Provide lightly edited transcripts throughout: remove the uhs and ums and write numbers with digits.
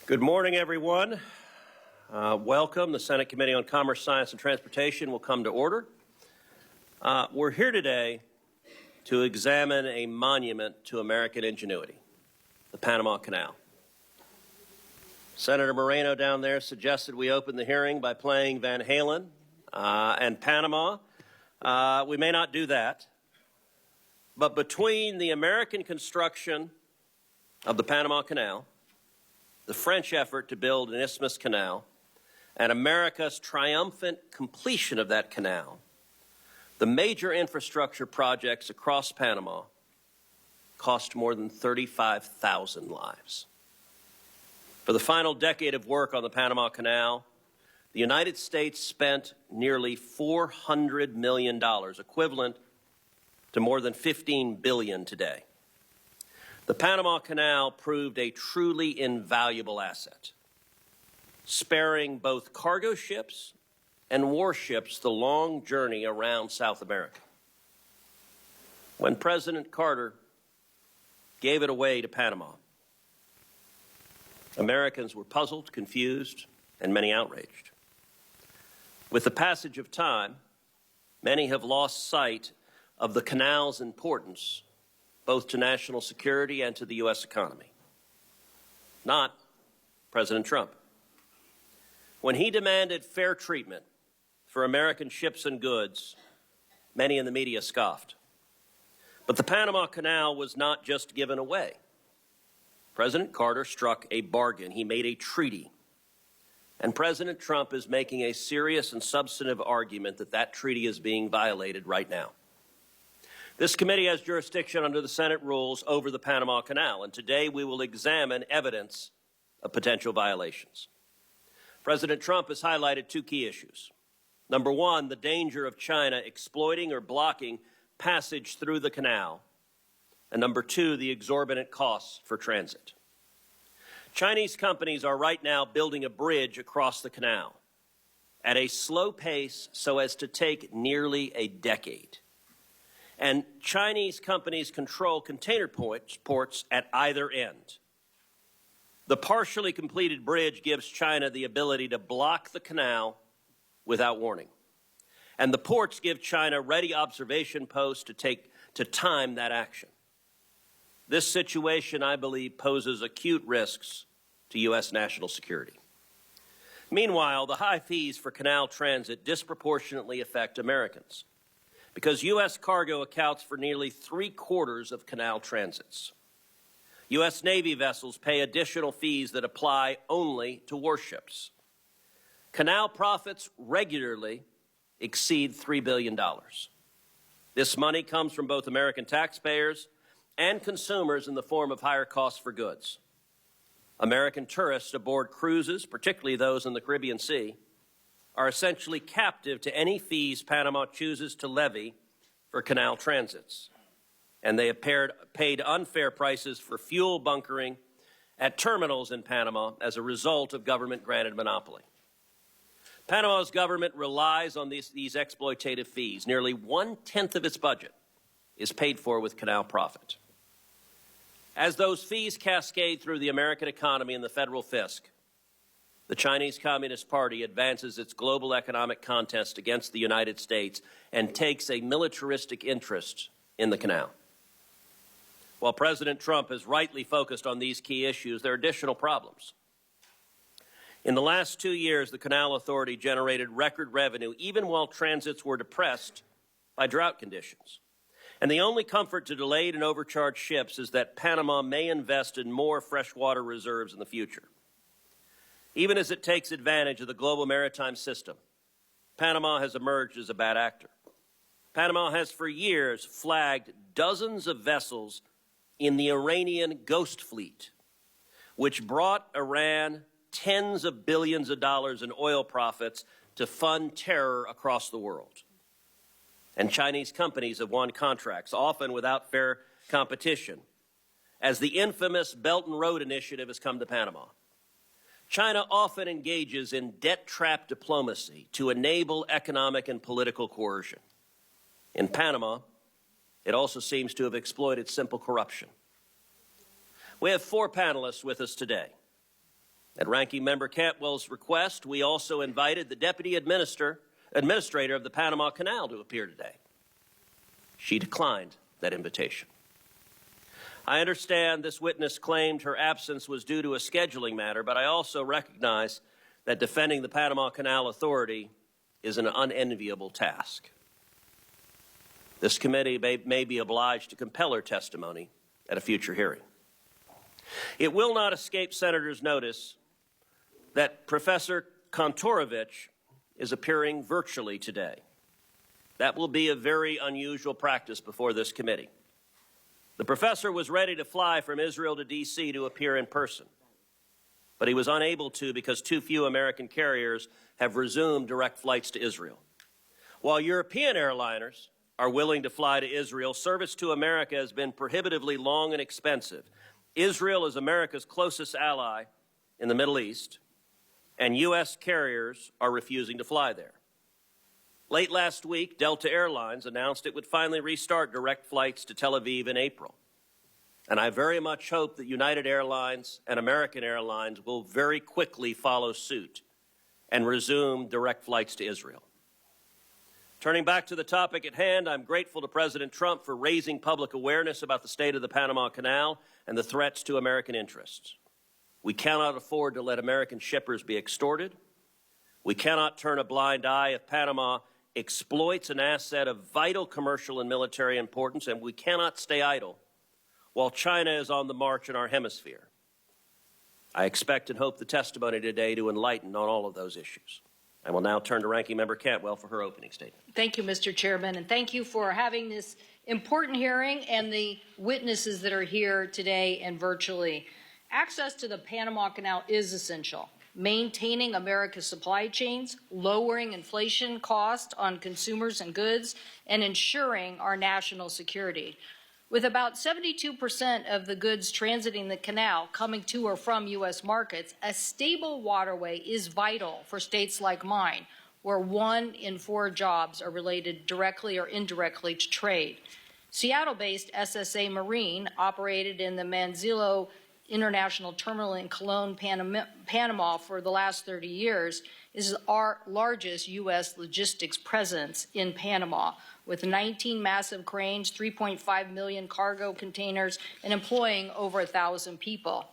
Good morning, everyone. Welcome. The Senate Committee on Commerce, Science, and Transportation will come to order. We're here today to examine a monument to American ingenuity, the Panama Canal. Senator Moreno down there suggested we open the hearing by playing Van Halen and Panama. We may not do that, but between the American construction of the Panama Canal, the French effort to build an isthmus canal, and America's triumphant completion of that canal, the major infrastructure projects across Panama cost more than 35,000 lives. For the final decade of work on the Panama Canal, the United States spent nearly $400 million, equivalent to more than $15 billion today. The Panama Canal proved a truly invaluable asset, sparing both cargo ships and warships the long journey around South America. When President Carter gave it away to Panama, Americans were puzzled, confused, and many outraged. With the passage of time, many have lost sight of the canal's importance both to national security and to the U.S. economy. Not President Trump. When he demanded fair treatment for American ships and goods, many in the media scoffed. But the Panama Canal was not just given away. President Carter struck a bargain. He made a treaty. And President Trump is making a serious and substantive argument that that treaty is being violated right now. This committee has jurisdiction under the Senate rules over the Panama Canal, and today we will examine evidence of potential violations. President Trump has highlighted two key issues. Number one, the danger of China exploiting or blocking passage through the canal. And number two, the exorbitant costs for transit. Chinese companies are right now building a bridge across the canal at a slow pace so as to take nearly a decade. And Chinese companies control container ports at either end. The partially completed bridge gives China the ability to block the canal without warning. And the ports give China ready observation posts to time that action. This situation, I believe, poses acute risks to U.S. national security. Meanwhile, the high fees for canal transit disproportionately affect Americans, because U.S. cargo accounts for nearly 3/4 of canal transits. U.S. Navy vessels pay additional fees that apply only to warships. Canal profits regularly exceed $3 billion. This money comes from both American taxpayers and consumers in the form of higher costs for goods. American tourists aboard cruises, particularly those in the Caribbean Sea, are essentially captive to any fees Panama chooses to levy for canal transits. And they have paid unfair prices for fuel bunkering at terminals in Panama as a result of government-granted monopoly. Panama's government relies on these exploitative fees. Nearly 1/10 of its budget is paid for with canal profit. As those fees cascade through the American economy and the federal fisc, the Chinese Communist Party advances its global economic contest against the United States and takes a militaristic interest in the canal. While President Trump has rightly focused on these key issues, there are additional problems. In the last 2 years, the Canal Authority generated record revenue, even while transits were depressed by drought conditions. And the only comfort to delayed and overcharged ships is that Panama may invest in more freshwater reserves in the future. Even as it takes advantage of the global maritime system, Panama has emerged as a bad actor. Panama has for years flagged dozens of vessels in the Iranian Ghost Fleet, which brought Iran tens of billions of dollars in oil profits to fund terror across the world. And Chinese companies have won contracts, often without fair competition, as the infamous Belt and Road Initiative has come to Panama. China often engages in debt trap diplomacy to enable economic and political coercion. In Panama, it also seems to have exploited simple corruption. We have 4 panelists with us today. At Ranking Member Cantwell's request, we also invited the Deputy Administrator of the Panama Canal to appear today. She declined that invitation. I understand this witness claimed her absence was due to a scheduling matter, but I also recognize that defending the Panama Canal Authority is an unenviable task. This committee may be obliged to compel her testimony at a future hearing. It will not escape senators' notice that Professor Kontorovich is appearing virtually today. That will be a very unusual practice before this committee. The professor was ready to fly from Israel to D.C. to appear in person, but he was unable to because too few American carriers have resumed direct flights to Israel. While European airliners are willing to fly to Israel, service to America has been prohibitively long and expensive. Israel is America's closest ally in the Middle East, and U.S. carriers are refusing to fly there. Late last week, Delta Airlines announced it would finally restart direct flights to Tel Aviv in April. And I very much hope that United Airlines and American Airlines will very quickly follow suit and resume direct flights to Israel. Turning back to the topic at hand, I'm grateful to President Trump for raising public awareness about the state of the Panama Canal and the threats to American interests. We cannot afford to let American shippers be extorted. We cannot turn a blind eye if Panama exploits an asset of vital commercial and military importance, and we cannot stay idle while China is on the march in our hemisphere. I expect and hope the testimony today to enlighten on all of those issues. I will now turn to Ranking Member Cantwell for her opening statement. Thank you, Mr. Chairman, and thank you for having this important hearing and the witnesses that are here today and virtually. Access to the Panama Canal is essential. Maintaining America's supply chains, lowering inflation costs on consumers and goods, and ensuring our national security. With about 72% of the goods transiting the canal coming to or from U.S. markets, a stable waterway is vital for states like mine, where 1 in 4 jobs are related directly or indirectly to trade. Seattle-based SSA Marine, operated in the Manzillo International Terminal in Cologne, Panama for the last 30 years, is our largest U.S. logistics presence in Panama, with 19 massive cranes, 3.5 million cargo containers, and employing over 1,000 people.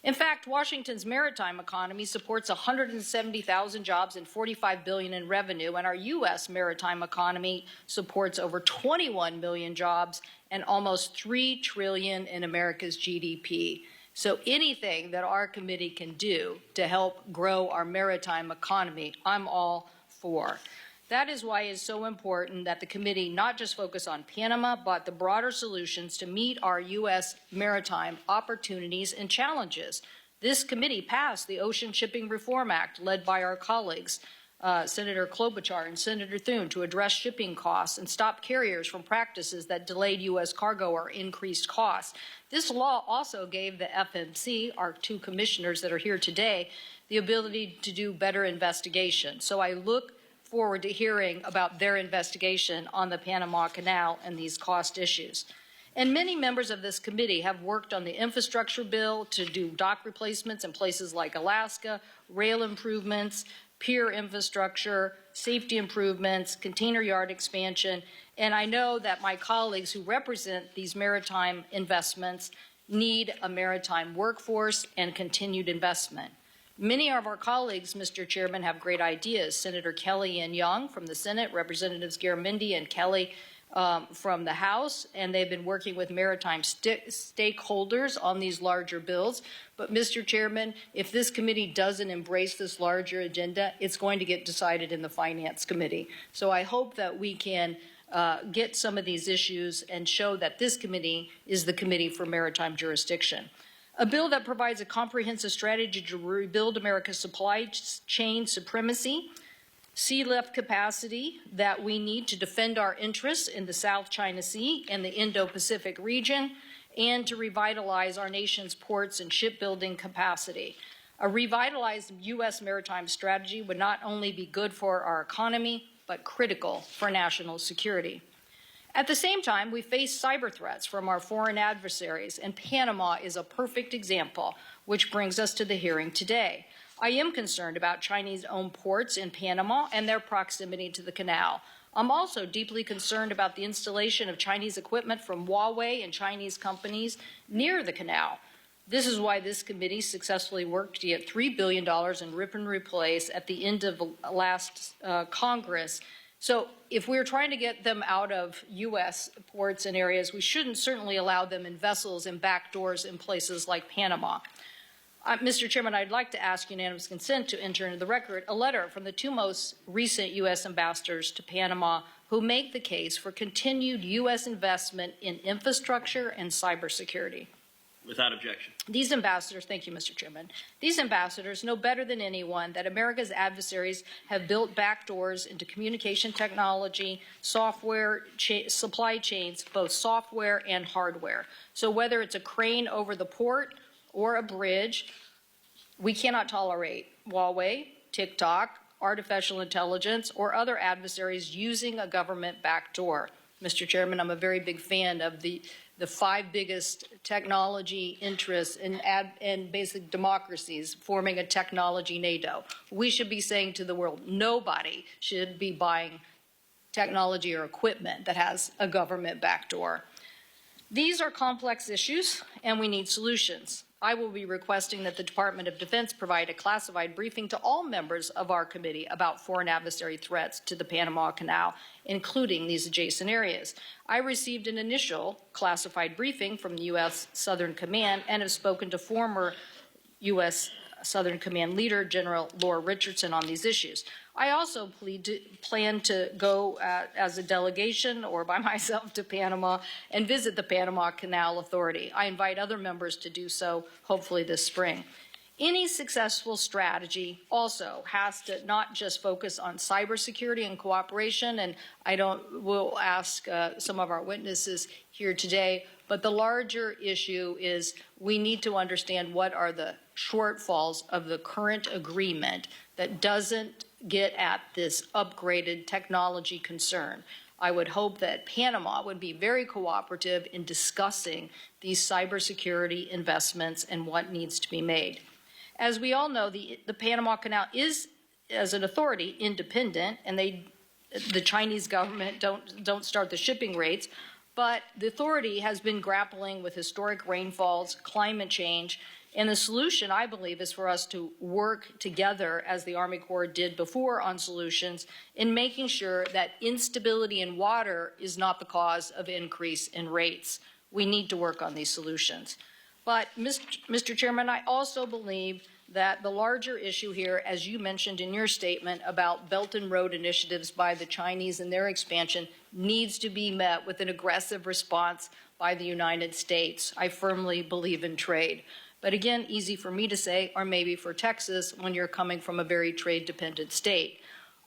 In fact, Washington's maritime economy supports 170,000 jobs and $45 billion in revenue, and our U.S. maritime economy supports over 21 million jobs and almost $3 trillion in America's GDP. So anything that our committee can do to help grow our maritime economy, I'm all for. That is why it's so important that the committee not just focus on Panama, but the broader solutions to meet our U.S. maritime opportunities and challenges. This committee passed the Ocean Shipping Reform Act, led by our colleagues, Senator Klobuchar and Senator Thune, to address shipping costs and stop carriers from practices that delayed U.S. cargo or increased costs. This law also gave the FMC, our 2 commissioners that are here today, the ability to do better investigation. So I look forward to hearing about their investigation on the Panama Canal and these cost issues. And many members of this committee have worked on the infrastructure bill to do dock replacements in places like Alaska, rail improvements, pier infrastructure, safety improvements, container yard expansion, and I know that my colleagues who represent these maritime investments need a maritime workforce and continued investment. Many of our colleagues, Mr. Chairman, have great ideas. Senator Kelly and Young from the Senate, Representatives Garamendi and Kelly from the House, and they've been working with maritime stakeholders on these larger bills. But, Mr. Chairman, if this committee doesn't embrace this larger agenda, it's going to get decided in the Finance Committee. So I hope that we can get some of these issues and show that this committee is the committee for maritime jurisdiction. A bill that provides a comprehensive strategy to rebuild America's supply chain supremacy, sea lift capacity that we need to defend our interests in the South China Sea and the Indo-Pacific region, and to revitalize our nation's ports and shipbuilding capacity. A revitalized U.S. maritime strategy would not only be good for our economy, but critical for national security. At the same time, we face cyber threats from our foreign adversaries, and Panama is a perfect example, which brings us to the hearing today. I am concerned about Chinese-owned ports in Panama and their proximity to the canal. I'm also deeply concerned about the installation of Chinese equipment from Huawei and Chinese companies near the canal. This is why this committee successfully worked to get $3 billion in rip and replace at the end of the last Congress. So if we're trying to get them out of U.S. ports and areas, we shouldn't certainly allow them in vessels and back doors in places like Panama. Mr. Chairman, I'd like to ask unanimous consent to enter into the record a letter from the two most recent U.S. ambassadors to Panama who make the case for continued U.S. investment in infrastructure and cybersecurity. Without objection. These ambassadors, thank you, Mr. Chairman, these ambassadors know better than anyone that America's adversaries have built backdoors into communication technology, software, supply chains, both software and hardware. So whether it's a crane over the port or a bridge, we cannot tolerate Huawei, TikTok, artificial intelligence, or other adversaries using a government backdoor. Mr. Chairman, I'm a very big fan of the five biggest technology interests and basic democracies forming a technology NATO. We should be saying to the world, nobody should be buying technology or equipment that has a government backdoor. These are complex issues, and we need solutions. I will be requesting that the Department of Defense provide a classified briefing to all members of our committee about foreign adversary threats to the Panama Canal, including these adjacent areas. I received an initial classified briefing from the U.S. Southern Command and have spoken to former U.S. Southern Command leader, General Laura Richardson, on these issues. I also plan to go as a delegation or by myself to Panama and visit the Panama Canal Authority. I invite other members to do so, hopefully this spring. Any successful strategy also has to not just focus on cybersecurity and cooperation, and we'll ask some of our witnesses here today, but the larger issue is we need to understand what are the shortfalls of the current agreement that doesn't get at this upgraded technology concern. I would hope that Panama would be very cooperative in discussing these cybersecurity investments and what needs to be made. As we all know, the Panama Canal is, as an authority, independent, and the Chinese government don't start the shipping rates, but the authority has been grappling with historic rainfalls, climate change, and the solution, I believe, is for us to work together, as the Army Corps did before, on solutions in making sure that instability in water is not the cause of increase in rates. We need to work on these solutions. But, Mr. Chairman, I also believe that the larger issue here, as you mentioned in your statement about Belt and Road initiatives by the Chinese and their expansion, needs to be met with an aggressive response by the United States. I firmly believe in trade. But again, easy for me to say, or maybe for Texas, when you're coming from a very trade-dependent state.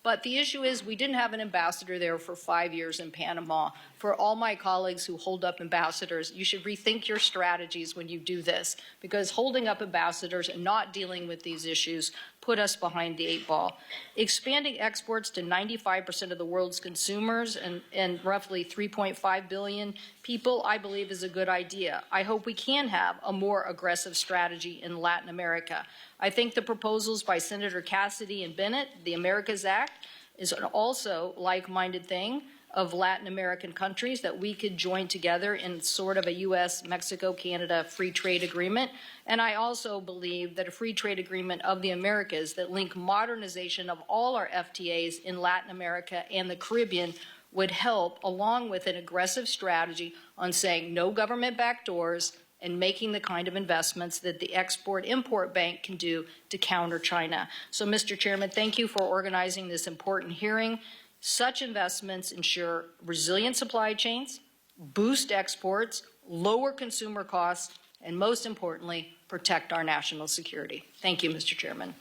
But the issue is we didn't have an ambassador there for 5 years in Panama. For all my colleagues who hold up ambassadors, you should rethink your strategies when you do this, because holding up ambassadors and not dealing with these issues put us behind the 8 ball. Expanding exports to 95% of the world's consumers and roughly 3.5 billion people, I believe, is a good idea. I hope we can have a more aggressive strategy in Latin America. I think the proposals by Senator Cassidy and Bennett, the Americas Act, is also a like-minded thing of Latin American countries that we could join together in sort of a U.S., Mexico, Canada free trade agreement. And I also believe that a free trade agreement of the Americas that link modernization of all our FTAs in Latin America and the Caribbean would help, along with an aggressive strategy on saying no government backdoors and making the kind of investments that the Export-Import Bank can do to counter China. So, Mr. Chairman, thank you for organizing this important hearing. Such investments ensure resilient supply chains, boost exports, lower consumer costs, and most importantly, protect our national security. Thank you, Mr. Chairman.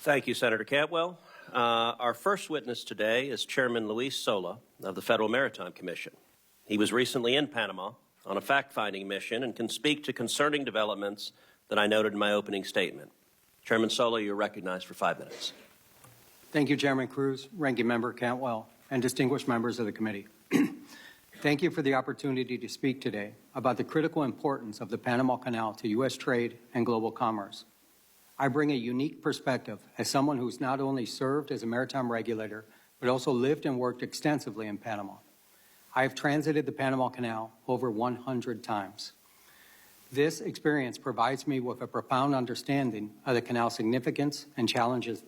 Thank you, Senator Cantwell. Our first witness today is Chairman Luis Sola of the Federal Maritime Commission. He was recently in Panama on a fact-finding mission and can speak to concerning developments that I noted in my opening statement. Chairman Sola, you're recognized for 5 minutes. Thank you, Chairman Cruz, Ranking Member Cantwell, and distinguished members of the committee. Thank you for the opportunity to speak today about the critical importance of the Panama Canal to U.S. trade and global commerce. I bring a unique perspective as someone who's not only served as a maritime regulator, but also lived and worked extensively in Panama. I have transited the Panama Canal over 100 times. This experience provides me with a profound understanding of the canal's significance and challenges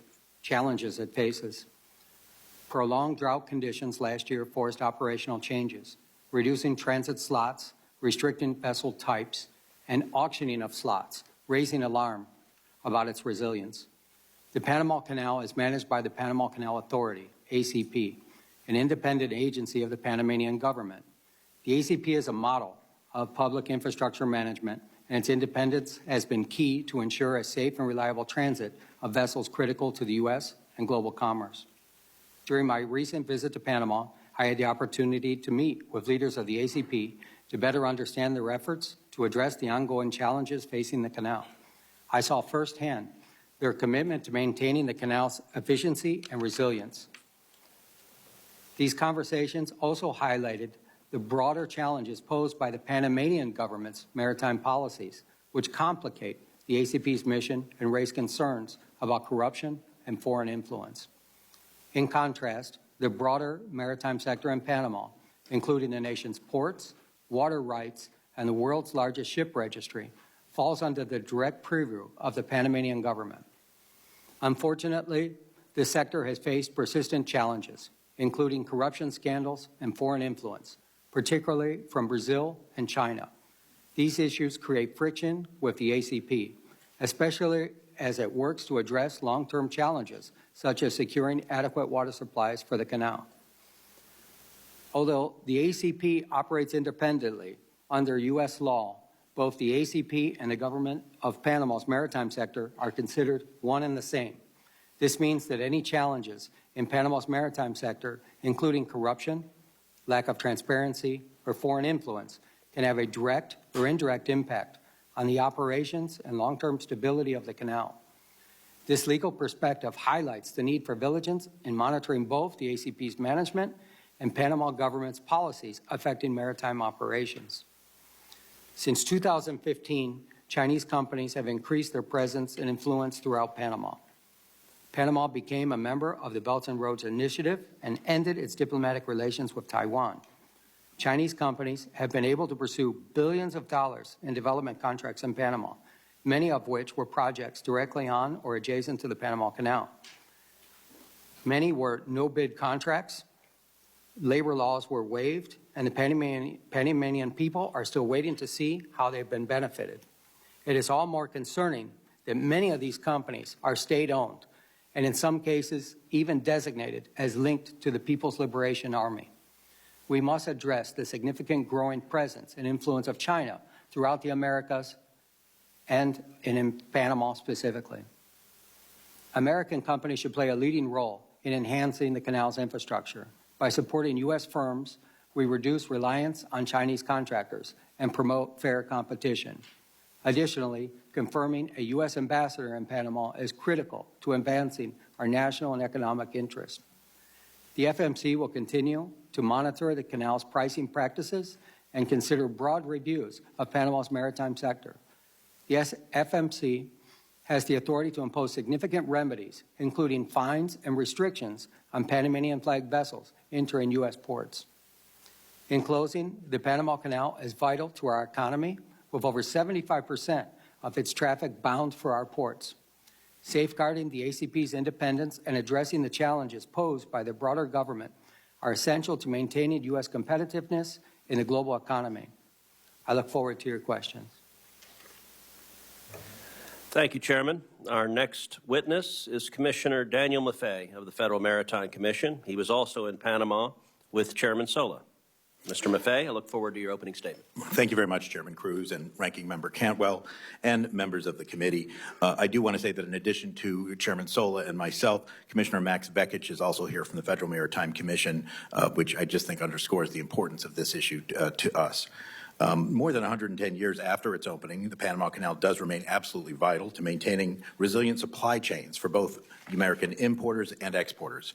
it faces. Prolonged drought conditions last year forced operational changes, reducing transit slots, restricting vessel types, and auctioning of slots, raising alarm about its resilience. The Panama Canal is managed by the Panama Canal Authority, ACP, an independent agency of the Panamanian government. The ACP is a model of public infrastructure management, and its independence has been key to ensure a safe and reliable transit of vessels critical to the U.S. and global commerce. During my recent visit to Panama, I had the opportunity to meet with leaders of the ACP to better understand their efforts to address the ongoing challenges facing the canal. I saw firsthand their commitment to maintaining the canal's efficiency and resilience. These conversations also highlighted the broader challenges posed by the Panamanian government's maritime policies, which complicate the ACP's mission and raise concerns about corruption and foreign influence. In contrast, the broader maritime sector in Panama, including the nation's ports, water rights, and the world's largest ship registry, falls under the direct purview of the Panamanian government. Unfortunately, this sector has faced persistent challenges, including corruption scandals and foreign influence, particularly from Brazil and China. These issues create friction with the ACP, especially as it works to address long-term challenges, such as securing adequate water supplies for the canal. Although the ACP operates independently under U.S. law, both the ACP and the government of Panama's maritime sector are considered one and the same. This means that any challenges in Panama's maritime sector, including corruption, lack of transparency, or foreign influence, can have a direct or indirect impact on the operations and long-term stability of the canal. This legal perspective highlights the need for vigilance in monitoring both the ACP's management and Panama government's policies affecting maritime operations. Since 2015, Chinese companies have increased their presence and influence throughout Panama. Panama became a member of the Belt and Roads Initiative and ended its diplomatic relations with Taiwan. Chinese companies have been able to pursue billions of dollars in development contracts in Panama, many of which were projects directly on or adjacent to the Panama Canal. Many were no-bid contracts, labor laws were waived, and the Panamanian people are still waiting to see how they've been benefited. It is all more concerning that many of these companies are state-owned, and in some cases even designated as linked to the People's Liberation Army. We must address the significant growing presence and influence of China throughout the Americas and in Panama specifically. American companies should play a leading role in enhancing the canal's infrastructure. By supporting U.S. firms, we reduce reliance on Chinese contractors and promote fair competition. Additionally, confirming a U.S. ambassador in Panama is critical to advancing our national and economic interests. The FMC will continue to monitor the canal's pricing practices and consider broad reviews of Panama's maritime sector. The FMC has the authority to impose significant remedies, including fines and restrictions on Panamanian-flagged vessels entering U.S. ports. In closing, the Panama Canal is vital to our economy, with over 75% of its traffic bound for our ports. Safeguarding the ACP's independence and addressing the challenges posed by the broader government are essential to maintaining U.S. competitiveness in the global economy. I look forward to your questions. Thank you, Chairman. Our next witness is Commissioner Daniel Maffei of the Federal Maritime Commission. He was also in Panama with Chairman Sola. Mr. Maffei, I look forward to your opening statement. Thank you very much, Chairman Cruz and Ranking Member Cantwell and members of the committee. I do want to say that in addition to Chairman Sola and myself, Commissioner Max Vekich is also here from the Federal Maritime Commission, which I just think underscores the importance of this issue to us. More than 110 years after its opening, the Panama Canal does remain absolutely vital to maintaining resilient supply chains for both American importers and exporters.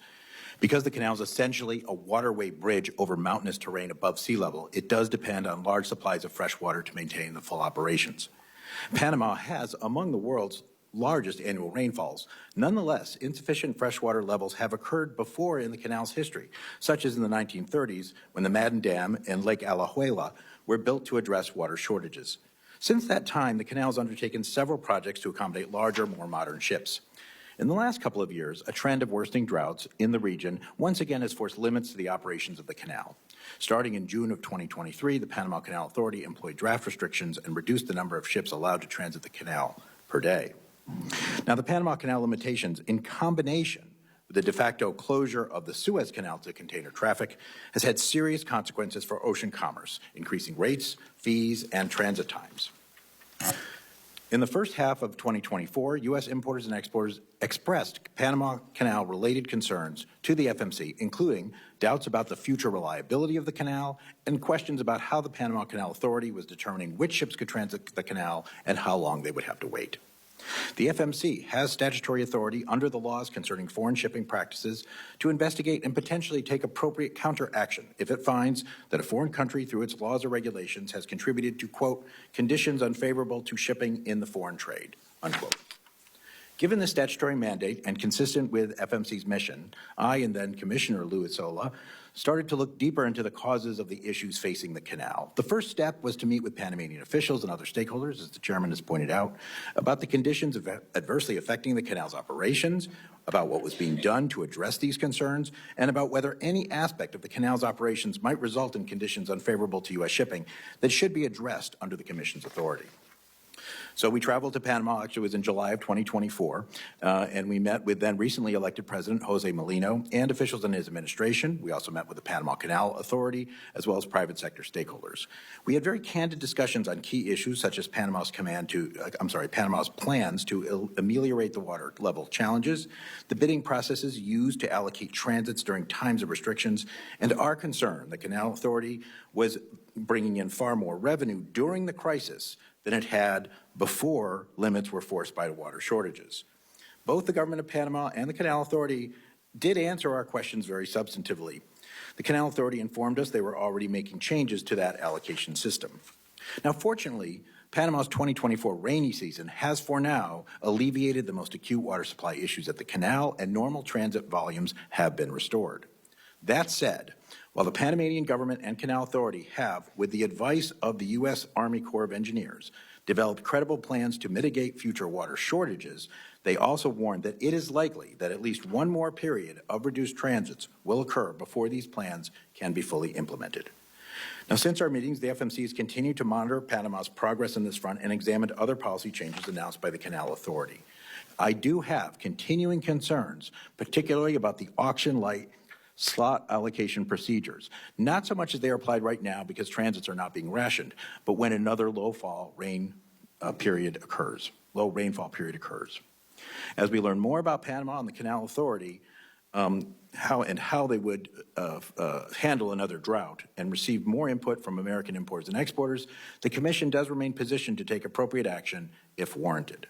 Because the canal is essentially a waterway bridge over mountainous terrain above sea level, it does depend on large supplies of fresh water to maintain the full operations. Panama has among the world's largest annual rainfalls. Nonetheless, insufficient freshwater levels have occurred before in the canal's history, such as in the 1930s when the Madden Dam and Lake Alajuela were built to address water shortages. Since that time, the canal has undertaken several projects to accommodate larger, more modern ships. In the last couple of years, a trend of worsening droughts in the region once again has forced limits to the operations of the canal. Starting in June of 2023, the Panama Canal Authority employed draft restrictions and reduced the number of ships allowed to transit the canal per day. Now, the Panama Canal limitations, in combination with the de facto closure of the Suez Canal to container traffic, has had serious consequences for ocean commerce, increasing rates, fees, and transit times. In the first half of 2024, U.S. importers and exporters expressed Panama Canal-related concerns to the FMC, including doubts about the future reliability of the canal and questions about how the Panama Canal Authority was determining which ships could transit the canal and how long they would have to wait. The FMC has statutory authority under the laws concerning foreign shipping practices to investigate and potentially take appropriate counteraction if it finds that a foreign country, through its laws or regulations, has contributed to, quote, conditions unfavorable to shipping in the foreign trade, unquote. Given the statutory mandate and consistent with FMC's mission, I and then Commissioner Luis Sola started to look deeper into the causes of the issues facing the canal. The first step was to meet with Panamanian officials and other stakeholders, as the chairman has pointed out, about the conditions adversely affecting the canal's operations, about what was being done to address these concerns, and about whether any aspect of the canal's operations might result in conditions unfavorable to U.S. shipping that should be addressed under the Commission's authority. So we traveled to Panama, actually it was in July of 2024, and we met with then recently elected President Jose Molino and officials in his administration. We also met with the Panama Canal Authority, as well as private sector stakeholders. We had very candid discussions on key issues such as Panama's plans to ameliorate the water level challenges, the bidding processes used to allocate transits during times of restrictions, and our concern the Canal Authority was bringing in far more revenue during the crisis than it had before limits were forced by the water shortages. Both the government of Panama and the Canal Authority did answer our questions very substantively. The Canal Authority informed us they were already making changes to that allocation system. Now, fortunately, Panama's 2024 rainy season has for now alleviated the most acute water supply issues at the canal, and normal transit volumes have been restored. That said, while the Panamanian government and Canal Authority have, with the advice of the U.S. Army Corps of Engineers, developed credible plans to mitigate future water shortages, they also warned that it is likely that at least one more period of reduced transits will occur before these plans can be fully implemented. Now, since our meetings, the FMC has continued to monitor Panama's progress on this front and examined other policy changes announced by the Canal Authority. I do have continuing concerns, particularly about the auction-like slot allocation procedures, not so much as they are applied right now because transits are not being rationed, but when another low rainfall period occurs. As we learn more about Panama and the Canal Authority, how they would handle another drought and receive more input from American importers and exporters, the Commission does remain positioned to take appropriate action if warranted.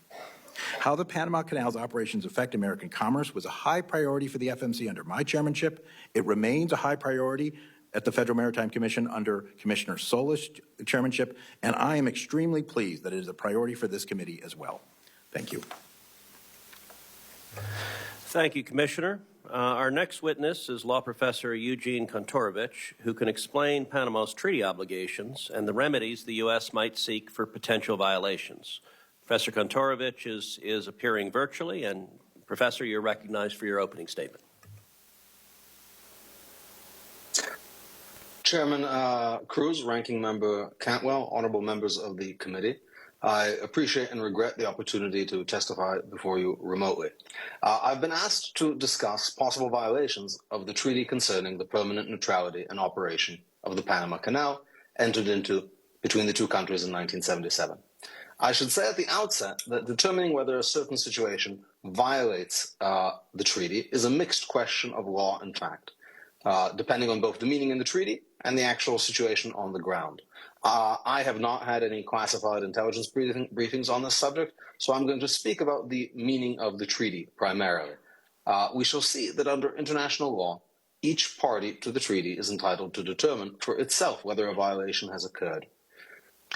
How the Panama Canal's operations affect American commerce was a high priority for the FMC under my chairmanship. It remains a high priority at the Federal Maritime Commission under Commissioner Sola's chairmanship, and I am extremely pleased that it is a priority for this committee as well. Thank you. Thank you, Commissioner. Our next witness is law professor Eugene Kontorovich, who can explain Panama's treaty obligations and the remedies the U.S. might seek for potential violations. Professor Kontorovich is appearing virtually, and Professor, you're recognized for your opening statement. Chairman Cruz, Ranking Member Cantwell, honorable members of the committee, I appreciate and regret the opportunity to testify before you remotely. I've been asked to discuss possible violations of the treaty concerning the permanent neutrality and operation of the Panama Canal entered into between the two countries in 1977. I should say at the outset that determining whether a certain situation violates the treaty is a mixed question of law and fact, depending on both the meaning in the treaty and the actual situation on the ground. I have not had any classified intelligence briefings on this subject, so I'm going to speak about the meaning of the treaty primarily. We shall see that under international law, each party to the treaty is entitled to determine for itself whether a violation has occurred.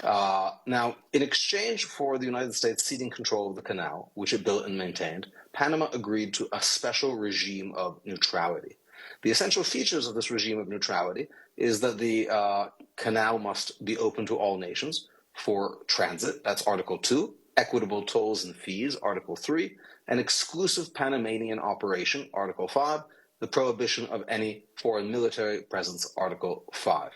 Now, in exchange for the United States ceding control of the canal, which it built and maintained, Panama agreed to a special regime of neutrality. The essential features of this regime of neutrality is that the canal must be open to all nations for transit, that's Article 2, equitable tolls and fees, Article 3, an exclusive Panamanian operation, Article 5, the prohibition of any foreign military presence, Article 5.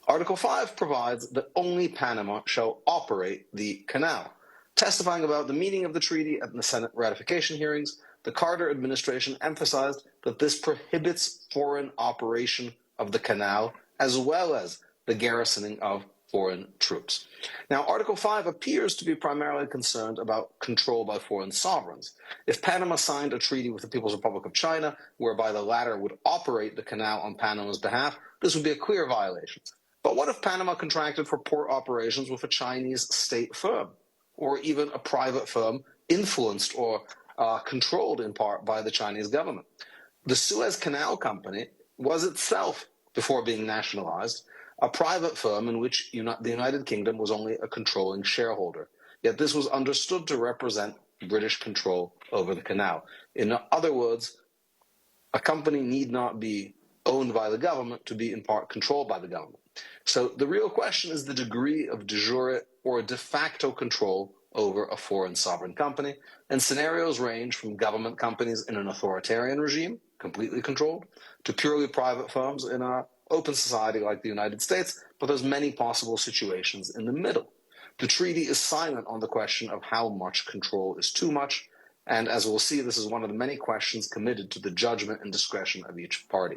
Article 5 provides that only Panama shall operate the canal. Testifying about the meaning of the treaty at the Senate ratification hearings, the Carter administration emphasized that this prohibits foreign operation of the canal as well as the garrisoning of foreign troops. Now, Article 5 appears to be primarily concerned about control by foreign sovereigns. If Panama signed a treaty with the People's Republic of China, whereby the latter would operate the canal on Panama's behalf, this would be a clear violation. But what if Panama contracted for port operations with a Chinese state firm, or even a private firm influenced or controlled in part by the Chinese government? The Suez Canal Company was itself, before being nationalized, a private firm in which the United Kingdom was only a controlling shareholder. Yet this was understood to represent British control over the canal. In other words, a company need not be owned by the government to be in part controlled by the government. So the real question is the degree of de jure or de facto control over a foreign sovereign company, and scenarios range from government companies in an authoritarian regime, completely controlled, to purely private firms in an open society like the United States, but there's many possible situations in the middle. The treaty is silent on the question of how much control is too much, and as we'll see, this is one of the many questions committed to the judgment and discretion of each party.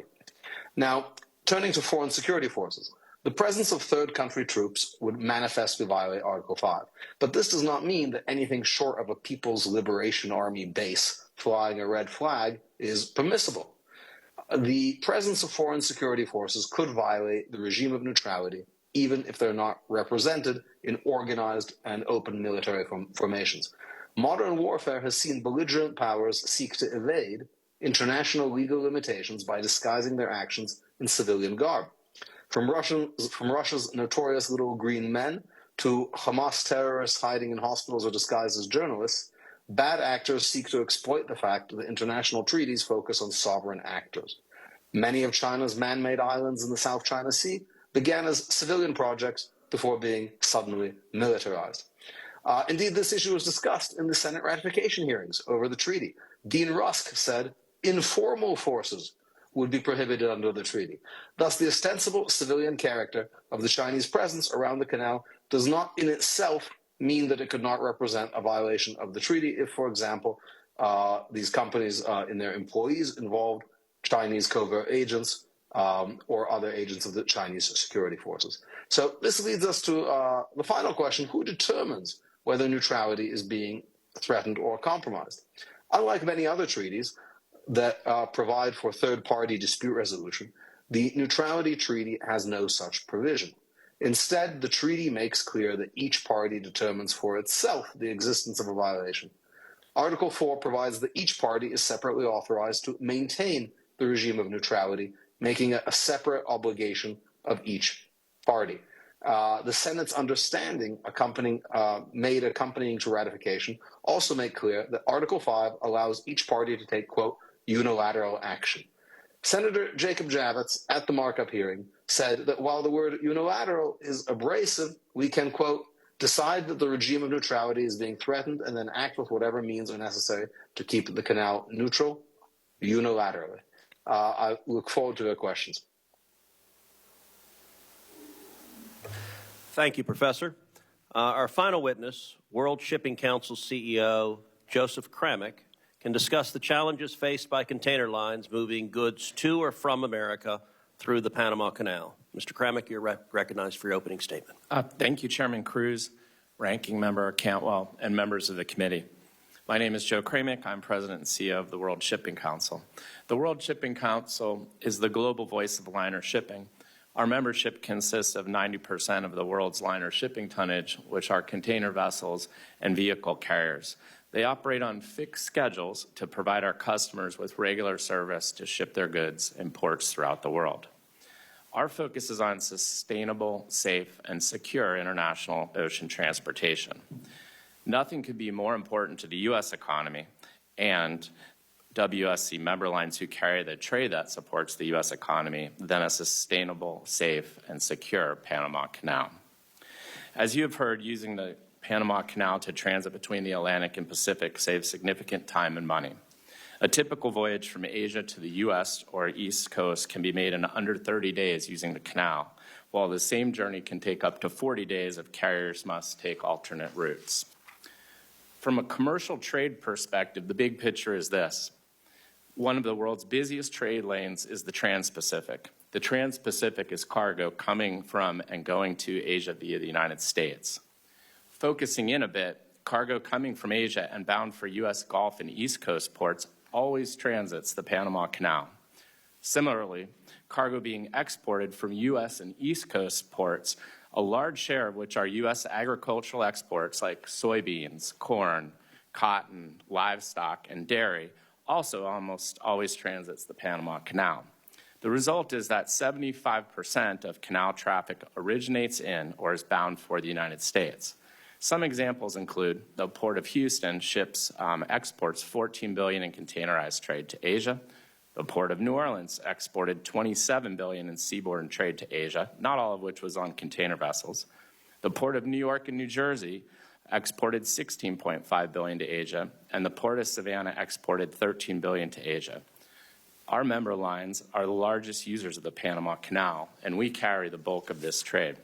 Now, turning to foreign security forces, the presence of third country troops would manifestly violate Article 5, but this does not mean that anything short of a People's Liberation Army base flying a red flag is permissible. The presence of foreign security forces could violate the regime of neutrality, even if they're not represented in organized and open military formations. Modern warfare has seen belligerent powers seek to evade international legal limitations by disguising their actions in civilian garb. From Russia's notorious little green men to Hamas terrorists hiding in hospitals or disguised as journalists, bad actors seek to exploit the fact that international treaties focus on sovereign actors. Many of China's man-made islands in the South China Sea began as civilian projects before being suddenly militarized. Indeed, this issue was discussed in the Senate ratification hearings over the treaty. Dean Rusk said informal forces would be prohibited under the treaty. Thus, the ostensible civilian character of the Chinese presence around the canal does not in itself mean that it could not represent a violation of the treaty if, for example, these companies and their employees involved Chinese covert agents or other agents of the Chinese security forces. So this leads us to the final question: who determines whether neutrality is being threatened or compromised? Unlike many other treaties that provide for third-party dispute resolution, the Neutrality Treaty has no such provision. Instead, the treaty makes clear that each party determines for itself the existence of a violation. Article 4 provides that each party is separately authorized to maintain the regime of neutrality, making it a separate obligation of each party. The Senate's understanding accompanying to ratification also make clear that Article 5 allows each party to take, quote, unilateral action. Senator Jacob Javits, at the markup hearing, said that while the word unilateral is abrasive, we can, quote, decide that the regime of neutrality is being threatened and then act with whatever means are necessary to keep the canal neutral unilaterally. I look forward to their questions. Thank you, Professor. Our final witness, World Shipping Council CEO Joseph Kramick, can discuss the challenges faced by container lines moving goods to or from America through the Panama Canal. Mr. Kramick, you're recognized for your opening statement. Thank you, Chairman Cruz, Ranking Member Cantwell, and members of the committee. My name is Joe Kramick. I'm President and CEO of the World Shipping Council. The World Shipping Council is the global voice of liner shipping. Our membership consists of 90% of the world's liner shipping tonnage, which are container vessels and vehicle carriers. They operate on fixed schedules to provide our customers with regular service to ship their goods in ports throughout the world. Our focus is on sustainable, safe, and secure international ocean transportation. Nothing could be more important to the U.S. economy and WSC member lines who carry the trade that supports the U.S. economy than a sustainable, safe, and secure Panama Canal. As you have heard, using the Panama Canal to transit between the Atlantic and Pacific saves significant time and money. A typical voyage from Asia to the U.S. or East Coast can be made in under 30 days using the canal, while the same journey can take up to 40 days if carriers must take alternate routes. From a commercial trade perspective, the big picture is this. One of the world's busiest trade lanes is the Trans-Pacific. The Trans-Pacific is cargo coming from and going to Asia via the United States. Focusing in a bit, cargo coming from Asia and bound for U.S. Gulf and East Coast ports always transits the Panama Canal. Similarly, cargo being exported from U.S. and East Coast ports, a large share of which are U.S. agricultural exports like soybeans, corn, cotton, livestock, and dairy, also almost always transits the Panama Canal. The result is that 75% of canal traffic originates in or is bound for the United States. Some examples include the Port of Houston exports $14 billion in containerized trade to Asia. The Port of New Orleans exported $27 billion in seaborne trade to Asia, not all of which was on container vessels. The Port of New York and New Jersey exported $16.5 billion to Asia, and the Port of Savannah exported $13 billion to Asia. Our member lines are the largest users of the Panama Canal, and we carry the bulk of this trade.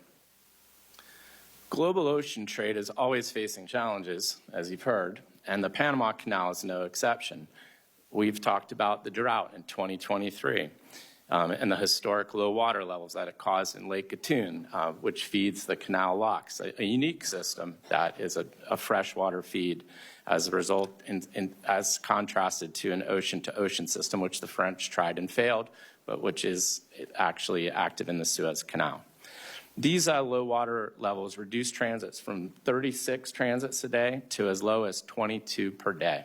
Global ocean trade is always facing challenges, as you've heard, and the Panama Canal is no exception. We've talked about the drought in 2023 and the historic low water levels that it caused in Lake Gatun, which feeds the canal locks, a unique system that is a freshwater feed as a result, as contrasted to an ocean-to-ocean system, which the French tried and failed, but which is actually active in the Suez Canal. These low water levels reduce transits from 36 transits a day to as low as 22 per day.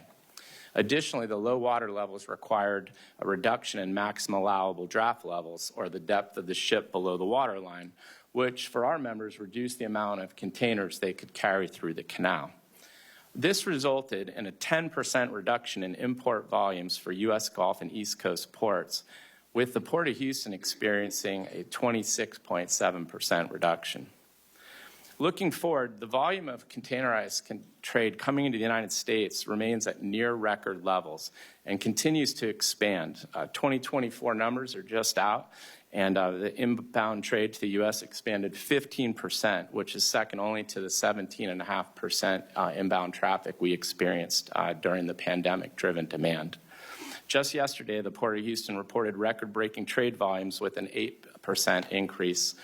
Additionally, the low water levels required a reduction in maximum allowable draft levels, or the depth of the ship below the waterline, which for our members reduced the amount of containers they could carry through the canal. This resulted in a 10% reduction in import volumes for U.S. Gulf and East Coast ports, with the Port of Houston experiencing a 26.7% reduction. Looking forward, the volume of containerized trade coming into the United States remains at near record levels and continues to expand. 2024 numbers are just out, and the inbound trade to the U.S. expanded 15%, which is second only to the 17.5% inbound traffic we experienced during the pandemic-driven demand. Just yesterday, the Port of Houston reported record-breaking trade volumes with an 8% increase.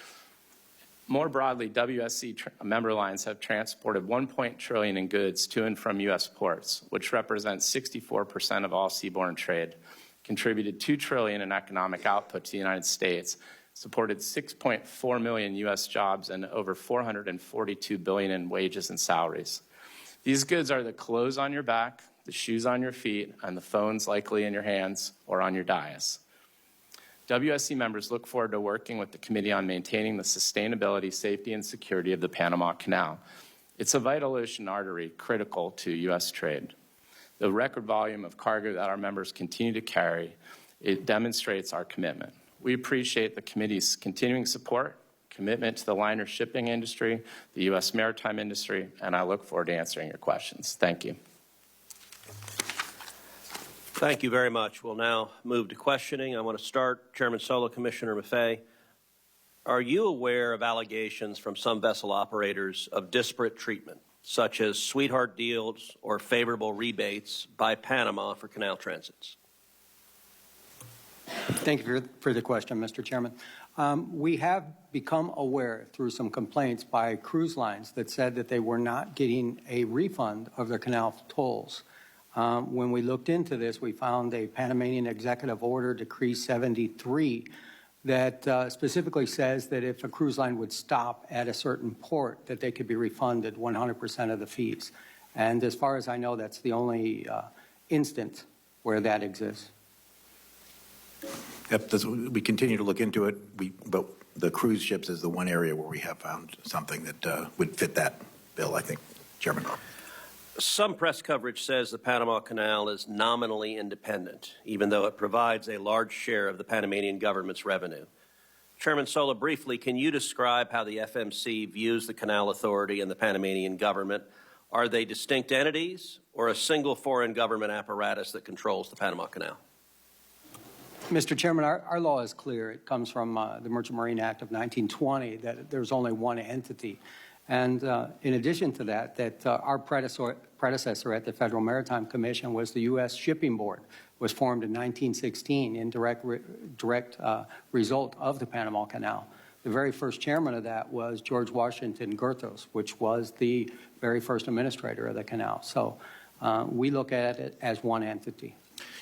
More broadly, WSC member lines have transported $1 trillion in goods to and from U.S. ports, which represents 64% of all seaborne trade, contributed $2 trillion in economic output to the United States, supported 6.4 million U.S. jobs, and over $442 billion in wages and salaries. These goods are the clothes on your back, the shoes on your feet, and the phones likely in your hands or on your dais. WSC members look forward to working with the committee on maintaining the sustainability, safety, and security of the Panama Canal. It's a vital ocean artery critical to U.S. trade. The record volume of cargo that our members continue to carry, it demonstrates our commitment. We appreciate the committee's continuing support, commitment to the liner shipping industry, the U.S. maritime industry, and I look forward to answering your questions. Thank you. Thank you very much. We'll now move to questioning. I want to start, Chairman Solo, Commissioner Maffei. are you aware of allegations from some vessel operators of disparate treatment, such as sweetheart deals or favorable rebates by Panama for canal transits? Thank you for the question, Mr. Chairman. We have become aware through some complaints by cruise lines that said that they were not getting a refund of their canal tolls. When we looked into this, we found a Panamanian Executive Order, Decree 73, that specifically says that if a cruise line would stop at a certain port, that they could be refunded 100% of the fees. And as far as I know, that's the only instance where that exists. Yep, we continue to look into it, but the cruise ships is the one area where we have found something that would fit that bill, I think, Chairman. Some press coverage says the Panama Canal is nominally independent, even though it provides a large share of the Panamanian government's revenue. Chairman Sola, briefly, can you describe how the FMC views the Canal Authority and the Panamanian government? Are they distinct entities or a single foreign government apparatus that controls the Panama Canal? Mr. Chairman, our law is clear. It comes from the Merchant Marine Act of 1920 that there's only one entity. And in addition to that, our predecessor at the Federal Maritime Commission was the U.S. Shipping Board, was formed in 1916 in direct result of the Panama Canal. The very first chairman of that was George Washington Goethals, which was the very first administrator of the canal. So we look at it as one entity.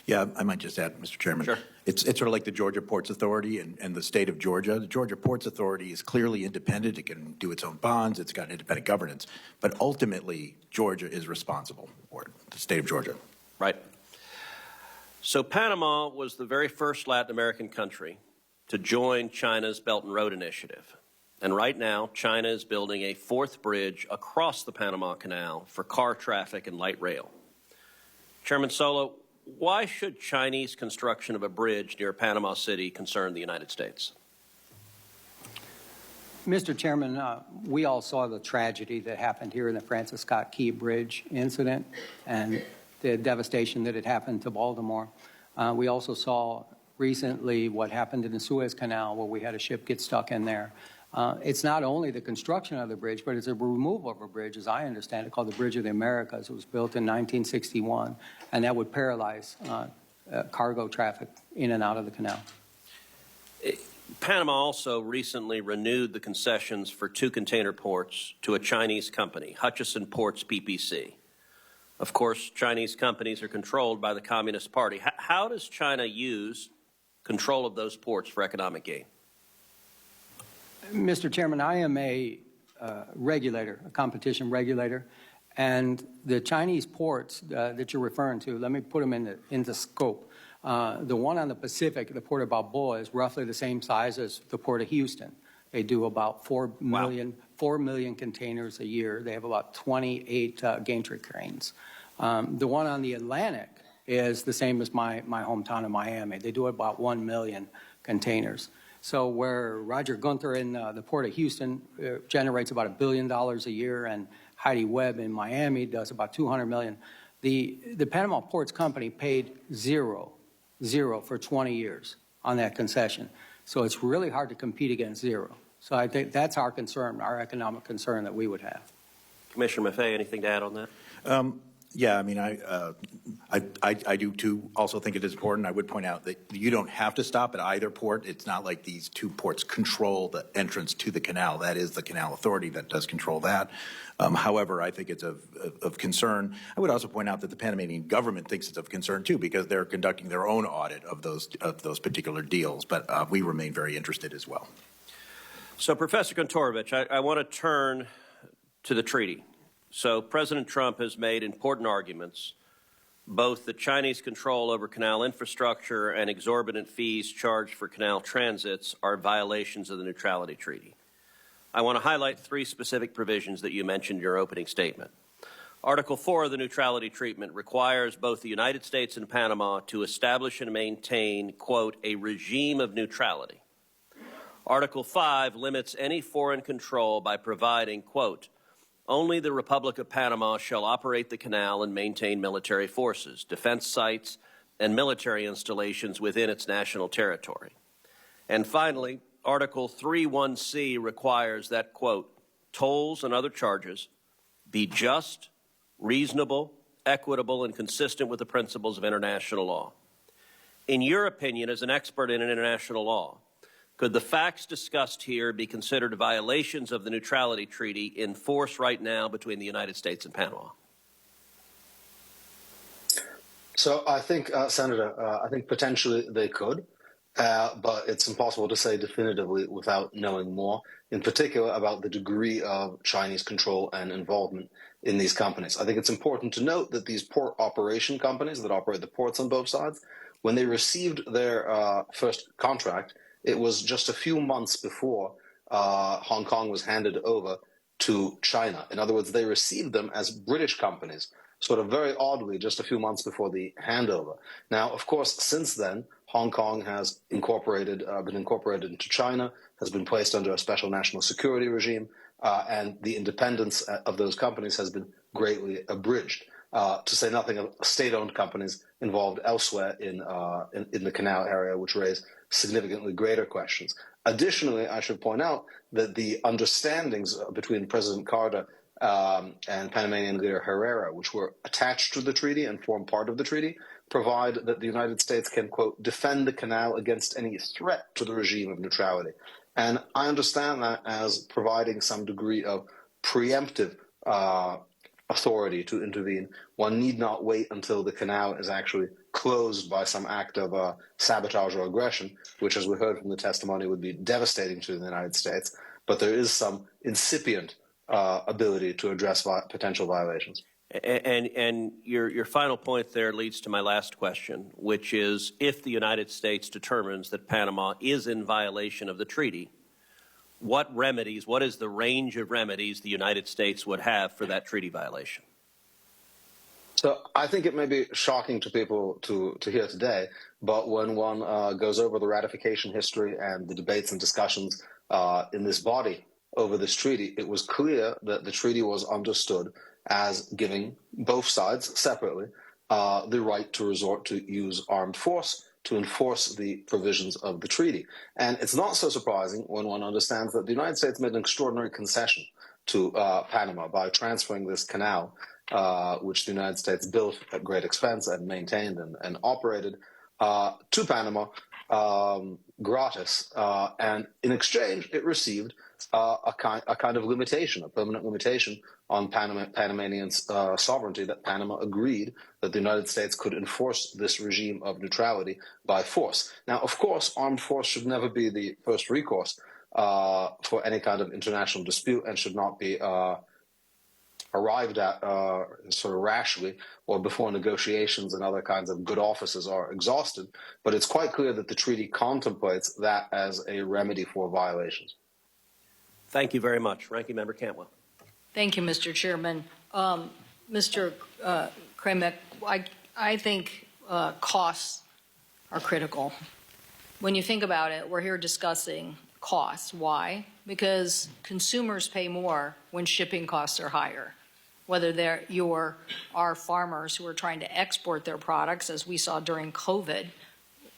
Yeah, I might just add, Mr. Chairman. Sure. It's sort of like the Georgia Ports Authority and the state of Georgia. The Georgia Ports Authority is clearly independent. It can do its own bonds. It's got independent governance. But ultimately, Georgia is responsible for it, the state of Georgia. Right. So Panama was the very first Latin American country to join China's Belt and Road Initiative. And right now, China is building a fourth bridge across the Panama Canal for car traffic and light rail. Chairman Sola, why should Chinese construction of a bridge near Panama City concern the United States? Mr. Chairman, we all saw the tragedy that happened here in the Francis Scott Key Bridge incident and the devastation that had happened to Baltimore. We also saw recently what happened in the Suez Canal, where we had a ship get stuck in there. It's not only the construction of the bridge, but it's a removal of a bridge, as I understand it, called the Bridge of the Americas. It was built in 1961, and that would paralyze cargo traffic in and out of the canal. Panama also recently renewed the concessions for 2 container ports to a Chinese company, Hutchison Ports PPC. Of course, Chinese companies are controlled by the Communist Party. How does China use control of those ports for economic gain? Mr. Chairman, I am a regulator, a competition regulator, and the Chinese ports that you're referring to, let me put them into scope. The one on the Pacific, the Port of Balboa, is roughly the same size as the Port of Houston. They do about 4 million containers a year. They have about 28 gantry cranes. The one on the Atlantic is the same as my hometown of Miami. They do about 1 million containers. So where Roger Gunther in the Port of Houston generates about $1 billion a year, and Heidi Webb in Miami does about $200 million, the Panama Ports Company paid zero for 20 years on that concession. So it's really hard to compete against zero. So I think that's our concern, our economic concern that we would have. Commissioner Maffei, anything to add on that? Yeah, I mean, I do too also think it is important. I would point out that you don't have to stop at either port. It's not like these 2 ports control the entrance to the canal. That is the Canal Authority that does control that. However, I think it's of concern. I would also point out that the Panamanian government thinks it's of concern too, because they're conducting their own audit of those particular deals. But we remain very interested as well. So, Professor Kontorovich, I want to turn to the treaty. So President Trump has made important arguments, both that Chinese control over canal infrastructure and exorbitant fees charged for canal transits are violations of the Neutrality Treaty. I want to highlight 3 specific provisions that you mentioned in your opening statement. Article 4 of the Neutrality Treaty requires both the United States and Panama to establish and maintain, quote, a regime of neutrality. Article 5 limits any foreign control by providing, quote, only the Republic of Panama shall operate the canal and maintain military forces, defense sites, and military installations within its national territory. And finally, Article 3.1c requires that, quote, tolls and other charges be just, reasonable, equitable, and consistent with the principles of international law. In your opinion, as an expert in international law, could the facts discussed here be considered violations of the Neutrality Treaty in force right now between the United States and Panama? So I think, Senator, I think potentially they could, but it's impossible to say definitively without knowing more, in particular about the degree of Chinese control and involvement in these companies. I think it's important to note that these port operation companies that operate the ports on both sides, when they received their first contract, it was just a few months before Hong Kong was handed over to China. In other words, they received them as British companies, sort of very oddly, just a few months before the handover. Now, of course, since then, Hong Kong has been incorporated into China, has been placed under a special national security regime, and the independence of those companies has been greatly abridged. To say nothing of state-owned companies involved elsewhere in the canal area, which raise significantly greater questions. Additionally, I should point out that the understandings between President Carter and Panamanian leader Herrera, which were attached to the treaty and form part of the treaty, provide that the United States can, quote, defend the canal against any threat to the regime of neutrality. And I understand that as providing some degree of preemptive authority to intervene. One need not wait until the canal is actually closed by some act of sabotage or aggression, which, as we heard from the testimony, would be devastating to the United States. But there is some incipient ability to address potential violations. And your final point there leads to my last question, which is if the United States determines that Panama is in violation of the treaty, what is the range of remedies the United States would have for that treaty violation? So I think it may be shocking to people to hear today, but when one goes over the ratification history and the debates and discussions in this body over this treaty, it was clear that the treaty was understood as giving both sides separately the right to resort to use armed force to enforce the provisions of the treaty. And it's not so surprising when one understands that the United States made an extraordinary concession to Panama by transferring this canal, which the United States built at great expense and maintained and operated, to Panama gratis. And in exchange, it received a kind of limitation, a permanent limitation on Panamanian sovereignty, that Panama agreed that the United States could enforce this regime of neutrality by force. Now, of course, armed force should never be the first recourse for any kind of international dispute and should not be arrived at sort of rashly or before negotiations and other kinds of good offices are exhausted. But it's quite clear that the treaty contemplates that as a remedy for violations. Thank you very much. Ranking Member Cantwell. Thank you, Mr. Chairman. Mr. Kremek, I think costs are critical. When you think about it, we're here discussing costs. Why? Because consumers pay more when shipping costs are higher. Whether our farmers who are trying to export their products, as we saw during COVID,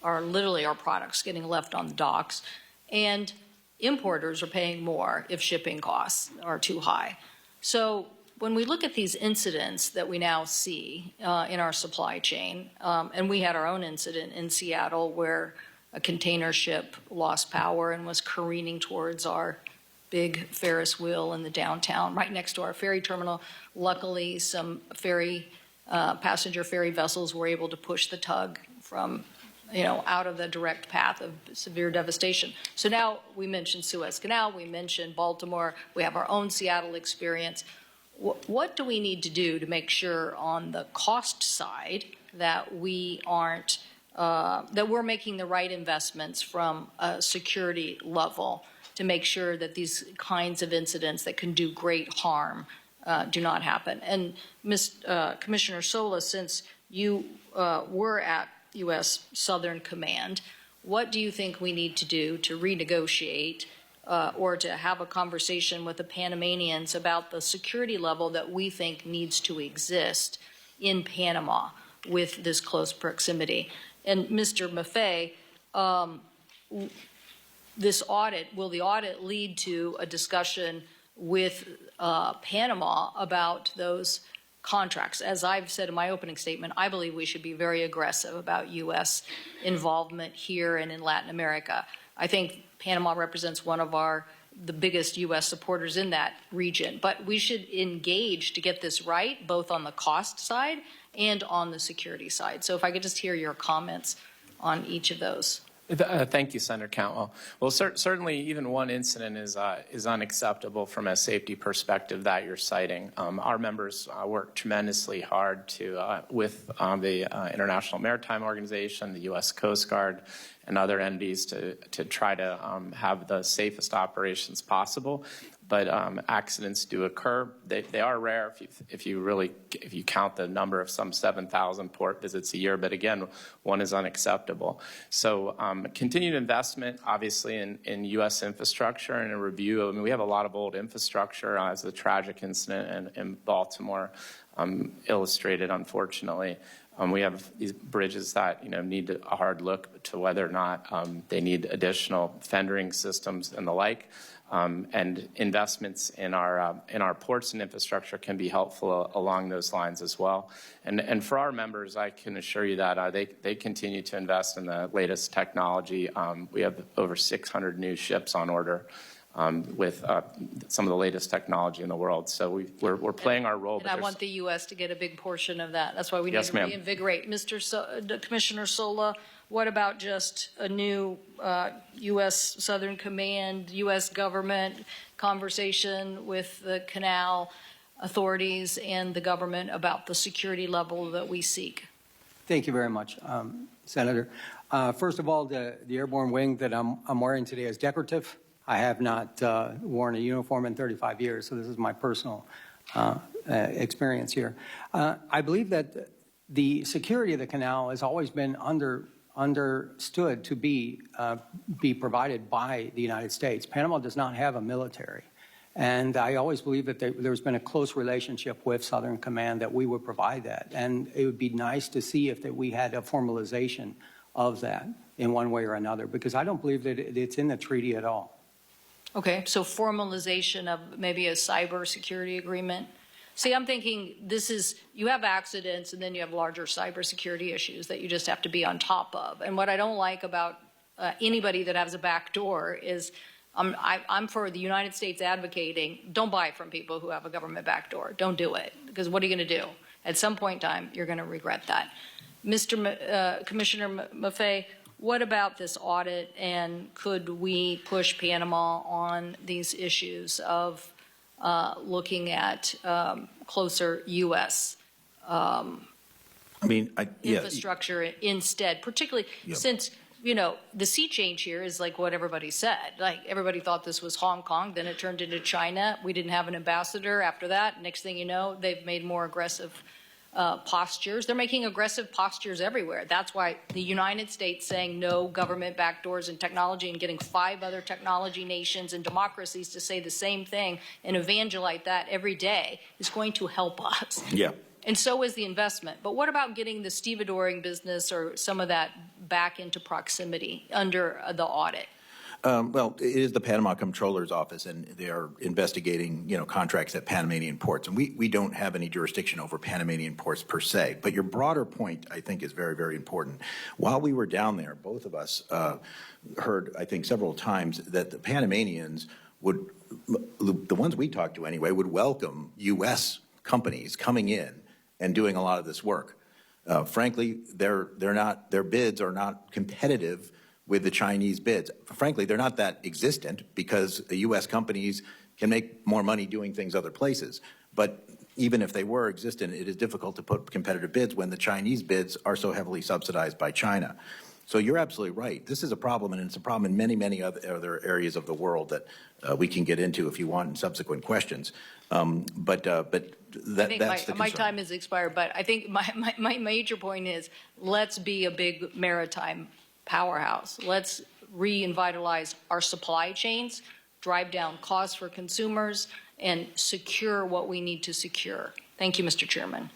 are literally our products getting left on the docks, and importers are paying more if shipping costs are too high. So when we look at these incidents that we now see in our supply chain, and we had our own incident in Seattle where a container ship lost power and was careening towards our big Ferris wheel in the downtown, right next to our ferry terminal. Luckily, some passenger ferry vessels were able to push the tug from, out of the direct path of severe devastation. So now we mentioned Suez Canal, we mentioned Baltimore, we have our own Seattle experience. What do we need to do to make sure on the cost side that we aren't, that we're making the right investments from a security level to make sure that these kinds of incidents that can do great harm do not happen? And Commissioner Sola, since you were at U.S. Southern Command, what do you think we need to do to renegotiate or to have a conversation with the Panamanians about the security level that we think needs to exist in Panama with this close proximity? And Mr. Maffei, this audit, will the audit lead to a discussion with Panama about those contracts? As I've said in my opening statement, I believe we should be very aggressive about U.S. involvement here and in Latin America. I think Panama represents one of the biggest U.S. supporters in that region, but we should engage to get this right, both on the cost side and on the security side. So if I could just hear your comments on each of those. Thank you, Senator Cantwell. Well, certainly even one incident is unacceptable from a safety perspective that you're citing. Our members work tremendously hard with the International Maritime Organization, the U.S. Coast Guard, and other entities to try to have the safest operations possible. But accidents do occur. They are rare if you count the number of some 7,000 port visits a year. But again, one is unacceptable. So continued investment, obviously, in U.S. infrastructure and a review. I mean, we have a lot of old infrastructure, as the tragic incident in Baltimore illustrated, unfortunately. We have these bridges that need a hard look to whether or not they need additional fendering systems and the like. And investments in our ports and infrastructure can be helpful along those lines as well. And for our members, I can assure you that they continue to invest in the latest technology. We have over 600 new ships on order with some of the latest technology in the world. So we're playing our role. And I want the U.S. to get a big portion of that. That's why we need to reinvigorate. Commissioner Sola, what about just a new U.S. Southern Command, U.S. government conversation with the canal authorities and the government about the security level that we seek? Thank you very much, Senator. First of all, the airborne wing that I'm wearing today is decorative. I have not worn a uniform in 35 years, so this is my personal experience here. I believe that the security of the canal has always been understood to be provided by the United States. Panama does not have a military. And I always believe that there's been a close relationship with Southern Command that we would provide that. And it would be nice to see if we had a formalization of that in one way or another, because I don't believe that it's in the treaty at all. Okay, so formalization of maybe a cybersecurity agreement. See, I'm thinking you have accidents and then you have larger cybersecurity issues that you just have to be on top of. And what I don't like about anybody that has a back door is I'm for the United States advocating, don't buy from people who have a government back door. Don't do it, because what are you going to do? At some point in time, you're going to regret that. Commissioner Maffei, what about this audit, and could we push Panama on these issues of looking at closer U.S. infrastructure instead, particularly since, the sea change here is like what everybody said. Like, everybody thought this was Hong Kong, then it turned into China. We didn't have an ambassador after that. Next thing you know, they've made more aggressive postures. They're making aggressive postures everywhere. That's why the United States saying no government backdoors in technology and getting 5 other technology nations and democracies to say the same thing and evangelize that every day is going to help us. Yeah. And so is the investment. But what about getting the stevedoring business or some of that back into proximity under the audit? Well, it is the Panama Comptroller's Office, and they are investigating, contracts at Panamanian ports. And we don't have any jurisdiction over Panamanian ports per se. But your broader point, I think, is very, very important. While we were down there, both of us heard, I think, several times that the Panamanians would, the ones we talked to anyway, would welcome U.S. companies coming in and doing a lot of this work. Frankly, their bids are not competitive with the Chinese bids. Frankly, they're not that existent because the U.S. companies can make more money doing things other places. But even if they were existent, it is difficult to put competitive bids when the Chinese bids are so heavily subsidized by China. So you're absolutely right. This is a problem, and it's a problem in many, many other areas of the world that we can get into if you want in subsequent questions. But that's the concern. My time has expired, but I think my major point is let's be a big maritime powerhouse. Let's revitalize our supply chains, drive down costs for consumers, and secure what we need to secure. Thank you, Mr. Chairman.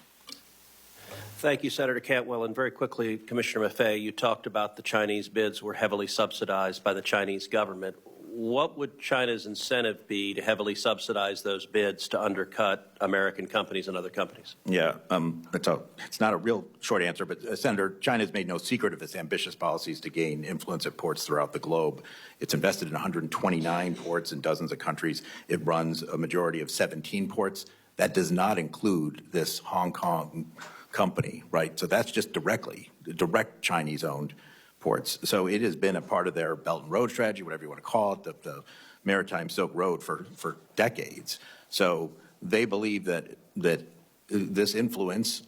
Thank you, Senator Cantwell. And very quickly, Commissioner Maffei, you talked about the Chinese bids were heavily subsidized by the Chinese government. What would China's incentive be to heavily subsidize those bids to undercut American companies and other companies? Yeah, it's not a real short answer, but Senator, China has made no secret of its ambitious policies to gain influence at ports throughout the globe. It's invested in 129 ports in dozens of countries. It runs a majority of 17 ports. That does not include this Hong Kong company, right? So that's just direct Chinese-owned ports. So it has been a part of their Belt and Road strategy, whatever you want to call it, the Maritime Silk Road for decades. So they believe that this influence,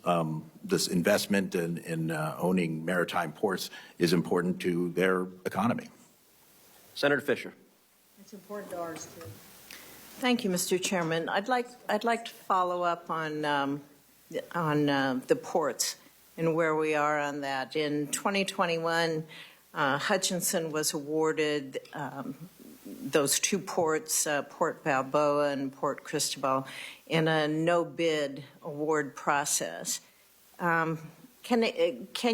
this investment in owning maritime ports is important to their economy. Senator Fisher. It's important to ours, too. Thank you, Mr. Chairman. I'd like to follow up on the ports and where we are on that. In 2021, Hutchinson was awarded those two ports, Port Balboa and Port Cristobal, in a no-bid award process. Can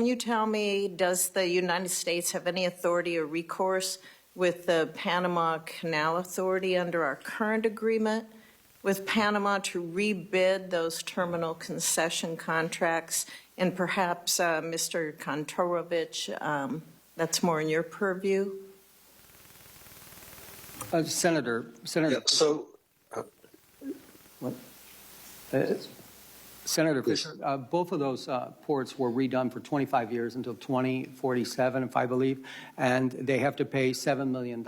you tell me, does the United States have any authority or recourse with the Panama Canal Authority under our current agreement with Panama to rebid those terminal concession contracts? And perhaps, Mr. Kontorovich, that's more in your purview. Senator. Yeah, so, What? Senator Fisher, both of those ports were redone for 25 years until 2047, if I believe, and they have to pay $7 million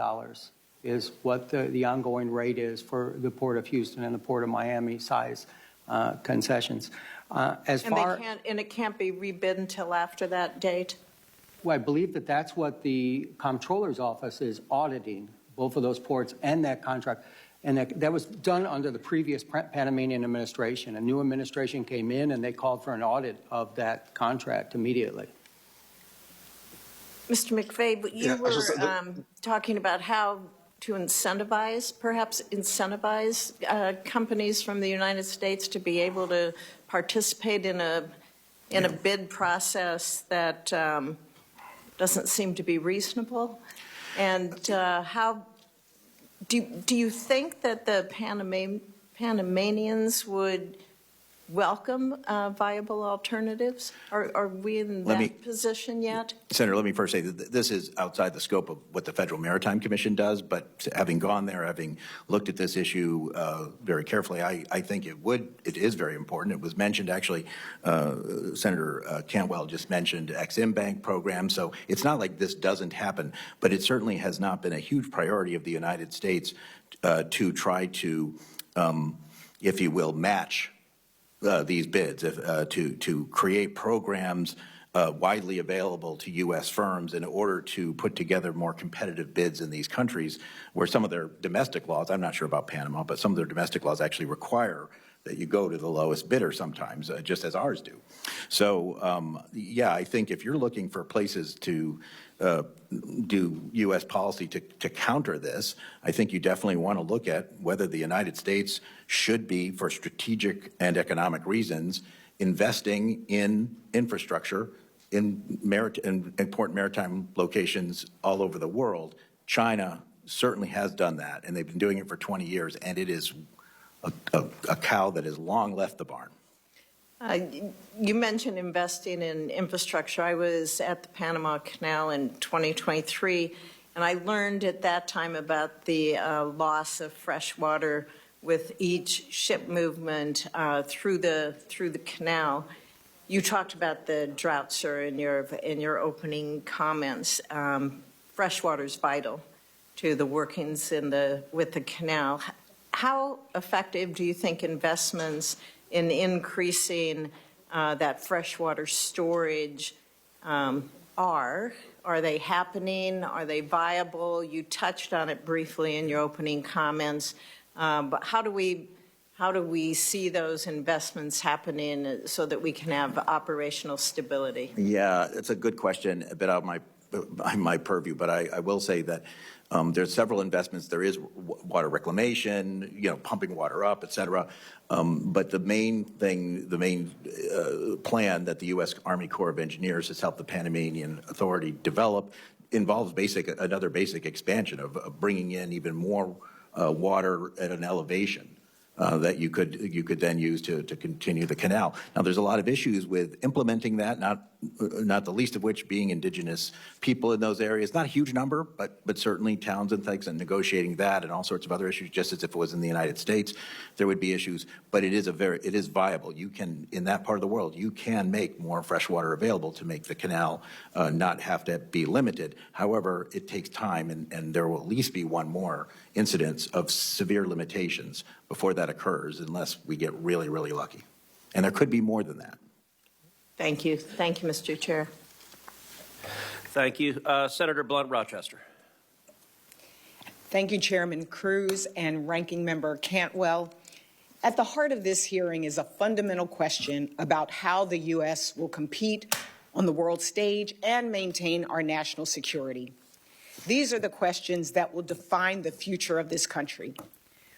is what the ongoing rate is for the Port of Houston and the Port of Miami size concessions. And it can't be rebid until after that date? Well, I believe that's what the Comptroller's Office is auditing, both of those ports and that contract. And that was done under the previous Panamanian administration. A new administration came in and they called for an audit of that contract immediately. Mr. McVeigh, but you were talking about how to perhaps incentivize companies from the United States to be able to participate in a bid process that doesn't seem to be reasonable. And how do you think that the Panamanians would welcome viable alternatives? Are we in that position yet? Senator, let me first say that this is outside the scope of what the Federal Maritime Commission does, but having gone there, having looked at this issue very carefully, I think it is very important. It was mentioned, actually, Senator Cantwell just mentioned Ex-Im Bank program, so it's not like this doesn't happen, but it certainly has not been a huge priority of the United States to try to, if you will, match these bids, to create programs widely available to U.S. firms in order to put together more competitive bids in these countries where some of their domestic laws, I'm not sure about Panama, but some of their domestic laws actually require that you go to the lowest bidder sometimes, just as ours do. So, yeah, I think if you're looking for places to do U.S. policy to counter this, I think you definitely want to look at whether the United States should be, for strategic and economic reasons, investing in infrastructure in important maritime locations all over the world. China certainly has done that, and they've been doing it for 20 years, and it is a cow that has long left the barn. You mentioned investing in infrastructure. I was at the Panama Canal in 2023, and I learned at that time about the loss of fresh water with each ship movement through the canal. You talked about the drought, sir, in your opening comments. Fresh water is vital to the workings with the canal. How effective do you think investments in increasing that freshwater storage are? Are they happening? Are they viable? You touched on it briefly in your opening comments, but how do we see those investments happening so that we can have operational stability? Yeah, it's a good question, a bit out of my my purview, but I will say that there's several investments. There is water reclamation, pumping water up, et cetera. But the main thing, the main plan that the U.S. Army Corps of Engineers has helped the Panamanian Authority develop involves another basic expansion of bringing in even more water at an elevation that you could then use to continue the canal. Now, there's a lot of issues with implementing that, not the least of which being indigenous people in those areas. Not a huge number, but certainly towns and things, and negotiating that and all sorts of other issues, just as if it was in the United States, there would be issues. But it is viable. You can, in that part of the world, you can make more fresh water available to make the canal not have to be limited. However, it takes time, and there will at least be one more incidence of severe limitations before that occurs, unless we get really, really lucky. And there could be more than that. Thank you. Thank you, Mr. Chair. Thank you. Senator Blunt, Rochester. Thank you, Chairman Cruz and Ranking Member Cantwell. At the heart of this hearing is a fundamental question about how the U.S. will compete on the world stage and maintain our national security. These are the questions that will define the future of this country.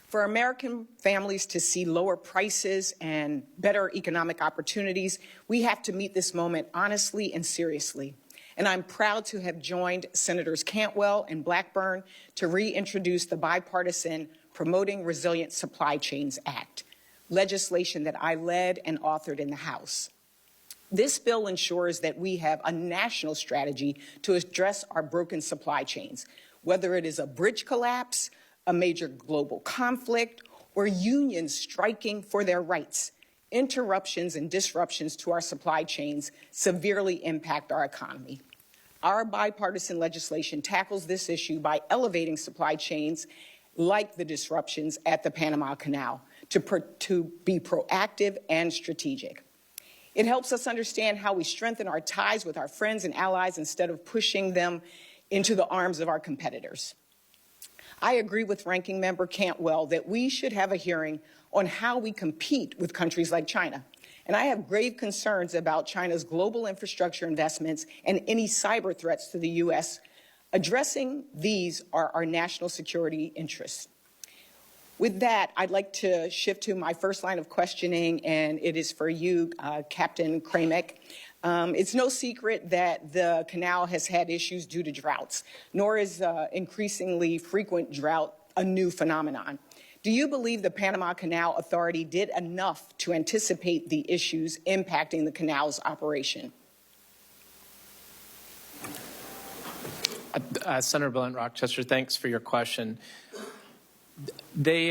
For American families to see lower prices and better economic opportunities, we have to meet this moment honestly and seriously. And I'm proud to have joined Senators Cantwell and Blackburn to reintroduce the bipartisan Promoting Resilient Supply Chains Act, legislation that I led and authored in the House. This bill ensures that we have a national strategy to address our broken supply chains, whether it is a bridge collapse, a major global conflict, or unions striking for their rights. Interruptions and disruptions to our supply chains severely impact our economy. Our bipartisan legislation tackles this issue by elevating supply chains like the disruptions at the Panama Canal to be proactive and strategic. It helps us understand how we strengthen our ties with our friends and allies instead of pushing them into the arms of our competitors. I agree with Ranking Member Cantwell that we should have a hearing on how we compete with countries like China. And I have grave concerns about China's global infrastructure investments and any cyber threats to the U.S. Addressing these are our national security interests. With that, I'd like to shift to my first line of questioning, and it is for you, Captain Kramek. It's no secret that the canal has had issues due to droughts, nor is increasingly frequent drought a new phenomenon. Do you believe the Panama Canal Authority did enough to anticipate the issues impacting the canal's operation? Senator Blunt, Rochester, thanks for your question. They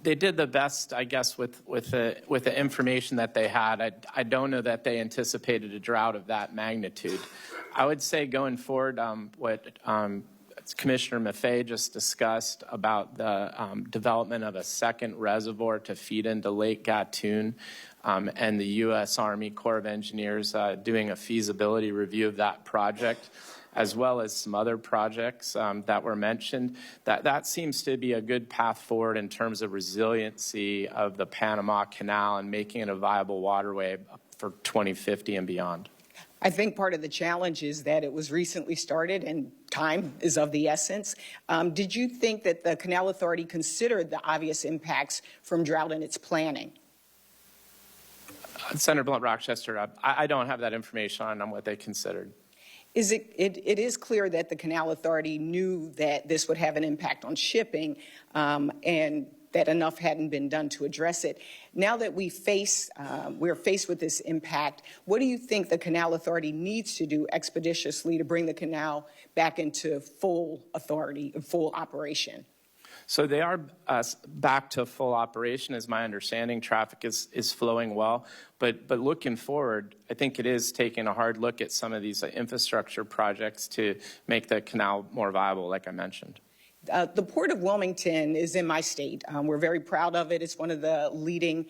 did the best, I guess, with the information that they had. I don't know that they anticipated a drought of that magnitude. I would say going forward, what Commissioner Maffei just discussed about the development of a second reservoir to feed into Lake Gatun, and the U.S. Army Corps of Engineers doing a feasibility review of that project, as well as some other projects that were mentioned, that seems to be a good path forward in terms of resiliency of the Panama Canal and making it a viable waterway for 2050 and beyond. I think part of the challenge is that it was recently started and time is of the essence. Did you think that the Canal Authority considered the obvious impacts from drought in its planning? Senator Blunt, Rochester, I don't have that information on what they considered. It is clear that the Canal Authority knew that this would have an impact on shipping, and that enough hadn't been done to address it. Now that we're faced with this impact, what do you think the Canal Authority needs to do expeditiously to bring the canal back into full authority, full operation? So they are back to full operation, is my understanding. Traffic is flowing well. But looking forward, I think it is taking a hard look at some of these infrastructure projects to make the canal more viable, like I mentioned. The Port of Wilmington is in my state. We're very proud of it. It's one of the leading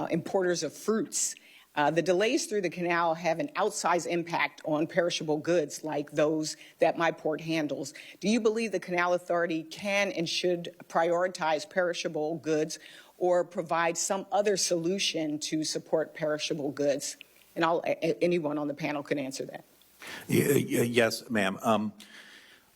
importers of fruits. The delays through the canal have an outsized impact on perishable goods like those that my port handles. Do you believe the Canal Authority can and should prioritize perishable goods or provide some other solution to support perishable goods? And anyone on the panel can answer that. Yes, ma'am.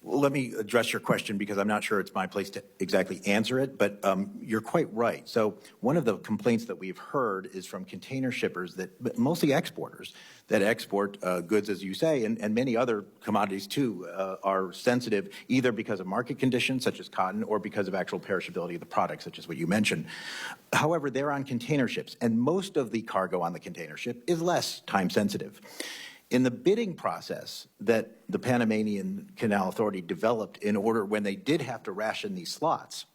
Well, let me address your question because I'm not sure it's my place to exactly answer it, but you're quite right. So one of the complaints that we've heard is from container shippers, but mostly exporters, that export goods, as you say, and many other commodities too, are sensitive either because of market conditions, such as cotton, or because of actual perishability of the product, such as what you mentioned. However, they're on container ships, and most of the cargo on the container ship is less time sensitive. In the bidding process that the Panamanian Canal Authority developed in order when they did have to ration these slots,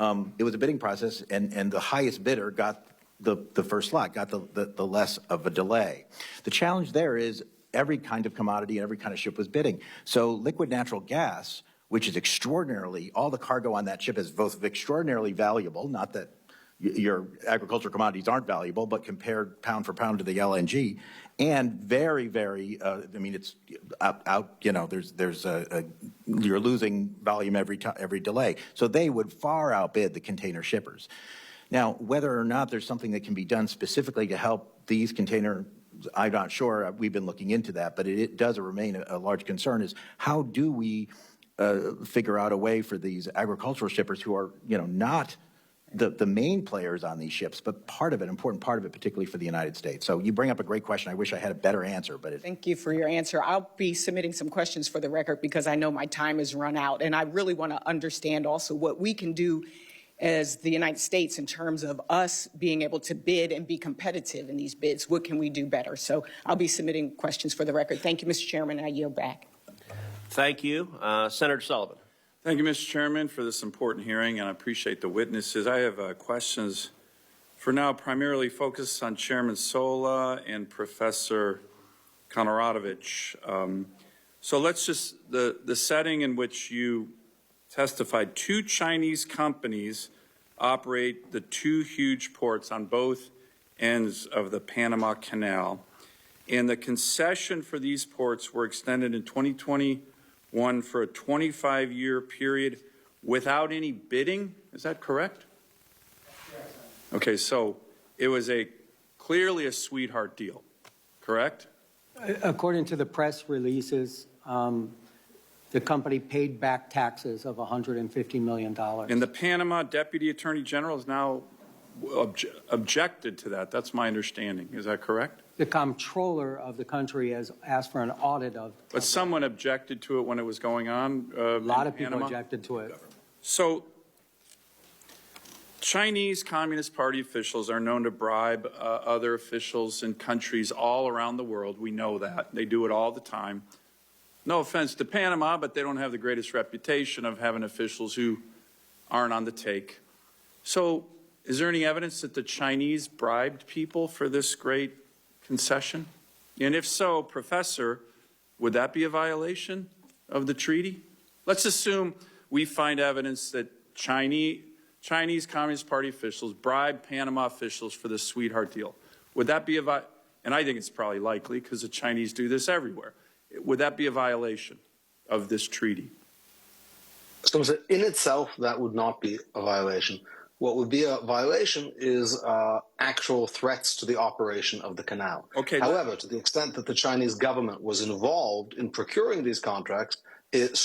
it was a bidding process, and the highest bidder got the first slot, got the less of a delay. The challenge there is every kind of commodity and every kind of ship was bidding. So liquid natural gas, which is extraordinarily, all the cargo on that ship is both extraordinarily valuable, not that your agricultural commodities aren't valuable, but compared pound for pound to the LNG, and very, very, I mean, it's out, you know, you're losing volume every delay. So they would far outbid the container shippers. Now, whether or not there's something that can be done specifically to help these container, I'm not sure. We've been looking into that, but it does remain a large concern is how do we figure out a way for these agricultural shippers who are, you know, not the main players on these ships, but part of it, important part of it, particularly for the United States. So you bring up a great question. I wish I had a better answer, but Thank you for your answer. I'll be submitting some questions for the record because I know my time has run out, and I really want to understand also what we can do as the United States in terms of us being able to bid and be competitive in these bids. What can we do better? So I'll be submitting questions for the record. Thank you, Mr. Chairman. I yield back. Thank you. Senator Sullivan. Thank you, Mr. Chairman, for this important hearing, and I appreciate the witnesses. I have questions for now primarily focused on Chairman Sola and Professor Konradovic. So let's just, the setting in which you testified, 2 Chinese companies operate the 2 huge ports on both ends of the Panama Canal, and the concession for these ports were extended in 2021 for a 25-year period without any bidding. Is that correct? Yes. Okay, so it was clearly a sweetheart deal, correct? According to the press releases, the company paid back taxes of $150 million. And the Panama Deputy Attorney General has now objected to that. That's my understanding. Is that correct? The comptroller of the country has asked for an audit of. But someone objected to it when it was going on. A lot of people objected to it. So Chinese Communist Party officials are known to bribe other officials in countries all around the world. We know that. They do it all the time. No offense to Panama, but they don't have the greatest reputation of having officials who aren't on the take. So is there any evidence that the Chinese bribed people for this great concession? And if so, Professor, would that be a violation of the treaty? Let's assume we find evidence that Chinese Communist Party officials bribed Panama officials for this sweetheart deal. Would that be and I think it's probably likely because the Chinese do this everywhere. Would that be a violation of this treaty? So in itself, that would not be a violation. What would be a violation is actual threats to the operation of the canal. Okay. However, to the extent that the Chinese government was involved in procuring these contracts, it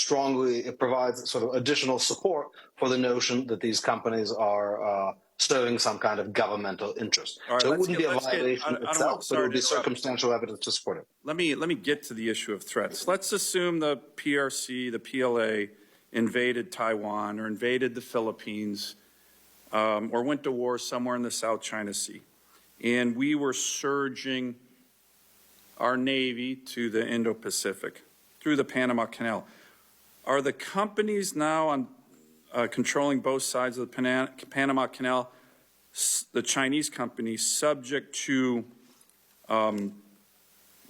provides sort of additional support for the notion that these companies are serving some kind of governmental interest. All right, so it wouldn't be a violation itself, but it would be circumstantial evidence to support it. Let me get to the issue of threats. Let's assume the PRC, the PLA, invaded Taiwan or invaded the Philippines or went to war somewhere in the South China Sea. And we were surging our Navy to the Indo-Pacific through the Panama Canal. Are the companies now on controlling both sides of the Panama Canal, the Chinese companies, subject to the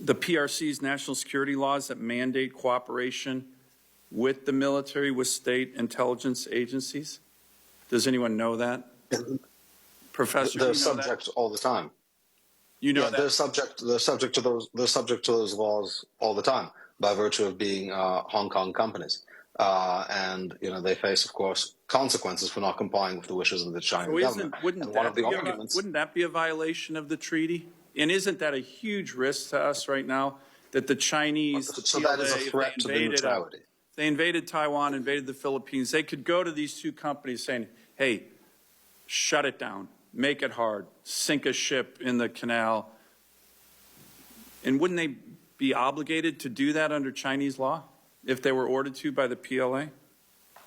PRC's national security laws that mandate cooperation with the military, with state intelligence agencies? Does anyone know that? Professor, they're subject all the time. You know that they're subject to those laws all the time by virtue of being Hong Kong companies. And they face, of course, consequences for not complying with the wishes of the Chinese government. Wouldn't that be a violation of the treaty? And isn't that a huge risk to us right now? that the Chinese, the So PLA, that is a threat to the neutrality. they invaded Taiwan, invaded the Philippines, they could go to these two companies saying, hey, shut it down, make it hard, sink a ship in the canal. And wouldn't they be obligated to do that under Chinese law if they were ordered to by the PLA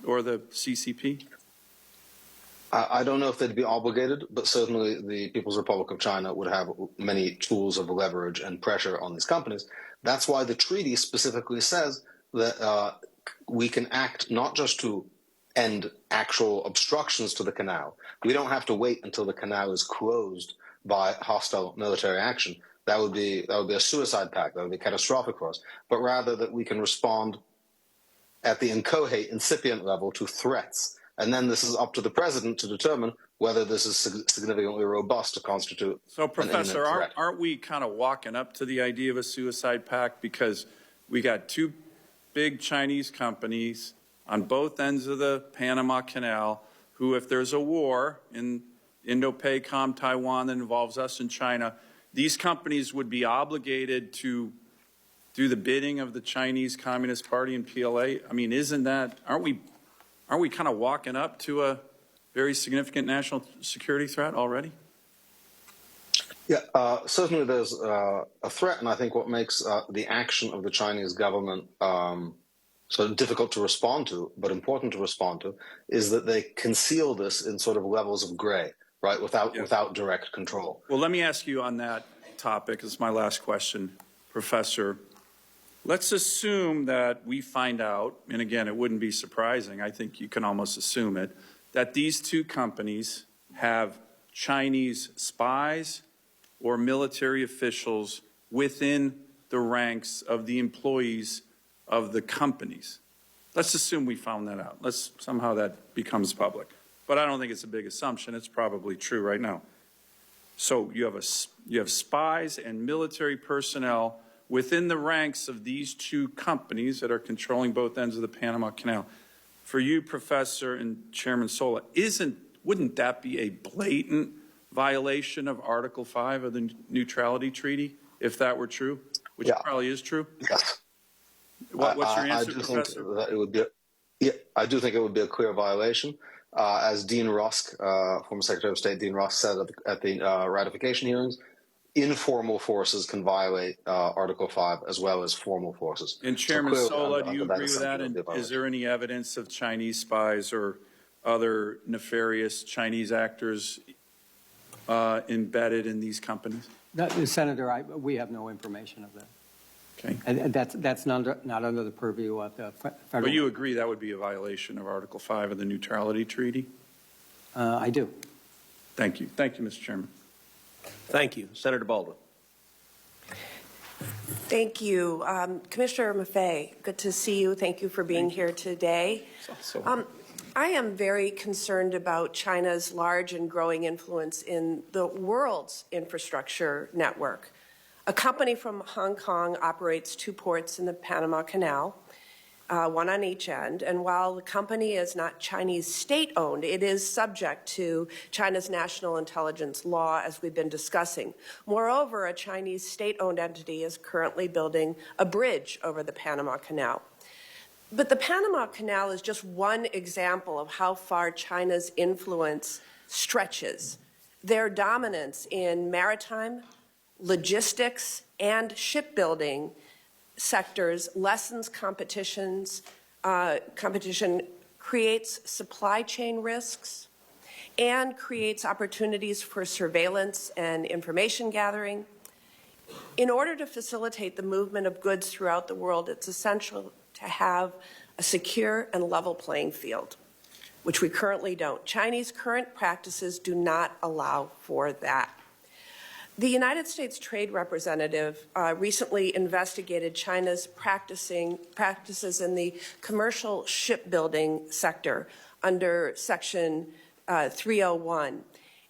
or the CCP? I don't know if they'd be obligated, but certainly the People's Republic of China would have many tools of leverage and pressure on these companies. That's why the treaty specifically says that we can act not just to end actual obstructions to the canal. We don't have to wait until the canal is closed by hostile military action. That would be a suicide pact. That would be catastrophic for us. But rather that we can respond at the inchoate, incipient level to threats. And then this is up to the president to determine whether this is significantly robust to constitute. So, Professor, aren't we kind of walking up to the idea of a suicide pact? Because we got two big Chinese companies on both ends of the Panama Canal who, if there's a war in Indo-PACOM, Taiwan that involves us and China, these companies would be obligated to do the bidding of the Chinese Communist Party and PLA. I mean, aren't we kind of walking up to a very significant national security threat already? Yeah, certainly there's a threat, and I think what makes the action of the Chinese government so difficult to respond to, but important to respond to, is that they conceal this in sort of levels of gray, right, without direct control. Well, let me ask you on that topic, this is my last question, Professor. Let's assume that we find out, and again, it wouldn't be surprising, I think you can almost assume it, that these two companies have Chinese spies or military officials within the ranks of the employees of the companies. Let's assume we found that out. Somehow that becomes public. But I don't think it's a big assumption. It's probably true right now. So you have spies and military personnel within the ranks of these two companies that are controlling both ends of the Panama Canal. For you, Professor and Chairman Sola, wouldn't that be a blatant violation of Article 5 of the Neutrality Treaty, if that were true, which probably is true? Yes. What's your answer, I do Professor? think that it would be. I do think it would be a clear violation. As Dean Rusk, former Secretary of State Dean Rusk, said at the ratification hearings, informal forces can violate Article 5 as well as formal forces. And Chairman So Sola, do you agree with that? And is there any evidence of Chinese spies or other nefarious Chinese actors embedded in these companies? Senator, we have no information of that. Okay. And that's not under the purview of the federal. But you agree that would be a violation of Article 5 of the Neutrality Treaty? I do. Thank you. Thank you, Mr. Chairman. Thank you. Senator Baldwin. Thank you. Commissioner Maffei, good to see you. Thank you for being here today. I am very concerned about China's large and growing influence in the world's infrastructure network. A company from Hong Kong operates 2 ports in the Panama Canal, one on each end. And while the company is not Chinese state-owned, it is subject to China's national intelligence law, as we've been discussing. Moreover, a Chinese state-owned entity is currently building a bridge over the Panama Canal. But the Panama Canal is just one example of how far China's influence stretches. Their dominance in maritime, logistics, and shipbuilding sectors lessens competition, creates supply chain risks, and creates opportunities for surveillance and information gathering. In order to facilitate the movement of goods throughout the world, it's essential to have a secure and level playing field, which we currently don't. Chinese current practices do not allow for that. The United States Trade Representative recently investigated China's practices in the commercial shipbuilding sector under Section 301,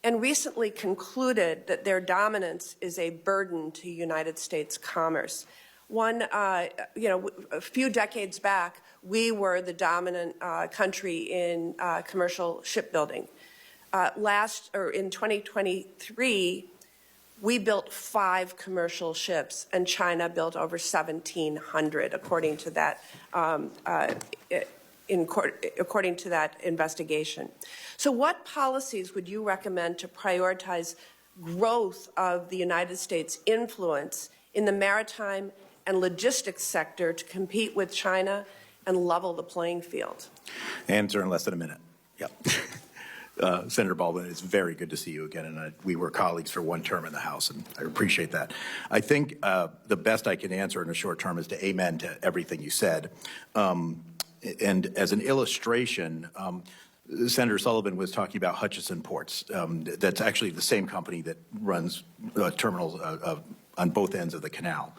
and recently concluded that their dominance is a burden to United States commerce. A few decades back, we were the dominant country in commercial shipbuilding. In 2023, we built 5 commercial ships, and China built over 1,700, according to that according to that investigation. So what policies would you recommend to prioritize growth of the United States' influence in the maritime and logistics sector to compete with China and level the playing field? Answer in less than a minute. Yep. Senator Baldwin, it's very good to see you again, and we were colleagues for one term in the House, and I appreciate that. I think the best I can answer in a short term is to amen to everything you said. And as an illustration, Senator Sullivan was talking about Hutchison Ports. That's actually the same company that runs terminals on both ends of the canal.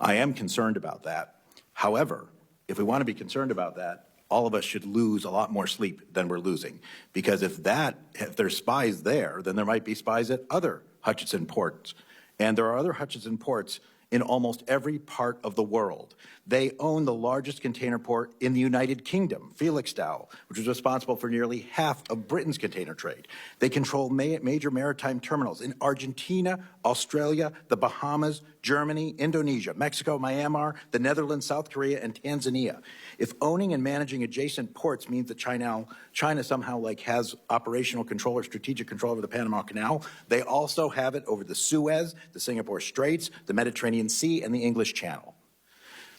I am concerned about that. However, if we want to be concerned about that, all of us should lose a lot more sleep than we're losing. Because if there's spies there, then there might be spies at other Hutchison ports. And there are other Hutchison ports in almost every part of the world. They own the largest container port in the United Kingdom, Felixstowe, which is responsible for nearly half of Britain's container trade. They control major maritime terminals in Argentina, Australia, the Bahamas, Germany, Indonesia, Mexico, Myanmar, the Netherlands, South Korea, and Tanzania. If owning and managing adjacent ports means that China somehow has operational control or strategic control over the Panama Canal, they also have it over the Suez, the Singapore Straits, the Mediterranean Sea, and the English Channel.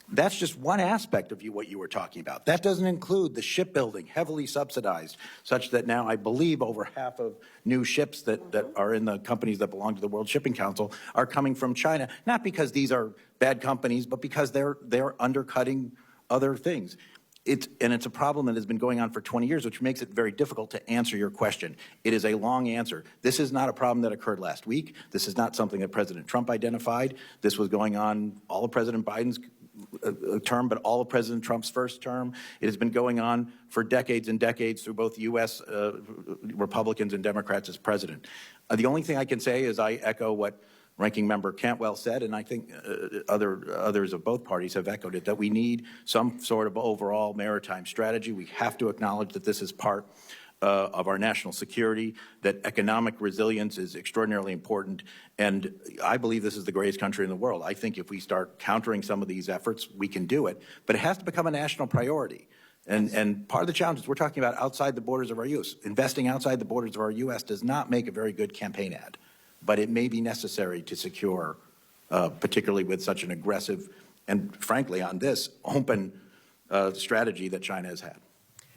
That's just one aspect of what you were talking about. That doesn't include the shipbuilding, heavily subsidized, such that now I believe over half of new ships that are in the companies that belong to the World Shipping Council are coming from China, not because these are bad companies, but because they're undercutting other things. It's a problem that has been going on for 20 years, which makes it very difficult to answer your question. It is a long answer. This is not a problem that occurred last week. This is not something that President Trump identified. This was going on all of President Biden's term, but all of President Trump's first term. It has been going on for decades and decades through both U.S. Republicans and Democrats as president. The only thing I can say is I echo what Ranking Member Cantwell said, and I think others of both parties have echoed it, that we need some sort of overall maritime strategy. We have to acknowledge that this is part of our national security, that economic resilience is extraordinarily important, and I believe this is the greatest country in the world. I think if we start countering some of these efforts, we can do it, but it has to become a national priority. And part of the challenge is we're talking about outside the borders of our U.S. Investing outside the borders of our U.S. does not make a very good campaign ad, but it may be necessary to secure, particularly with such an aggressive and, frankly, on this, open strategy that China has had.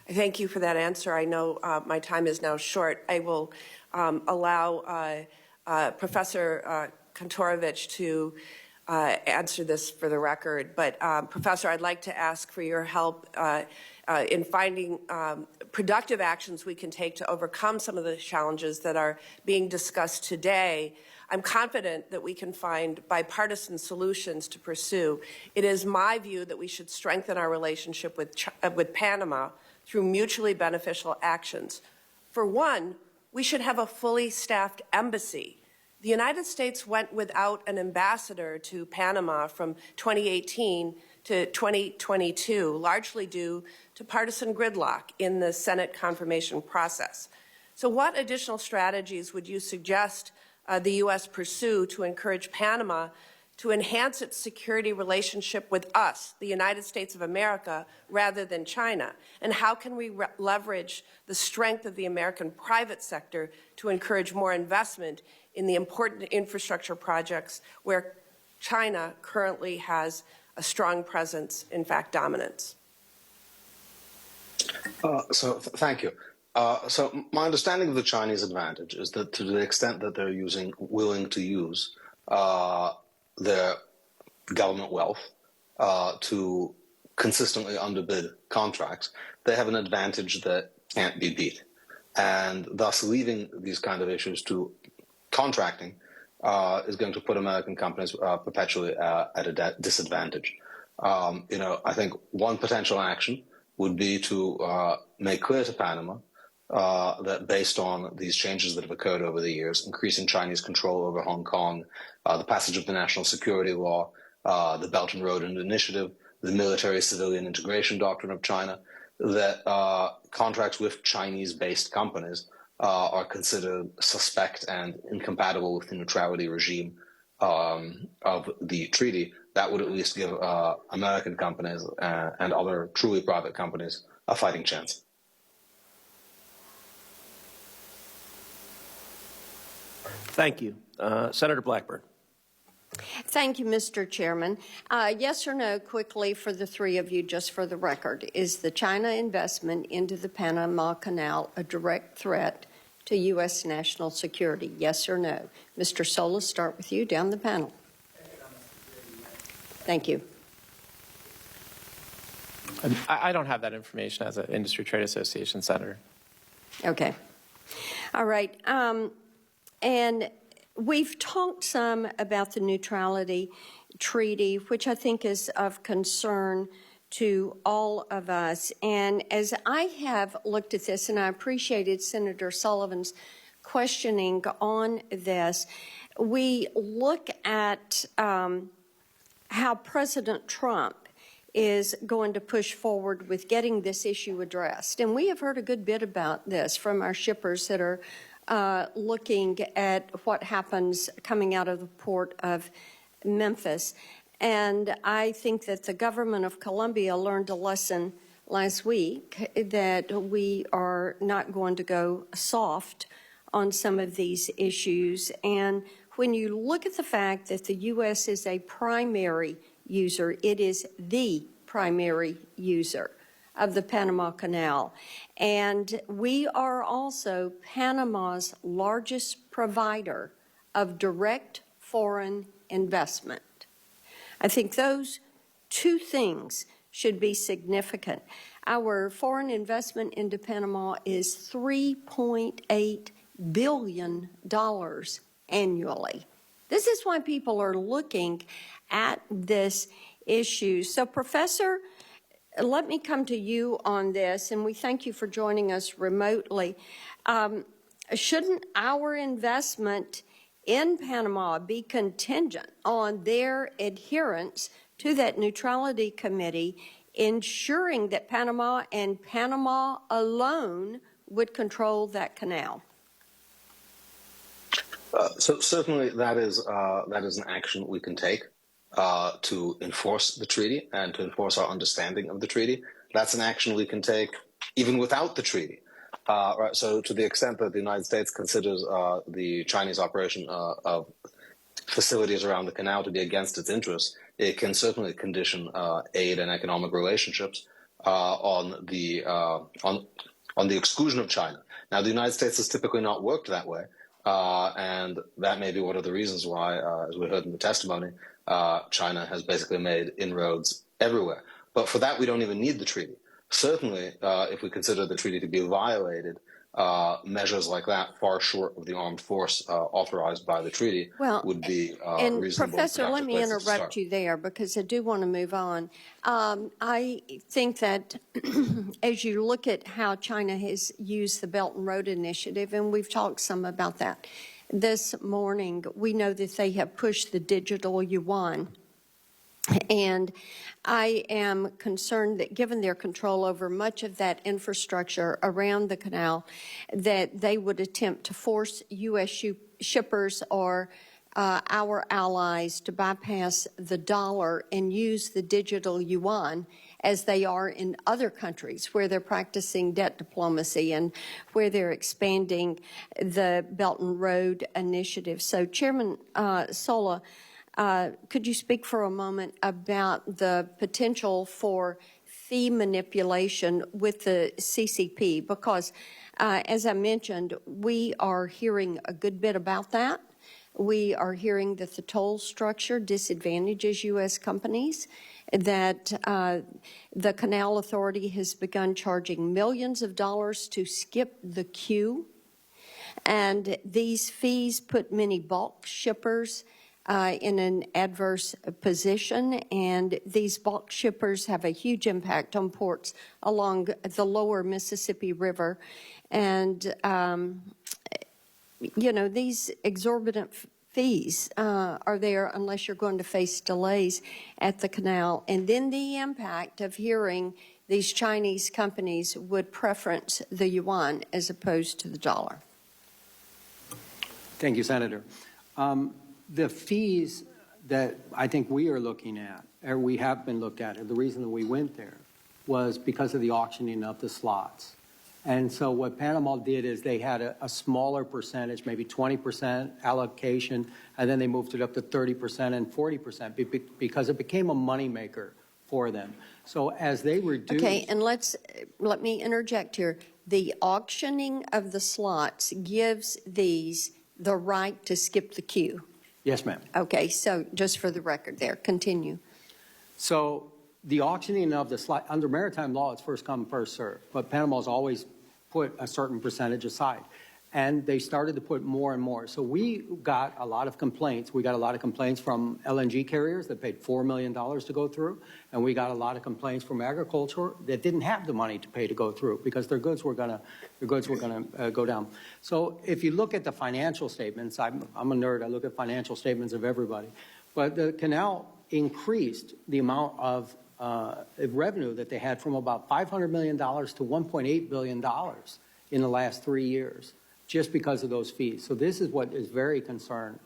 Thank you for that answer. I know my time is now short. I will allow Professor Kantorovich to answer this for the record. But, Professor, I'd like to ask for your help in finding productive actions we can take to overcome some of the challenges that are being discussed today. I'm confident that we can find bipartisan solutions to pursue. It is my view that we should strengthen our relationship with Panama through mutually beneficial actions. For one, we should have a fully staffed embassy. The United States went without an ambassador to Panama from 2018 to 2022, largely due to partisan gridlock in the Senate confirmation process. So what additional strategies would you suggest the U.S. pursue to encourage Panama to enhance its security relationship with us, the United States of America, rather than China? And how can we leverage the strength of the American private sector to encourage more investment in the important infrastructure projects where China currently has a strong presence, in fact, dominance? Thank you. So my understanding of the Chinese advantage is that to the extent that they're willing to use their government wealth to consistently underbid contracts, they have an advantage that can't be beat. And thus leaving these kind of issues to contracting is going to put American companies perpetually at a disadvantage. I think one potential action would be to make clear to Panama that based on these changes that have occurred over the years, increasing Chinese control over Hong Kong, the passage of the National Security Law, the Belt and Road Initiative, the military-civilian integration doctrine of China, that contracts with Chinese-based companies are considered suspect and incompatible with the neutrality regime of the treaty, that would at least give American companies and other truly private companies a fighting chance. Thank you. Senator Blackburn. Thank you, Mr. Chairman. Yes or no, quickly for the three of you, just for the record, is the China investment into the Panama Canal a direct threat to U.S. national security? Yes or no? Mr. Solis, start with you down the panel. Thank you. I don't have that information as an industry trade association senator. Okay. All right. And we've talked some about the neutrality treaty, which I think is of concern to all of us. And as I have looked at this, and I appreciated Senator Sullivan's questioning on this, we look at how President Trump is going to push forward with getting this issue addressed. And we have heard a good bit about this from our shippers that are looking at what happens coming out of the port of Memphis. And I think that the government of Colombia learned a lesson last week that we are not going to go soft on some of these issues. And when you look at the fact that the U.S. is a primary user, it is the primary user of the Panama Canal. And we are also Panama's largest provider of direct foreign investment. I think those two things should be significant. Our foreign investment into Panama is $3.8 billion annually. This is why people are looking at this issue. So, Professor, let me come to you on this, and we thank you for joining us remotely. Shouldn't our investment in Panama be contingent on their adherence to that neutrality committee, ensuring that Panama and Panama alone would control that canal? So certainly that is an action we can take to enforce the treaty and to enforce our understanding of the treaty. That's an action we can take even without the treaty. Right. So to the extent that the United States considers the Chinese operation of facilities around the canal to be against its interests, it can certainly condition aid and economic relationships on the exclusion of China. Now, the United States has typically not worked that way, and that may be one of the reasons why, as we heard in the testimony, China has basically made inroads everywhere. But for that, we don't even need the treaty. Certainly, if we consider the treaty to be violated, measures like that, far short of the armed force authorized by the treaty, would be and reasonable. Professor, let me interrupt you there because I do want to move on. I think that as you look at how China has used the Belt and Road Initiative, and we've talked some about that this morning, we know that they have pushed the digital yuan. And I am concerned that given their control over much of that infrastructure around the canal, that they would attempt to force U.S. shippers or our allies to bypass the dollar and use the digital yuan as they are in other countries where they're practicing debt diplomacy and where they're expanding the Belt and Road Initiative. So, Chairman Sola, could you speak for a moment about the potential for fee manipulation with the CCP? Because, as I mentioned, we are hearing a good bit about that. We are hearing that the toll structure disadvantages U.S. companies, that the Canal Authority has begun charging millions of dollars to skip the queue. And these fees put many bulk shippers in an adverse position, and these bulk shippers have a huge impact on ports along the lower Mississippi River. And, you know, these exorbitant fees are there unless you're going to face delays at the canal. And then the impact of hearing these Chinese companies would preference the yuan as opposed to the dollar. Thank you, Senator. The fees that I think we are looking at, or we have been looked at, or the reason that we went there was because of the auctioning of the slots. And so what Panama did is they had a smaller percentage, maybe 20% allocation, and then they moved it up to 30% and 40% because it became a moneymaker for them. So as they reduced... Okay, and let me interject here. The auctioning of the slots gives these the right to skip the queue. Yes, ma'am. Okay, so just for the record there, continue. So the auctioning of the slot, under maritime law, it's first come, first served. But Panama's always put a certain percentage aside. And they started to put more and more. So we got a lot of complaints. We got a lot of complaints from LNG carriers that paid $4 million to go through. And we got a lot of complaints from agriculture that didn't have the money to pay to go through because their goods were going to go down. So if you look at the financial statements, I'm a nerd. I look at financial statements of everybody. But the canal increased the amount of revenue that they had from about $500 million to $1.8 billion in the last 3 years, just because of those fees. So this is what is very concern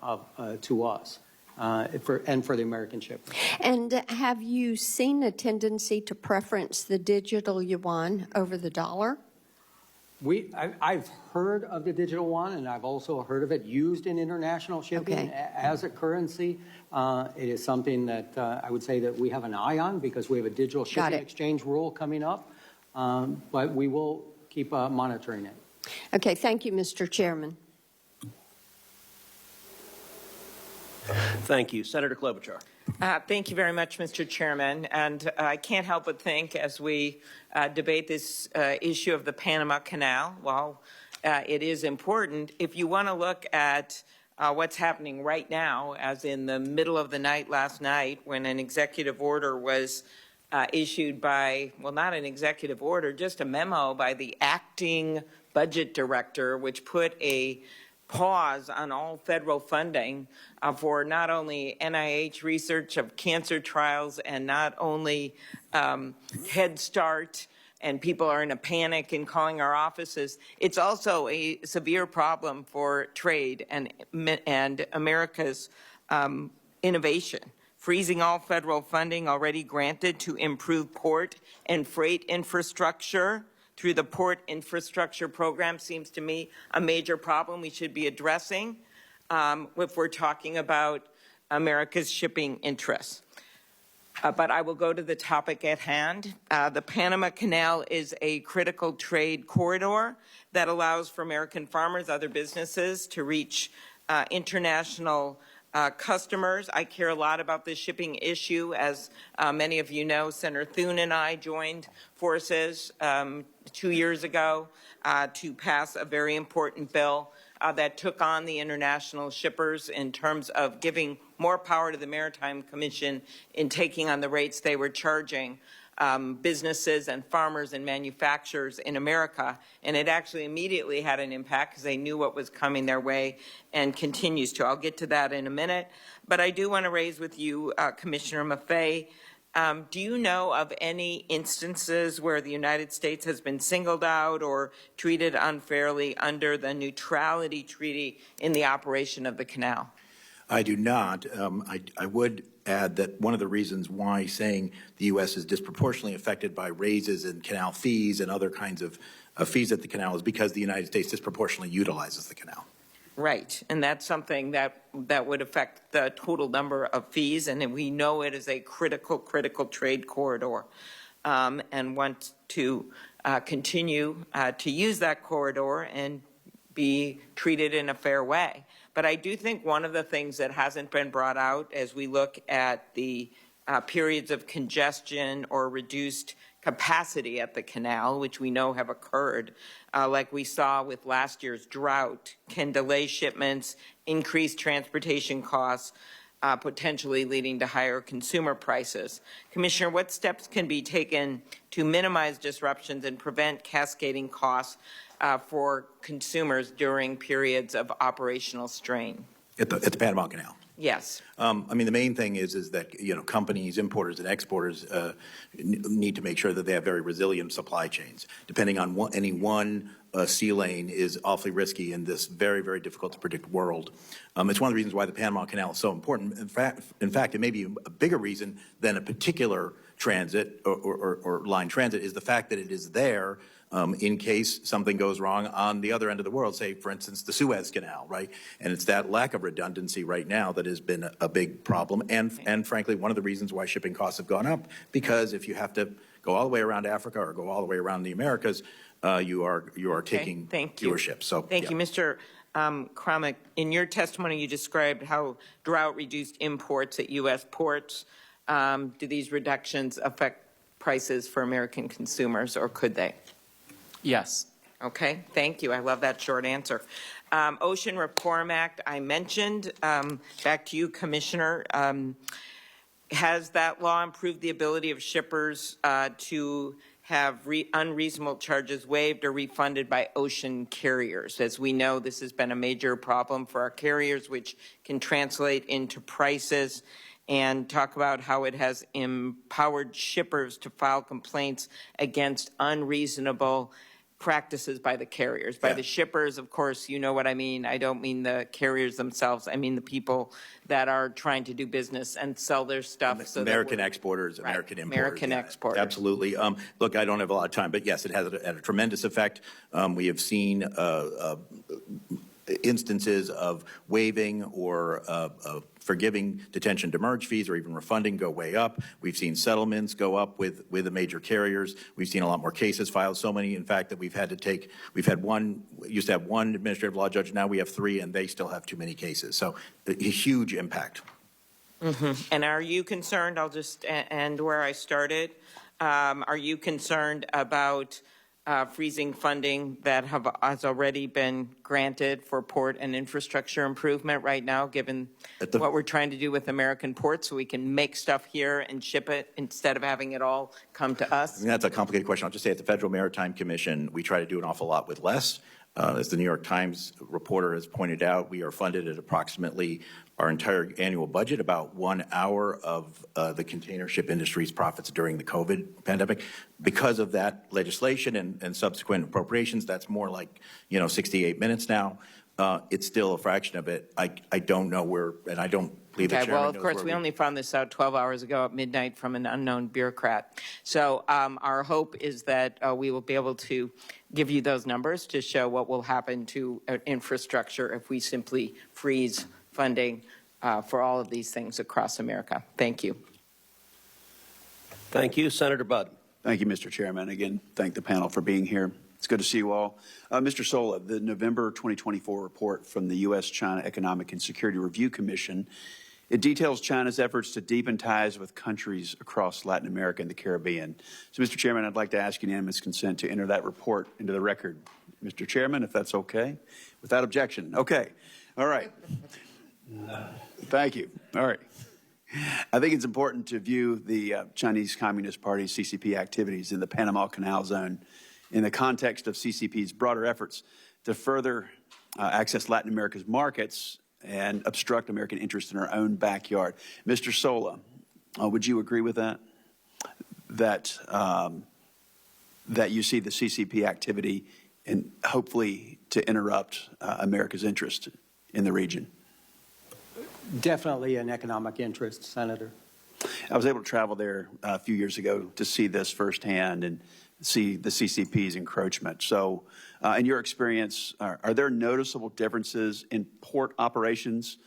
to us and for the American ship. And have you seen a tendency to preference the digital yuan over the dollar? I've heard of the digital yuan, and I've also heard of it used in international shipping as a currency. It is something that I would say that we have an eye on because we have a digital shipping exchange rule coming up, but we will keep monitoring it. Okay, thank you, Mr. Chairman. Thank you. Senator Klobuchar. Thank you very much, Mr. Chairman. And I can't help but think as we debate this issue of the Panama Canal, while it is important, if you want to look at what's happening right now, as in the middle of the night last night when an executive order was issued by, well, not an executive order, just a memo by the acting budget director, which put a pause on all federal funding for not only NIH research of cancer trials and not only Head Start, and people are in a panic and calling our offices. It's also a severe problem for trade and America's innovation. Freezing all federal funding already granted to improve port and freight infrastructure through the Port Infrastructure Program seems to me a major problem we should be addressing if we're talking about America's shipping interests. But I will go to the topic at hand. The Panama Canal is a critical trade corridor that allows for American farmers, other businesses to reach international customers. I care a lot about this shipping issue. As many of you know, Senator Thune and I joined forces 2 years ago to pass a very important bill that took on the international shippers in terms of giving more power to the Maritime Commission in taking on the rates they were charging businesses and farmers and manufacturers in America. And it actually immediately had an impact because they knew what was coming their way and continues to. I'll get to that in a minute. But I do want to raise with you, Commissioner Maffei, do you know of any instances where the United States has been singled out or treated unfairly under the Neutrality Treaty in the operation of the canal? I do not. I would add that one of the reasons why saying the U.S. is disproportionately affected by raises in canal fees and other kinds of fees at the canal is because the United States disproportionately utilizes the canal. Right, and that's something that would affect the total number of fees, and we know it is a critical trade corridor, and want to continue to use that corridor and be treated in a fair way. But I do think one of the things that hasn't been brought out as we look at the periods of congestion or reduced capacity at the canal, which we know have occurred, like we saw with last year's drought, can delay shipments, increase transportation costs, potentially leading to higher consumer prices. Commissioner, what steps can be taken to minimize disruptions and prevent cascading costs for consumers during periods of operational strain? At the Panama Canal. Yes. I mean, the main thing is that, you know, companies, importers and exporters need to make sure that they have very resilient supply chains. Depending on any one sea lane is awfully risky in this very, very difficult to predict world. It's one of the reasons why the Panama Canal is so important. In fact, it may be a bigger reason than a particular transit or line transit is the fact that it is there in case something goes wrong on the other end of the world, say, for instance, the Suez Canal, right? And it's that lack of redundancy right now that has been a big problem. And frankly, one of the reasons why shipping costs have gone up, because if you have to go all the way around Africa or go all the way around the Americas, you are taking fewer ships. So Thank you, Mr. Kromick. In your testimony, you described how drought reduced imports at U.S. ports. Do these reductions affect prices for American consumers, or could they? Yes. Okay, thank you. I love that short answer. Ocean Reform Act, I mentioned. Back to you, Commissioner. Has that law improved the ability of shippers to have unreasonable charges waived or refunded by ocean carriers? As we know, this has been a major problem for our carriers, which can translate into prices. And talk about how it has empowered shippers to file complaints against unreasonable practices by the carriers. By the shippers, of course, you know what I mean. I don't mean the carriers themselves. I mean the people that are trying to do business and sell their stuff. So American exporters, right. American importers. American exporters. Absolutely. Look, I don't have a lot of time, but yes, it has had a tremendous effect. We have seen instances of waiving or forgiving detention demurrage fees or even refunding go way up. We've seen settlements go up with the major carriers. We've seen a lot more cases filed, so many, in fact, that we used to have one administrative law judge, now we have 3, and they still have too many cases. So a huge impact. Mm-hmm. And are you concerned, I'll just end where I started, are you concerned about freezing funding that has already been granted for port and infrastructure improvement right now, given what we're trying to do with American ports, so we can make stuff here and ship it instead of having it all come to us? I mean, that's a complicated question. I'll just say at the Federal Maritime Commission, we try to do an awful lot with less. As the New York Times reporter has pointed out, we are funded at approximately our entire annual budget, about 1 hour of the container ship industry's profits during the COVID pandemic. Because of that legislation and subsequent appropriations, that's more like, 68 minutes now. It's still a fraction of it. I don't know where, and I don't believe the chairman well, of knows course, where we only found this out 12 hours ago at midnight from an unknown bureaucrat. So our hope is that we will be able to give you those numbers to show what will happen to infrastructure if we simply freeze funding for all of these things across America. Thank you. Thank you. Senator Budd. Thank you, Mr. Chairman. Again, thank the panel for being here. It's good to see you all. Mr. Sola, the November 2024 report from the U.S.-China Economic and Security Review Commission, it details China's efforts to deepen ties with countries across Latin America and the Caribbean. So, Mr. Chairman, I'd like to ask unanimous consent to enter that report into the record. Mr. Chairman, if that's okay? Without objection. Okay. All right. Thank you. All right. I think it's important to view the Chinese Communist Party's CCP activities in the Panama Canal Zone in the context of CCP's broader efforts to further access Latin America's markets and obstruct American interests in our own backyard. Mr. Sola, would you agree with that? That you see the CCP activity and hopefully to interrupt America's interest in the region? Definitely an economic interest, Senator. I was able to travel there a few years ago to see this firsthand and see the CCP's encroachment. So in your experience, are there noticeable differences in port operations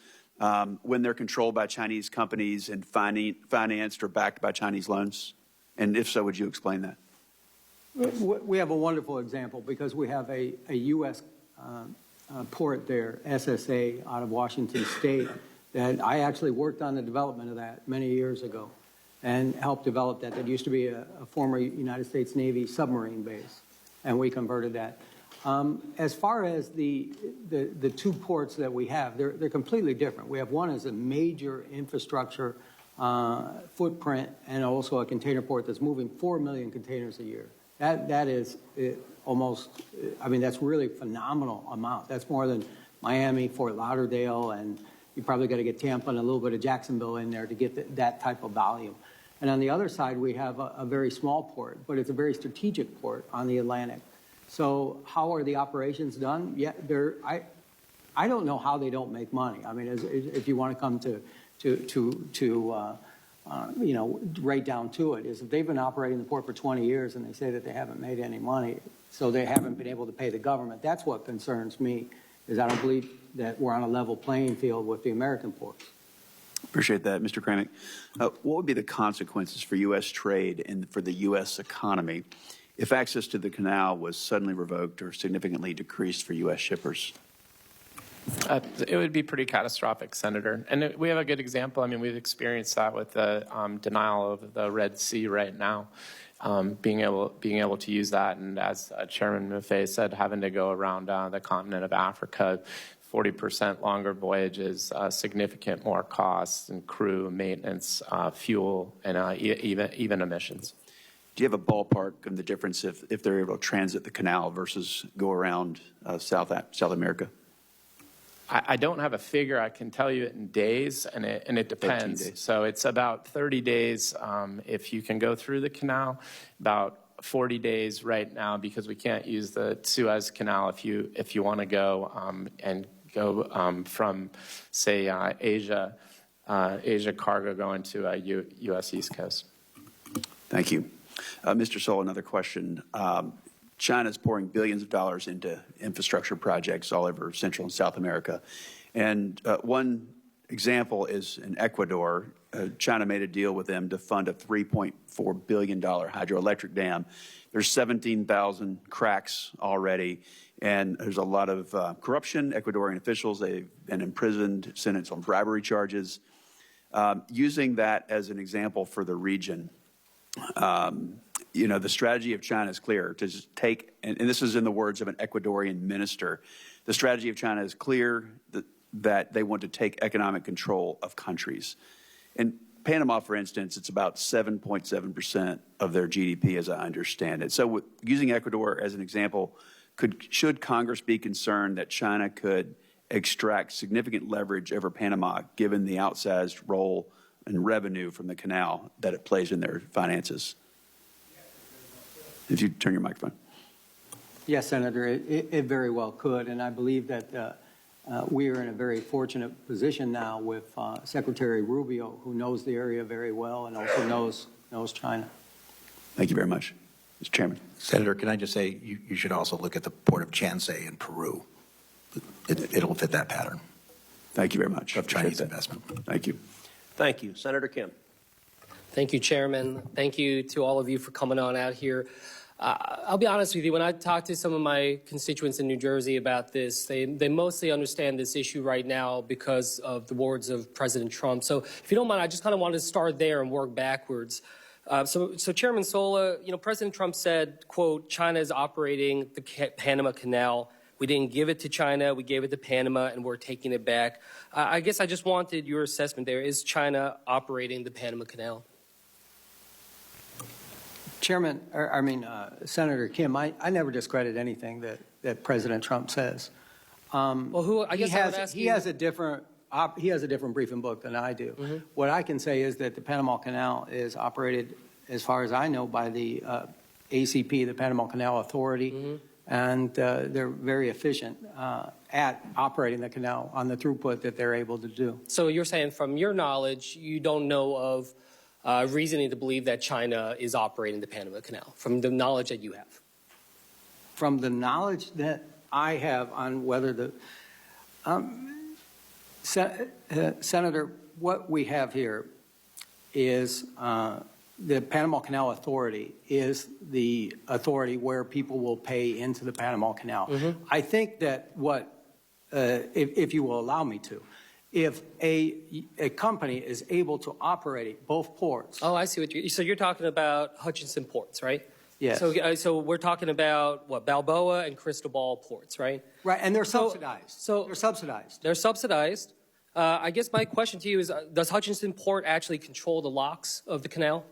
when they're controlled by Chinese companies and financed or backed by Chinese loans? And if so, would you explain that? We have a wonderful example because we have a U.S. Port there, SSA, out of Washington State, that I actually worked on the development of that many years ago and helped develop that. That used to be a former United States Navy submarine base, and we converted that. As far as the two ports that we have, they're completely different. We have one as a major infrastructure footprint and also a container port that's moving 4 million containers a year. That is almost, I mean, that's really a phenomenal amount. That's more than Miami, Fort Lauderdale, and You probably got to get Tampa and a little bit of Jacksonville in there to get that type of volume. And on the other side, we have a very small port, but it's a very strategic port on the Atlantic. So how are the operations done? Yeah, I don't know how they don't make money. I mean, if you want to come to you know, right down to it, is if they've been operating the port for 20 years and they say that they haven't made any money, so they haven't been able to pay the government. That's what concerns me, is I don't believe that we're on a level playing field with the American ports. Appreciate that. Mr. Kramick, what would be the consequences for U.S. trade and for the U.S. economy if access to the canal was suddenly revoked or significantly decreased for U.S. shippers? It would be pretty catastrophic, Senator. And we have a good example. I mean, we've experienced that with the denial of the Red Sea right now. Being able to use that, and as Chairman Maffei said, having to go around the continent of Africa, 40% longer voyages, significant more costs in crew, maintenance, fuel, and even emissions. Do you have a ballpark of the difference if they're able to transit the canal versus go around South America? I don't have a figure. I can tell you it in days, and it depends. 13 days. So it's about 30 days if you can go through the canal, about 40 days right now, because we can't use the Suez Canal if you want to go and go from, say, Asia cargo going to U.S. East Coast. Thank you. Mr. Sola, another question. China's pouring billions of dollars into infrastructure projects all over Central and South America. And one example is in Ecuador. China made a deal with them to fund a $3.4 billion hydroelectric dam. There's 17,000 cracks already, and there's a lot of corruption. Ecuadorian officials, they've been imprisoned, sentenced on bribery charges. Using that as an example for the region, you know, the strategy of China is clear to just take, and this is in the words of an Ecuadorian minister, the strategy of China is clear that they want to take economic control of countries. In Panama, for instance, it's about 7.7% of their GDP, as I understand it. So using Ecuador as an example, should Congress be concerned that China could extract significant leverage over Panama, given the outsized role and revenue from the canal that it plays in their finances? If you turn your microphone. Yes, Senator, it very well could, and I believe that we are in a very fortunate position now with Secretary Rubio, who knows the area very well and also knows China. Thank you very much. Mr. Chairman. Senator, can I just say you should also look at the port of Chancay in Peru. It'll fit that pattern. Thank you very much. Of Chinese investment. Thank you. Thank you. Senator Kim. Thank you, Chairman. Thank you to all of you for coming on out here. I'll be honest with you, when I talk to some of my constituents in New Jersey about this, they mostly understand this issue right now because of the words of President Trump. So if you don't mind, I just kind of wanted to start there and work backwards. So Chairman Sola, you know, President Trump said, quote, China is operating the Panama Canal. We didn't give it to China, we gave it to Panama, and we're taking it back. I guess I just wanted your assessment there. Is China operating the Panama Canal? Chairman, Senator Kim, I never discredit anything that President Trump says. Well, I guess I would ask you. He has a different briefing book than I do. Mm-hmm. What I can say is that the Panama Canal is operated, as far as I know, by the ACP, the Panama Canal Authority, mm-hmm. and they're very efficient at operating the canal on the throughput that they're able to do. So you're saying, from your knowledge, you don't know of reasoning to believe that China is operating the Panama Canal, from the knowledge that you have? From the knowledge that I have on whether the Senator, what we have here is the Panama Canal Authority is the authority where people will pay into the Panama Canal. Mm-hmm. I think that if you will allow me to, if a company is able to operate both ports. Oh, I see what so you're talking about Hutchinson ports, right? Yes. So we're talking about what, Balboa and Cristobal ports, right? Right, and they're subsidized. They're subsidized. They're subsidized. I guess my question to you is, does Hutchinson Port actually control the locks of the canal?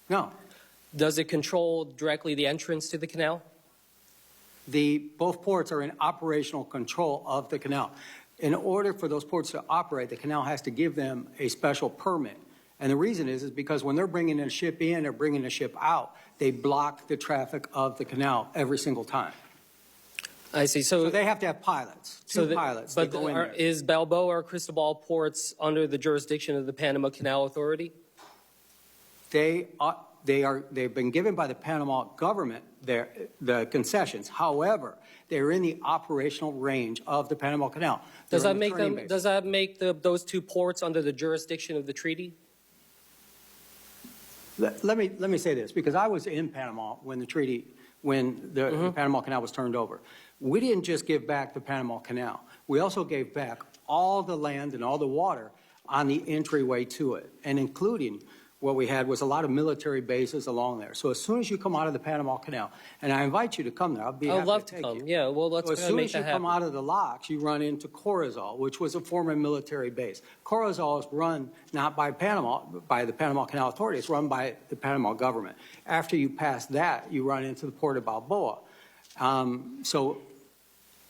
No. Does it control directly the entrance to the canal? Both ports are in operational control of the canal. In order for those ports to operate, the canal has to give them a special permit. And the reason is because when they're bringing a ship in or bringing a ship out, they block the traffic of the canal every single time. I see. So they have to have pilots, two pilots. But that go in there. is Balboa or Cristobal ports under the jurisdiction of the Panama Canal Authority? They've been given by the Panama government the concessions. However, they're in the operational range of the Panama Canal. Does that make those two ports under the jurisdiction of the treaty? Let me say this, because I was in Panama when the Panama Canal was turned over. We didn't just give back the Panama Canal. We also gave back all the land and all the water on the entryway to it, and including what we had was a lot of military bases along there. So as soon as you come out of the Panama Canal, and I invite you to come there, I'll be happy love to take come. you. Yeah, well, let's So as soon make as that you come out of the locks, you run into Corozal, which was a former military base. Corozal is run not by Panama, by the Panama Canal Authority. It's run by the Panama government. After you pass that, you run into the port of Balboa. So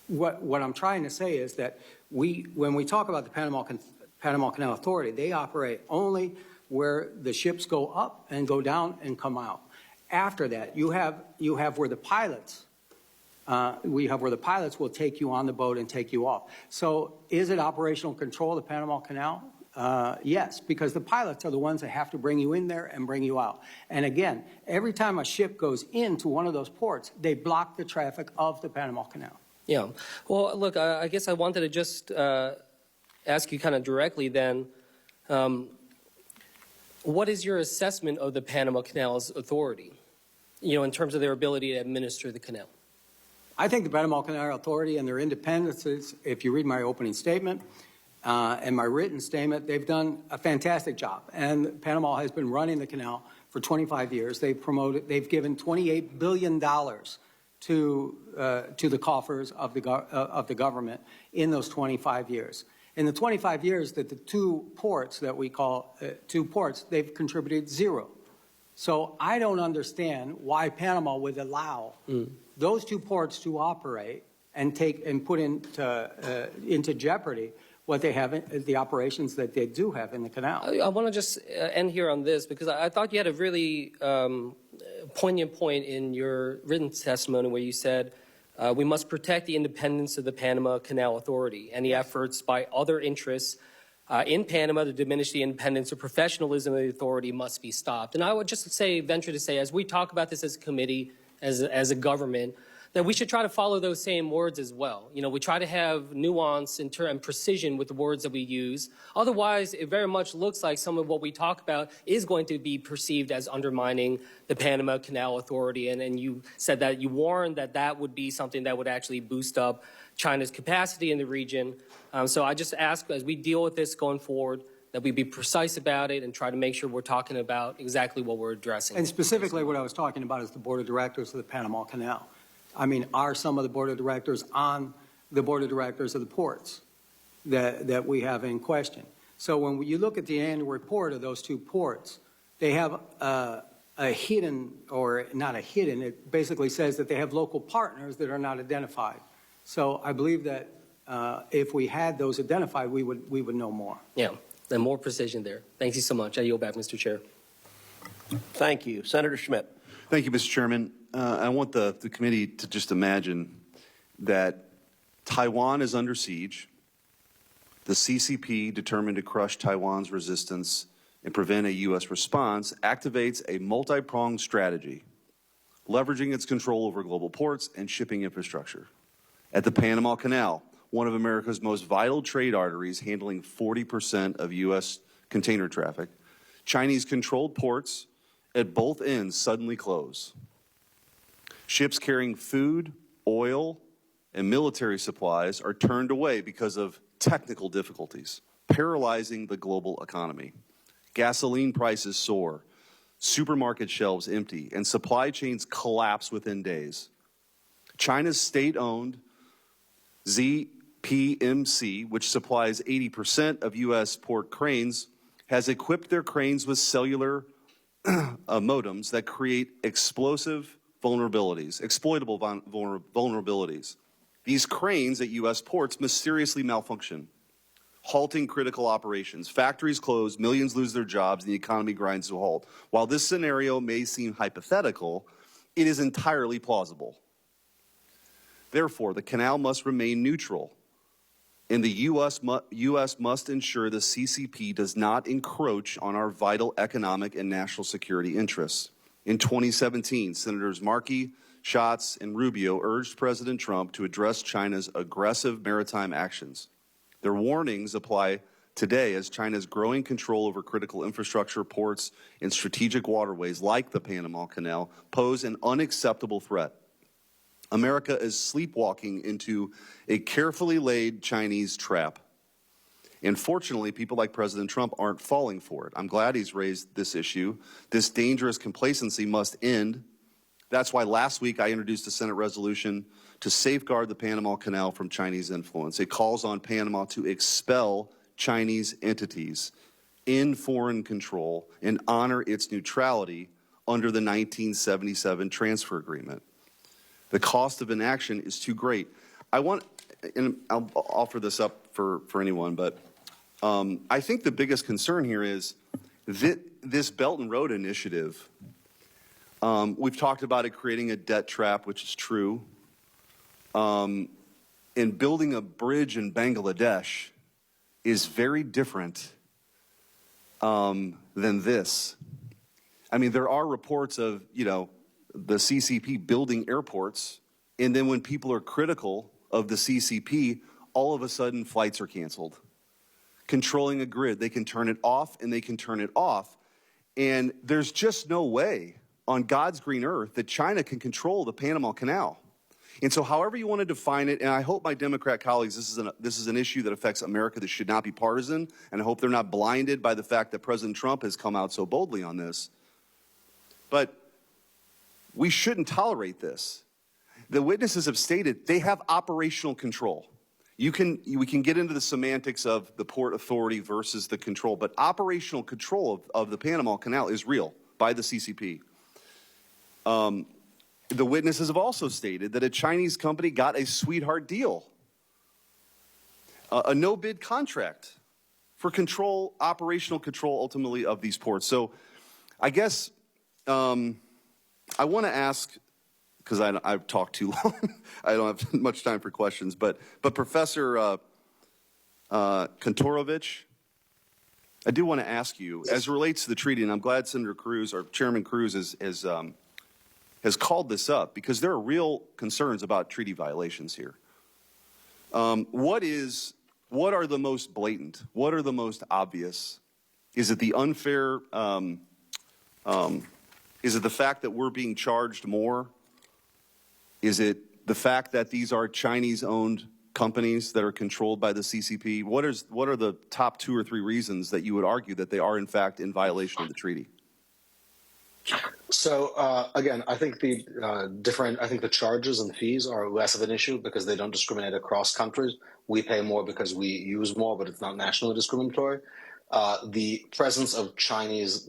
what I'm trying to say is that when we talk about the Panama Canal Authority, they operate only where the ships go up and go down and come out. After that, you have where the pilots, will take you on the boat and take you off. So is it operational control of the Panama Canal? Yes, because the pilots are the ones that have to bring you in there and bring you out. And again, every time a ship goes into one of those ports, they block the traffic of the Panama Canal. Yeah. Well, look, I guess I wanted to just ask you kind of directly then, what is your assessment of the Panama Canal's authority, in terms of their ability to administer the canal? I think the Panama Canal Authority and their independences, if you read my opening statement and my written statement, they've done a fantastic job. And Panama has been running the canal for 25 years. They've given $28 billion to the coffers of the government in those 25 years. In the 25 years that the two ports that we call two ports, they've contributed zero. So I don't understand why Panama would allow those two ports to operate and put into jeopardy what they have, the operations that they do have in the canal. I want to just end here on this, because I thought you had a really poignant point in your written testimony where you said, we must protect the independence of the Panama Canal Authority. Any efforts by other interests in Panama to diminish the independence or professionalism of the authority must be stopped. And I would just venture to say, as we talk about this as a committee, as a government, that we should try to follow those same words as well. We try to have nuance and precision with the words that we use. Otherwise, it very much looks like some of what we talk about is going to be perceived as undermining the Panama Canal Authority. And you said that you warned that that would be something that would actually boost up China's capacity in the region. So I just ask, as we deal with this going forward, that we be precise about it and try to make sure we're talking about exactly what we're addressing. And specifically what I was talking about is the board of directors of the Panama Canal. I mean, are some of the board of directors on the board of directors of the ports that we have in question? So when you look at the annual report of those two ports, they have a hidden, or not a hidden, it basically says that they have local partners that are not identified. So I believe that if we had those identified, we would know more. Yeah, and more precision there. Thank you so much. I yield back, Mr. Chair. Thank you. Senator Schmidt. Thank you, Mr. Chairman. I want the committee to just imagine that Taiwan is under siege. The CCP, determined to crush Taiwan's resistance and prevent a U.S. response, activates a multi-pronged strategy, leveraging its control over global ports and shipping infrastructure. At the Panama Canal, one of America's most vital trade arteries, handling 40% of U.S. container traffic, Chinese-controlled ports at both ends suddenly close. Ships carrying food, oil, and military supplies are turned away because of technical difficulties, paralyzing the global economy. Gasoline prices soar, supermarket shelves empty, and supply chains collapse within days. China's state-owned ZPMC, which supplies 80% of U.S. port cranes, has equipped their cranes with cellular modems that create exploitable vulnerabilities. These cranes at U.S. ports mysteriously malfunction, halting critical operations. Factories close, millions lose their jobs, and the economy grinds to a halt. While this scenario may seem hypothetical, it is entirely plausible. Therefore, the canal must remain neutral, and the U.S. must ensure the CCP does not encroach on our vital economic and national security interests. In 2017, Senators Markey, Schatz, and Rubio urged President Trump to address China's aggressive maritime actions. Their warnings apply today as China's growing control over critical infrastructure, ports, and strategic waterways like the Panama Canal pose an unacceptable threat. America is sleepwalking into a carefully laid Chinese trap. And fortunately, people like President Trump aren't falling for it. I'm glad he's raised this issue. This dangerous complacency must end. That's why last week I introduced a Senate resolution to safeguard the Panama Canal from Chinese influence. It calls on Panama to expel Chinese entities in foreign control and honor its neutrality under the 1977 transfer agreement. The cost of inaction is too great. And I'll offer this up for anyone, but I think the biggest concern here is that this Belt and Road Initiative, we've talked about it creating a debt trap, which is true. And building a bridge in Bangladesh is very different than this. I mean, there are reports of, the CCP building airports, and then when people are critical of the CCP, all of a sudden flights are canceled. Controlling a grid, they can turn it off and they can turn it off. And there's just no way on God's green earth that China can control the Panama Canal. And so however you want to define it, and I hope my Democrat colleagues, this is an issue that affects America that should not be partisan, and I hope they're not blinded by the fact that President Trump has come out so boldly on this. But we shouldn't tolerate this. The witnesses have stated they have operational control. We can get into the semantics of the Port Authority versus the control, but operational control of the Panama Canal is real by the CCP. The witnesses have also stated that a Chinese company got a sweetheart deal, a no-bid contract for operational control ultimately of these ports. So I guess I want to ask, because I've talked too long, I don't have much time for questions, but Professor Kantorovich, I do want to ask you, as it relates to the treaty, and I'm glad Senator Cruz, or Chairman Cruz, has called this up, because there are real concerns about treaty violations here. What are the most blatant? What are the most obvious? Is it the unfair, is it the fact that we're being charged more? Is it the fact that these are Chinese-owned companies that are controlled by the CCP? What are the top 2 or 3 reasons that you would argue that they are, in fact, in violation of the treaty? So again, I think the charges and fees are less of an issue because they don't discriminate across countries. We pay more because we use more, but it's not nationally discriminatory. The presence of Chinese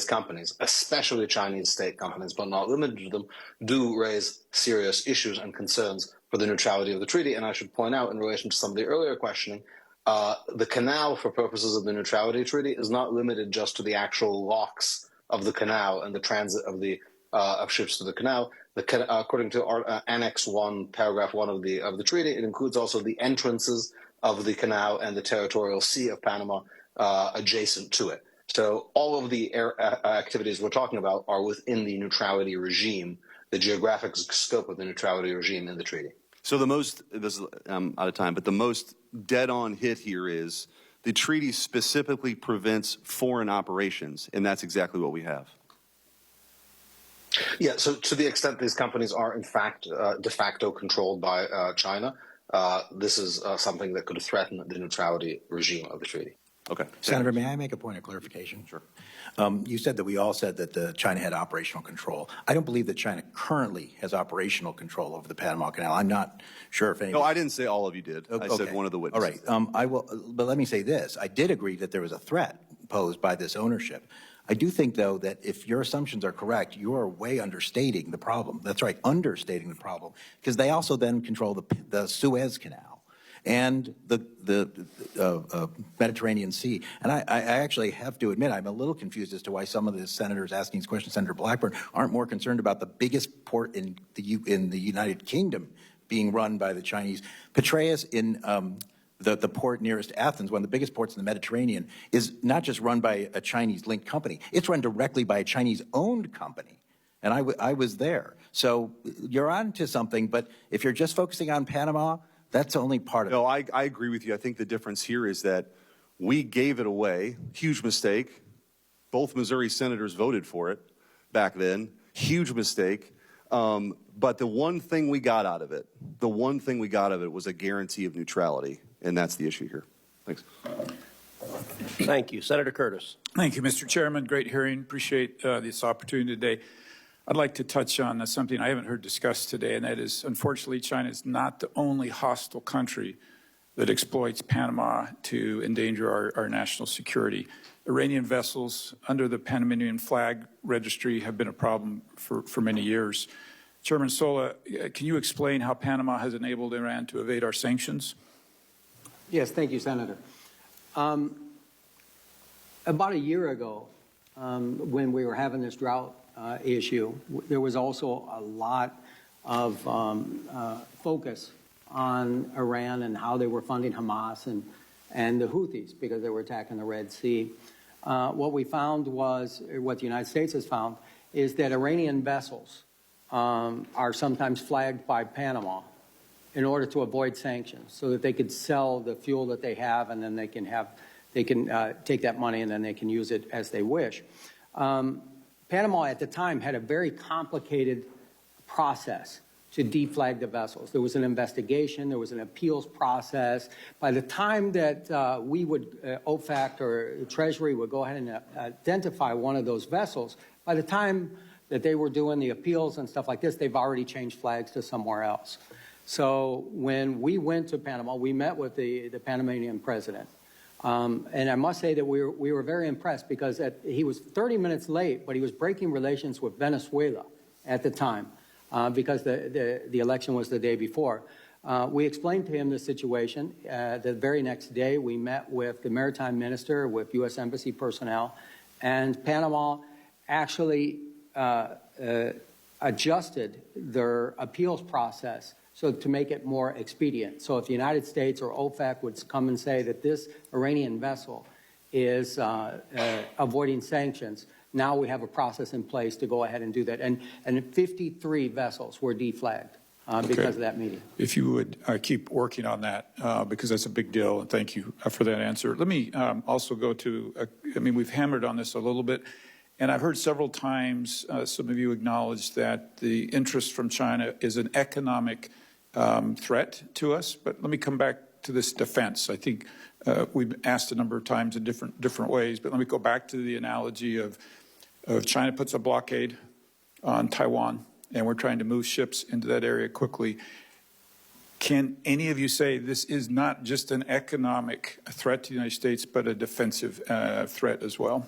companies, especially Chinese state companies, but not limited to them, do raise serious issues and concerns for the neutrality of the treaty. And I should point out, in relation to some of the earlier questioning, the canal, for purposes of the neutrality treaty, is not limited just to the actual locks of the canal and the transit of ships to the canal. According to Annex 1, Paragraph 1 of the treaty, it includes also the entrances of the canal and the territorial sea of Panama adjacent to it. So all of the activities we're talking about are within the neutrality regime, the geographic scope of the neutrality regime in the treaty. So I'm out of time, but the most dead-on hit here is the treaty specifically prevents foreign operations, and that's exactly what we have. Yeah, so to the extent these companies are, in fact, de facto controlled by China, this is something that could threaten the neutrality regime of the treaty. Okay. Senator, may I make a point of clarification? Sure. You said that we all said that China had operational control. I don't believe that China currently has operational control over the Panama Canal. I'm not sure if any. No, I didn't say all of you did. I said one of the witnesses. All right. I will, but let me say this. I did agree that there was a threat posed by this ownership. I do think, though, that if your assumptions are correct, you are way understating the problem. That's right, understating the problem, because they also then control the Suez Canal and the Mediterranean Sea. And I actually have to admit, I'm a little confused as to why some of the senators asking these questions, Senator Blackburn, aren't more concerned about the biggest port in the United Kingdom being run by the Chinese. Petraeus in the port nearest Athens, one of the biggest ports in the Mediterranean, is not just run by a Chinese-linked company. It's run directly by a Chinese-owned company. And I was there. So you're on to something, but if you're just focusing on Panama, that's only part of it. No, I agree with you. I think the difference here is that we gave it away. Huge mistake. Both Missouri senators voted for it back then. Huge mistake. But the one thing we got out of it, was a guarantee of neutrality. And that's the issue here. Thanks. Thank you. Senator Curtis. Thank you, Mr. Chairman. Great hearing. Appreciate this opportunity today. I'd like to touch on something I haven't heard discussed today, and that is, unfortunately, China is not the only hostile country that exploits Panama to endanger our national security. Iranian vessels under the Panamanian flag registry have been a problem for many years. Chairman Sola, can you explain how Panama has enabled Iran to evade our sanctions? Yes, thank you, Senator. About a year ago, when we were having this drought issue, there was also a lot of focus on Iran and how they were funding Hamas and the Houthis because they were attacking the Red Sea. What we found was, what the United States has found, is that Iranian vessels are sometimes flagged by Panama in order to avoid sanctions, so that they could sell the fuel that they have, and then they can take that money and then they can use it as they wish. Panama at the time had a very complicated process to deflag the vessels. There was an investigation, there was an appeals process. By the time that we would, OFAC or Treasury would go ahead and identify one of those vessels, by the time that they were doing the appeals and stuff like this, they've already changed flags to somewhere else. So when we went to Panama, we met with the Panamanian president. And I must say that we were very impressed because he was 30 minutes late, but he was breaking relations with Venezuela at the time because the election was the day before. We explained to him the situation. The very next day, we met with the maritime minister, with U.S. Embassy personnel, and Panama actually adjusted their appeals process so to make it more expedient. So if the United States or OFAC would come and say that this Iranian vessel is avoiding sanctions, now we have a process in place to go ahead and do that. And 53 vessels were deflagged because of that meeting. If you would keep working on that, because that's a big deal, and thank you for that answer. Let me also go to, we've hammered on this a little bit, and I've heard several times some of you acknowledge that the interest from China is an economic threat to us. But let me come back to this defense. I think we've asked a number of times in different ways, but let me go back to the analogy of China puts a blockade on Taiwan, and we're trying to move ships into that area quickly. Can any of you say this is not just an economic threat to the United States, but a defensive threat as well?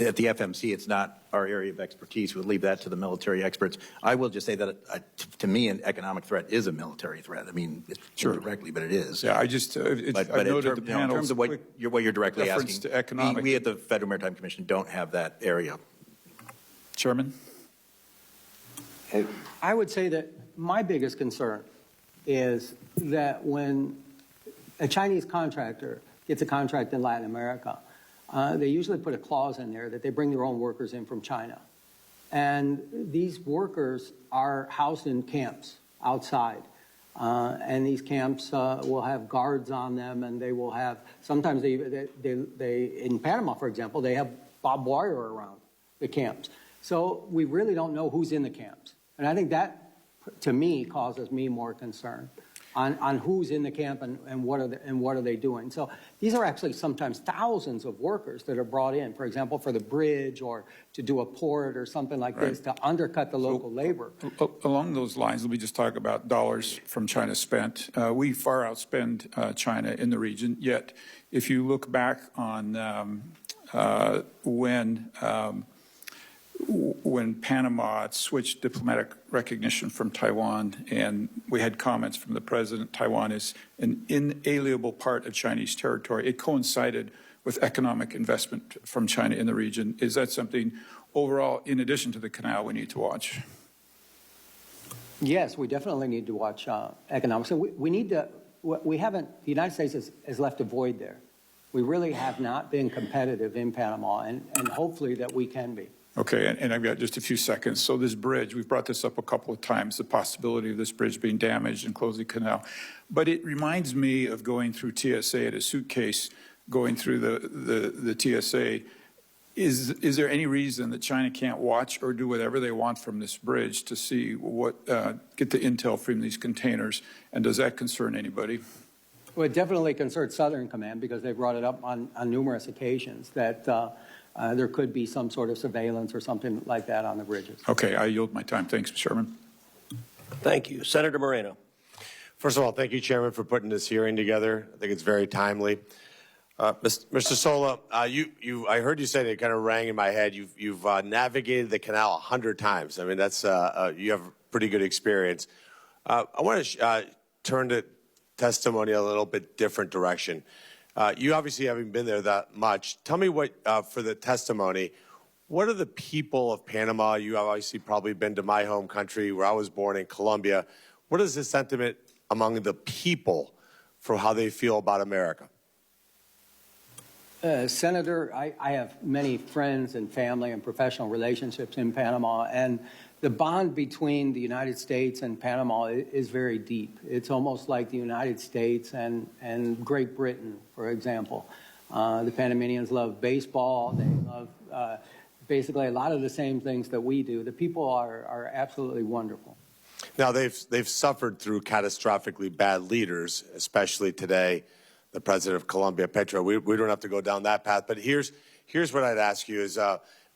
At the FMC, it's not our area of expertise. We'll leave that to the military experts. I will just say that, to me, an economic threat is a military threat. I mean, Sure. Directly, but it is. Yeah, I noted the panel's in terms of what you're directly reference asking, to economic. we at the Federal Maritime Commission don't have that area. Chairman? I would say that my biggest concern is that when a Chinese contractor gets a contract in Latin America, they usually put a clause in there that they bring their own workers in from China. And these workers are housed in camps outside. And these camps will have guards on them, and they will have, sometimes they in Panama, for example, they have barbed wire around the camps. So we really don't know who's in the camps. And I think that, to me, causes me more concern. on who's in the camp and what are they doing. So these are actually sometimes thousands of workers that are brought in, for example, for the bridge or to do a port or something like this to undercut the local labor. Along those lines, let me just talk about dollars from China spent. We far outspend China in the region, yet if you look back on when Panama switched diplomatic recognition from Taiwan, and we had comments from the president, Taiwan is an inalienable part of Chinese territory. It coincided with economic investment from China in the region. Is that something overall, in addition to the canal, we need to watch? Yes, we definitely need to watch economics. So we need to, we haven't, the United States has left a void there. We really have not been competitive in Panama, and hopefully that we can be. Okay, and I've got just a few seconds. So this bridge, we've brought this up a couple of times, the possibility of this bridge being damaged and closing the canal. But it reminds me of going through TSA at a suitcase, going through the TSA. Is there any reason that China can't watch or do whatever they want from this bridge to see what, get the intel from these containers? And does that concern anybody? Well, it definitely concerns Southern Command because they brought it up on numerous occasions that there could be some sort of surveillance or something like that on the bridges. Okay, I yield my time. Thanks, Mr. Chairman. Thank you. Senator Moreno. First of all, thank you, Chairman, for putting this hearing together. I think it's very timely. Mr. Sola, I heard you say, it kind of rang in my head, you've navigated the canal 100 times. I mean, that's, you have pretty good experience. I want to turn to testimony a little bit different direction. You obviously haven't been there that much. Tell me what, for the testimony, what are the people of Panama? You have obviously probably been to my home country where I was born in Colombia. What is the sentiment among the people for how they feel about America? Senator, I have many friends and family and professional relationships in Panama, and the bond between the United States and Panama is very deep. It's almost like the United States and Great Britain, for example. The Panamanians love baseball. They love basically a lot of the same things that we do. The people are absolutely wonderful. Now, they've suffered through catastrophically bad leaders, especially today, the president of Colombia, Petro. We don't have to go down that path, but here's what I'd ask you is,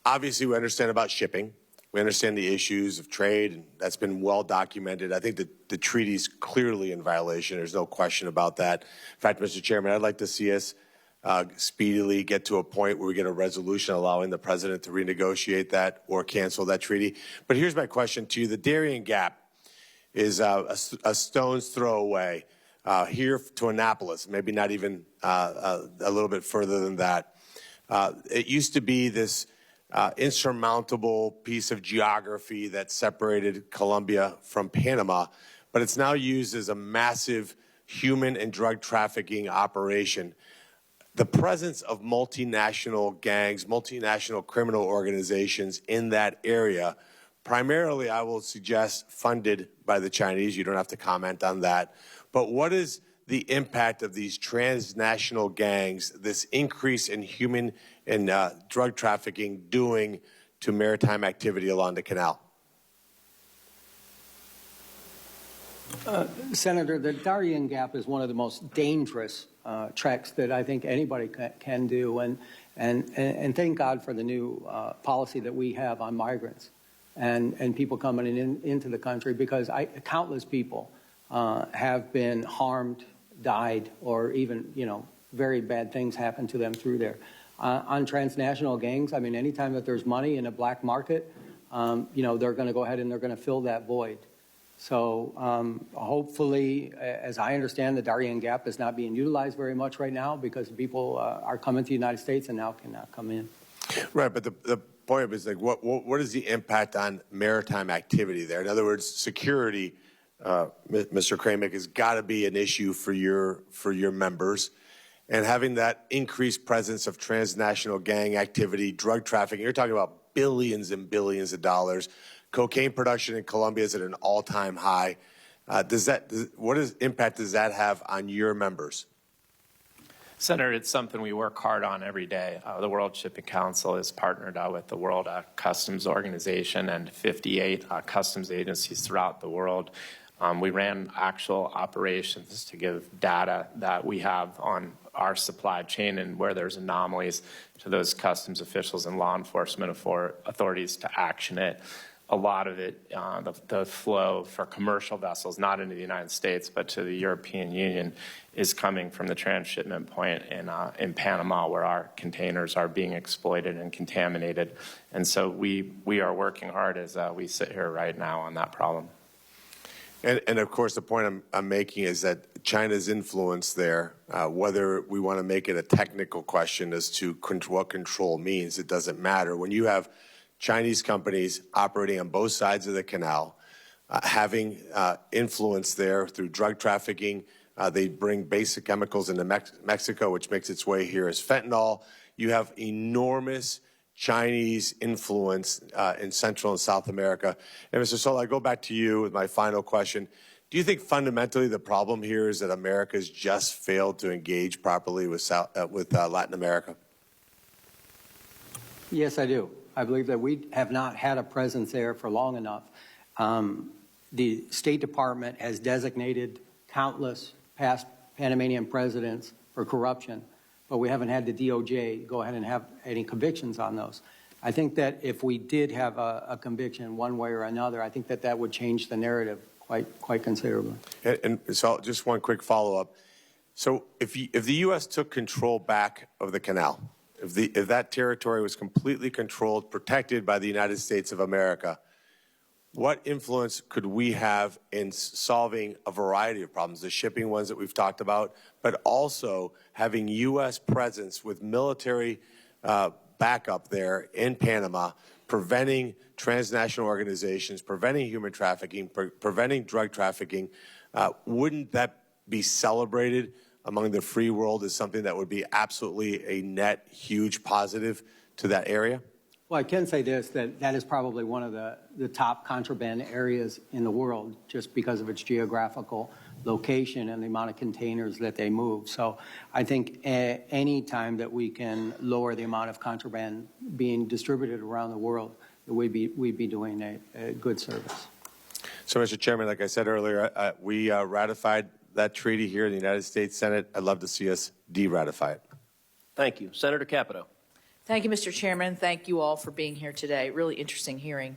obviously we understand about shipping. We understand the issues of trade, and that's been well documented. I think that the treaty's clearly in violation. There's no question about that. In fact, Mr. Chairman, I'd like to see us speedily get to a point where we get a resolution allowing the president to renegotiate that or cancel that treaty. But here's my question to you. The Darien Gap is a stone's throw away here to Annapolis, maybe not even a little bit further than that. It used to be this insurmountable piece of geography that separated Colombia from Panama, but it's now used as a massive human and drug trafficking operation. The presence of multinational gangs, multinational criminal organizations in that area, primarily, I will suggest, funded by the Chinese. You don't have to comment on that. But what is the impact of these transnational gangs, this increase in human and drug trafficking doing to maritime activity along the canal? Senator, the Darien Gap is one of the most dangerous treks that I think anybody can do, and thank God for the new policy that we have on migrants and people coming into the country, because countless people have been harmed, died, or even, very bad things happen to them through there. On transnational gangs, I mean, anytime that there's money in a black market, they're going to go ahead and they're going to fill that void. So hopefully, as I understand, the Darien Gap is not being utilized very much right now because people are coming to the United States and now cannot come in. Right, but the point is, like, what is the impact on maritime activity there? In other words, security, Mr. Kramick, has got to be an issue for your members. And having that increased presence of transnational gang activity, drug trafficking, you're talking about billions and billions of dollars. Cocaine production in Colombia is at an all-time high. What impact does that have on your members? Senator, it's something we work hard on every day. The World Shipping Council is partnered with the World Customs Organization and 58 customs agencies throughout the world. We ran actual operations to give data that we have on our supply chain and where there's anomalies to those customs officials and law enforcement authorities to action it. A lot of it, the flow for commercial vessels, not into the United States, but to the European Union, is coming from the transshipment point in Panama, where our containers are being exploited and contaminated. And so we are working hard as we sit here right now on that problem. And of course, the point I'm making is that China's influence there, whether we want to make it a technical question as to what control means, it doesn't matter. When you have Chinese companies operating on both sides of the canal, having influence there through drug trafficking, they bring basic chemicals into Mexico, which makes its way here as fentanyl. You have enormous Chinese influence in Central and South America. And Mr. Sola, I go back to you with my final question. Do you think fundamentally the problem here is that America's just failed to engage properly with Latin America? Yes, I do. I believe that we have not had a presence there for long enough. The State Department has designated countless past Panamanian presidents for corruption, but we haven't had the DOJ go ahead and have any convictions on those. I think that if we did have a conviction one way or another, I think that that would change the narrative quite considerably. And so just one quick follow-up. So if the U.S. took control back of the canal, if that territory was completely controlled, protected by the United States of America, what influence could we have in solving a variety of problems, the shipping ones that we've talked about, but also having U.S. presence with military backup there in Panama, preventing transnational organizations, preventing human trafficking, preventing drug trafficking? Wouldn't that be celebrated among the free world as something that would be absolutely a net huge positive to that area? Well, I can say this, that is probably one of the top contraband areas in the world just because of its geographical location and the amount of containers that they move. So I think any time that we can lower the amount of contraband being distributed around the world, we'd be doing a good service. So, Mr. Chairman, like I said earlier, we ratified that treaty here in the United States Senate. I'd love to see us de-ratify it. Thank you. Senator Capito. Thank you, Mr. Chairman. Thank you all for being here today. Really interesting hearing.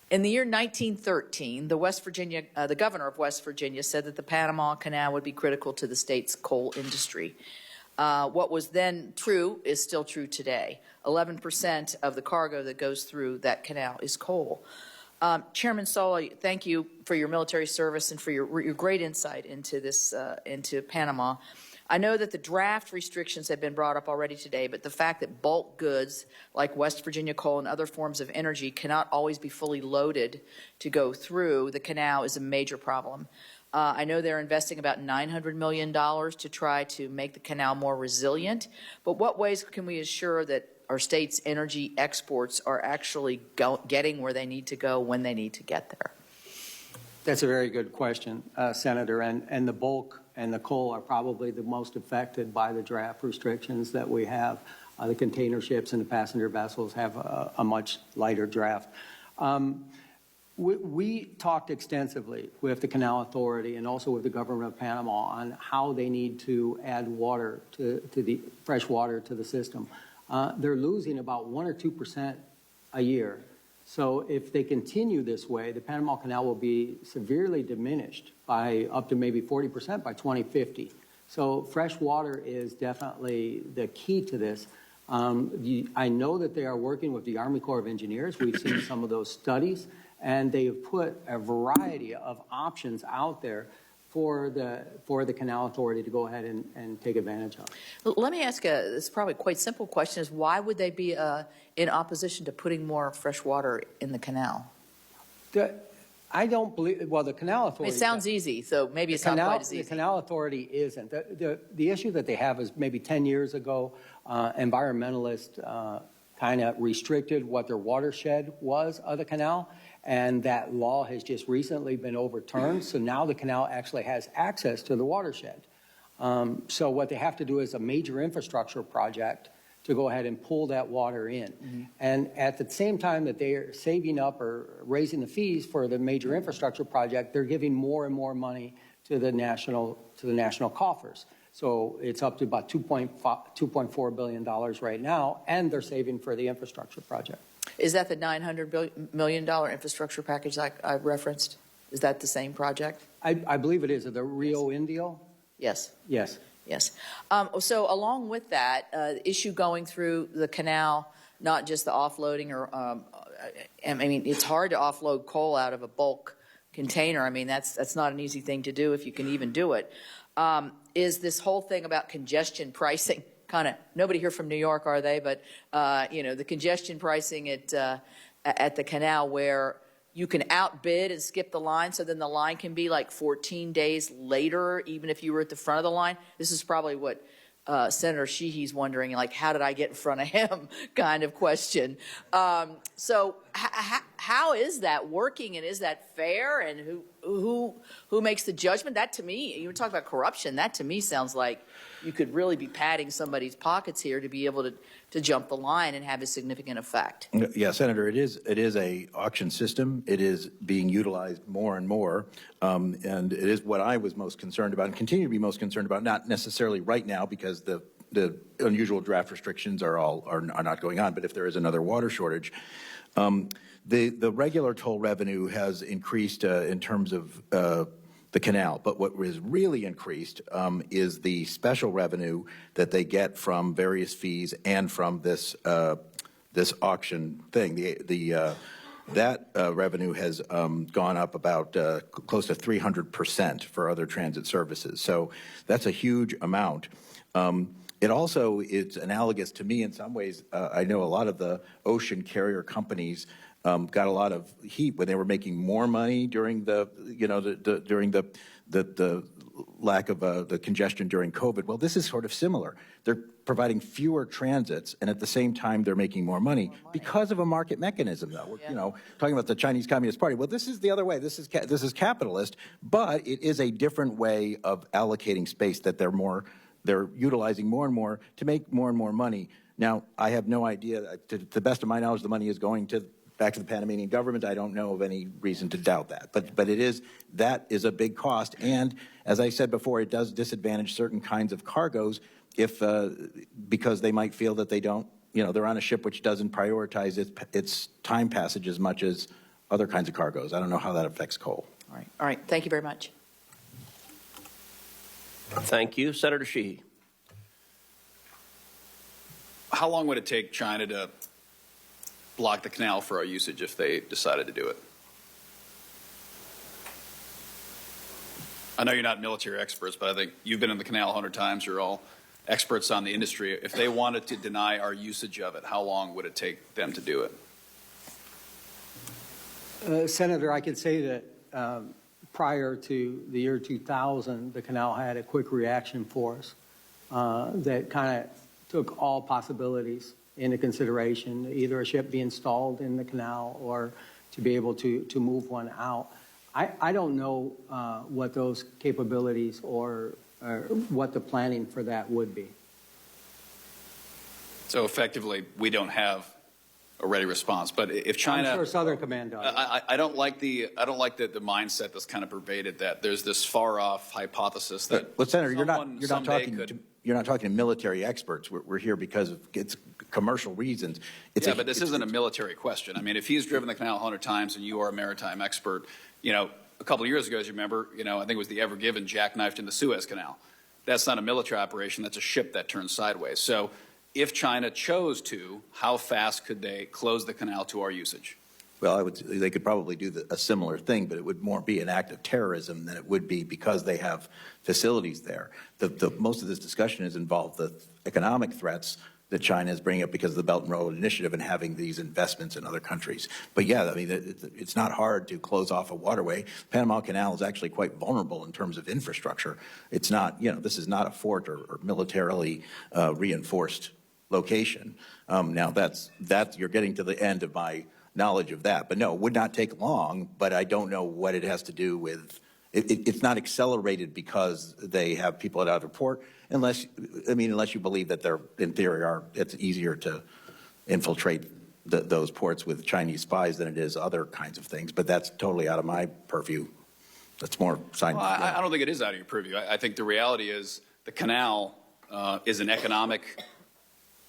In the year 1913, the governor of West Virginia said that the Panama Canal would be critical to the state's coal industry. What was then true is still true today. 11% of the cargo that goes through that canal is coal. Chairman Sola, thank you for your military service and for your great insight into this, into Panama. I know that the draft restrictions have been brought up already today, but the fact that bulk goods like West Virginia coal and other forms of energy cannot always be fully loaded to go through the canal is a major problem. I know they're investing about $900 million to try to make the canal more resilient, but what ways can we assure that our state's energy exports are actually getting where they need to go when they need to get there? That's a very good question, Senator, and the bulk and the coal are probably the most affected by the draft restrictions that we have. The container ships and the passenger vessels have a much lighter draft. We talked extensively with the Canal Authority and also with the government of Panama on how they need to add water to the fresh water to the system. They're losing about 1 or 2% a year. So if they continue this way, the Panama Canal will be severely diminished by up to maybe 40% by 2050. So fresh water is definitely the key to this. I know that they are working with the Army Corps of Engineers. We've seen some of those studies, and they have put a variety of options out there for the Canal Authority to go ahead and take advantage of. Let me ask this probably quite simple question is why would they be in opposition to putting more fresh water in the canal? I don't believe, well, the Canal Authority. I mean, it sounds easy, so maybe it's not quite as easy. The Canal Authority isn't. The issue that they have is maybe 10 years ago, environmentalists kind of restricted what their watershed was of the canal. And that law has just recently been overturned. So now the canal actually has access to the watershed. So what they have to do is a major infrastructure project to go ahead and pull that water in. And at the same time that they are saving up or raising the fees for the major infrastructure project, they're giving more and more money to the national coffers. So it's up to about $2.4 billion right now, and they're saving for the infrastructure project. Is that the $900 million infrastructure package I referenced? Is that the same project? I believe it is. The Rio Indio? Yes. Yes. Yes. So along with that, issue going through the canal, not just the offloading or, I mean, it's hard to offload coal out of a bulk container. I mean, that's not an easy thing to do if you can even do it. Is this whole thing about congestion pricing kind of, nobody here from New York, are they? But, you know, the congestion pricing at the canal where you can outbid and skip the line, so then the line can be like 14 days later, even if you were at the front of the line. This is probably what Senator Sheehy's wondering, like, how did I get in front of him kind of question. So how is that working, and is that fair, and who makes the judgment? That to me, you were talking about corruption, that to me sounds like you could really be padding somebody's pockets here to be able to jump the line and have a significant effect. Yeah, Senator, it is a auction system. It is being utilized more and more, and it is what I was most concerned about and continue to be most concerned about, not necessarily right now because the unusual draft restrictions are not going on, but if there is another water shortage. The regular toll revenue has increased in terms of the canal, but what was really increased is the special revenue that they get from various fees and from this auction thing. That revenue has gone up about close to 300% for other transit services. So that's a huge amount. It also is analogous to me in some ways. I know a lot of the ocean carrier companies got a lot of heat when they were making more money during the lack of the congestion during COVID. Well, this is sort of similar. They're providing fewer transits, and at the same time, they're making more money because of a market mechanism. Though, you know, talking about the Chinese Communist Party. Well, this is the other way. This is capitalist, but it is a different way of allocating space that they're utilizing more and more to make more and more money. Now, I have no idea. To the best of my knowledge, the money is going back to the Panamanian government. I don't know of any reason to doubt that. But that is a big cost. And as I said before, it does disadvantage certain kinds of cargoes because they might feel that they don't, they're on a ship which doesn't prioritize its time passage as much as other kinds of cargoes. I don't know how that affects coal. All right. Thank you very much. Thank you. Senator Sheehy. How long would it take China to block the canal for our usage if they decided to do it? I know you're not military experts, but I think you've been in the canal 100 times. You're all experts on the industry. If they wanted to deny our usage of it, how long would it take them to do it? Senator, I could say that prior to the year 2000, the canal had a quick reaction force that kind of took all possibilities into consideration, either a ship be installed in the canal or to be able to move one out. I don't know what those capabilities or what the planning for that would be. So effectively, we don't have a ready response. But if China, I'm sure Southern Command does. I don't like the mindset that's kind of pervaded that there's this far off hypothesis that. But Senator, you're not talking to military experts. We're here because of it's commercial reasons. But this isn't a military question. I mean, if he's driven the canal 100 times and you are a maritime expert, a couple of years ago, as you remember, I think it was the Ever Given jackknifed in the Suez Canal. That's not a military operation. That's a ship that turns sideways. So if China chose to, how fast could they close the canal to our usage? Well, they could probably do a similar thing, but it would more be an act of terrorism than it would be because they have facilities there. Most of this discussion has involved the economic threats that China is bringing up because of the Belt and Road Initiative and having these investments in other countries. But yeah, I mean, it's not hard to close off a waterway. Panama Canal is actually quite vulnerable in terms of infrastructure. It's not, this is not a fort or militarily reinforced location. Now that's you're getting to the end of my knowledge of that. But no, it would not take long, but I don't know what it has to do with It's not accelerated because they have people out of port, unless you believe that in theory, it's easier to infiltrate those ports with Chinese spies than it is other kinds of things. But that's totally out of my purview. That's more scientific. Well, I don't think it is out of your purview. I think the reality is the canal is an economic